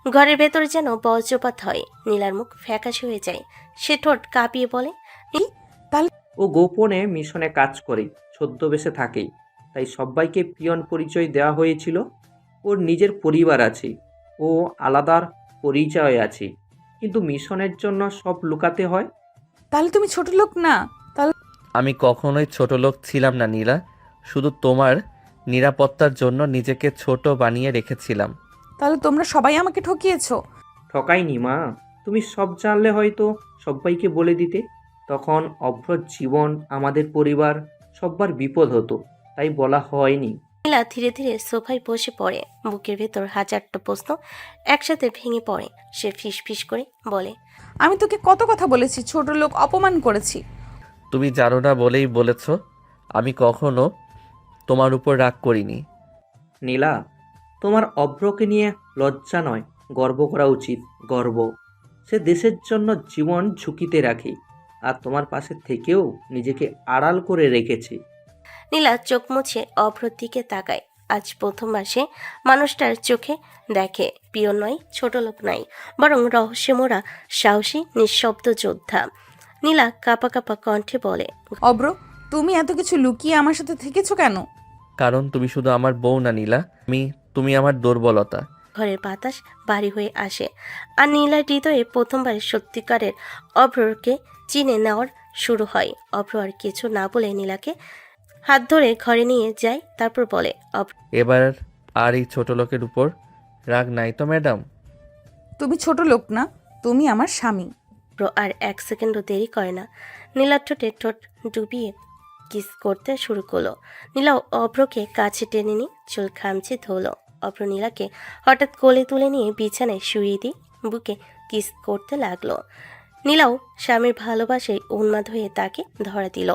Speaker 3: ঘরের ভেতর যেন বজ্রপাত হয়। নীলার মুখ ফ্যাকাশে হয়ে যায়। সে ঠোঁট কাঁপিয়ে বলে,
Speaker 6: ও গোপনে মিশনে কাজ করে, ছদ্মবেশে থাকেই, তাই সবাইকে পিয়ন পরিচয় দেওয়া হয়েছিল। ওর নিজের পরিবার আছে, ও আলাদার পরিচয় আছে, কিন্তু মিশনের জন্য সব লুকাতে হয়।
Speaker 1: তাহলে তুমি ছোট লোক না?
Speaker 2: আমি কখনোই ছোট লোক ছিলাম না নীলা, শুধু তোমার নিরাপত্তার জন্য নিজেকে ছোট বানিয়ে রেখেছিলাম।
Speaker 1: তাহলে তোমরা সবাই আমাকে ঠকিয়েছো।
Speaker 6: ঠকাইনি মা, তুমি সব জানলে হয়তো সবাইকে বলে দিতে, তখন অভ্র জীবন, আমাদের পরিবার সব্বার বিপদ হতো। তাই বলা হয়নি।
Speaker 3: নীলা ধীরে ধীরে সোফায় বসে পড়ে। বুকের ভেতর হাজারটা প্রশ্ন একসাথে ভেঙে পড়ে। সে ফিস করে বলে,
Speaker 1: আমি তোকে কত কথা বলেছি, ছোট লোক অপমান করেছি।
Speaker 2: তুমি জানো না বলেই বলেছ। আমি কখনো তোমার উপর রাগ করিনি।
Speaker 6: নীলা, তোমার অভ্রকে নিয়ে লজ্জা নয়, গর্ব করা উচিত। গর্ব। সে দেশের জন্য জীবন ঝুঁকিতে রাখে, আর তোমার পাশে থেকেও নিজেকে আড়াল করে রেখেছে।
Speaker 3: নীলা চোখ মুছে অভ্রর দিকে তাকায়। আজ প্রথমবার সে মানুষটার চোখে দেখে পিয়ন নয়, ছোট লোক নয়, বরং রহস্যমোড়া সাহসী নিঃশব্দ যোদ্ধা। নীলা কাঁপা কাঁপা কণ্ঠে বলে,
Speaker 1: অব্র, তুমি এত কিছু লুকিয়ে আমার সাথে থেকেছো কেন?
Speaker 2: কারণ তুমি শুধু আমার বউ না নীলা, তুমি আমার দুর্বলতা।
Speaker 3: ঘরের বাতাস ভারী হয়ে আসে, আর নীলার হৃদয়ে প্রথমবার সত্যিকারের অভ্রকে চিনে নেওয়ার শুরু হয়। অভ্র আর কিছু না বলে নীলাকে হাত ধরে ঘরে নিয়ে যায়, তারপর বলে,
Speaker 2: এবার আর এই ছোট লোকের উপর রাগ নাই তো ম্যাডাম?
Speaker 1: তুমি ছোট লোক না, তুমি আমার স্বামী।
Speaker 3: অভ্র আর এক সেকেন্ডও দেরি করে না, নীলার ঠোঁটে ঠোঁট ডুবিয়ে কিস করতে শুরু করলো। নীলা অভ্রকে কাছে টেনে নিয়ে চুল খামচে ধরলো। অভ্র নীলাকে হঠাৎ কোলে তুলে নিয়ে বিছানায় শুয়ে দিয়ে বুকে কিস করতে লাগলো। নীলাও স্বামীর ভালোবাসায় উন্মাদ হয়ে তাকে ধরা দিল।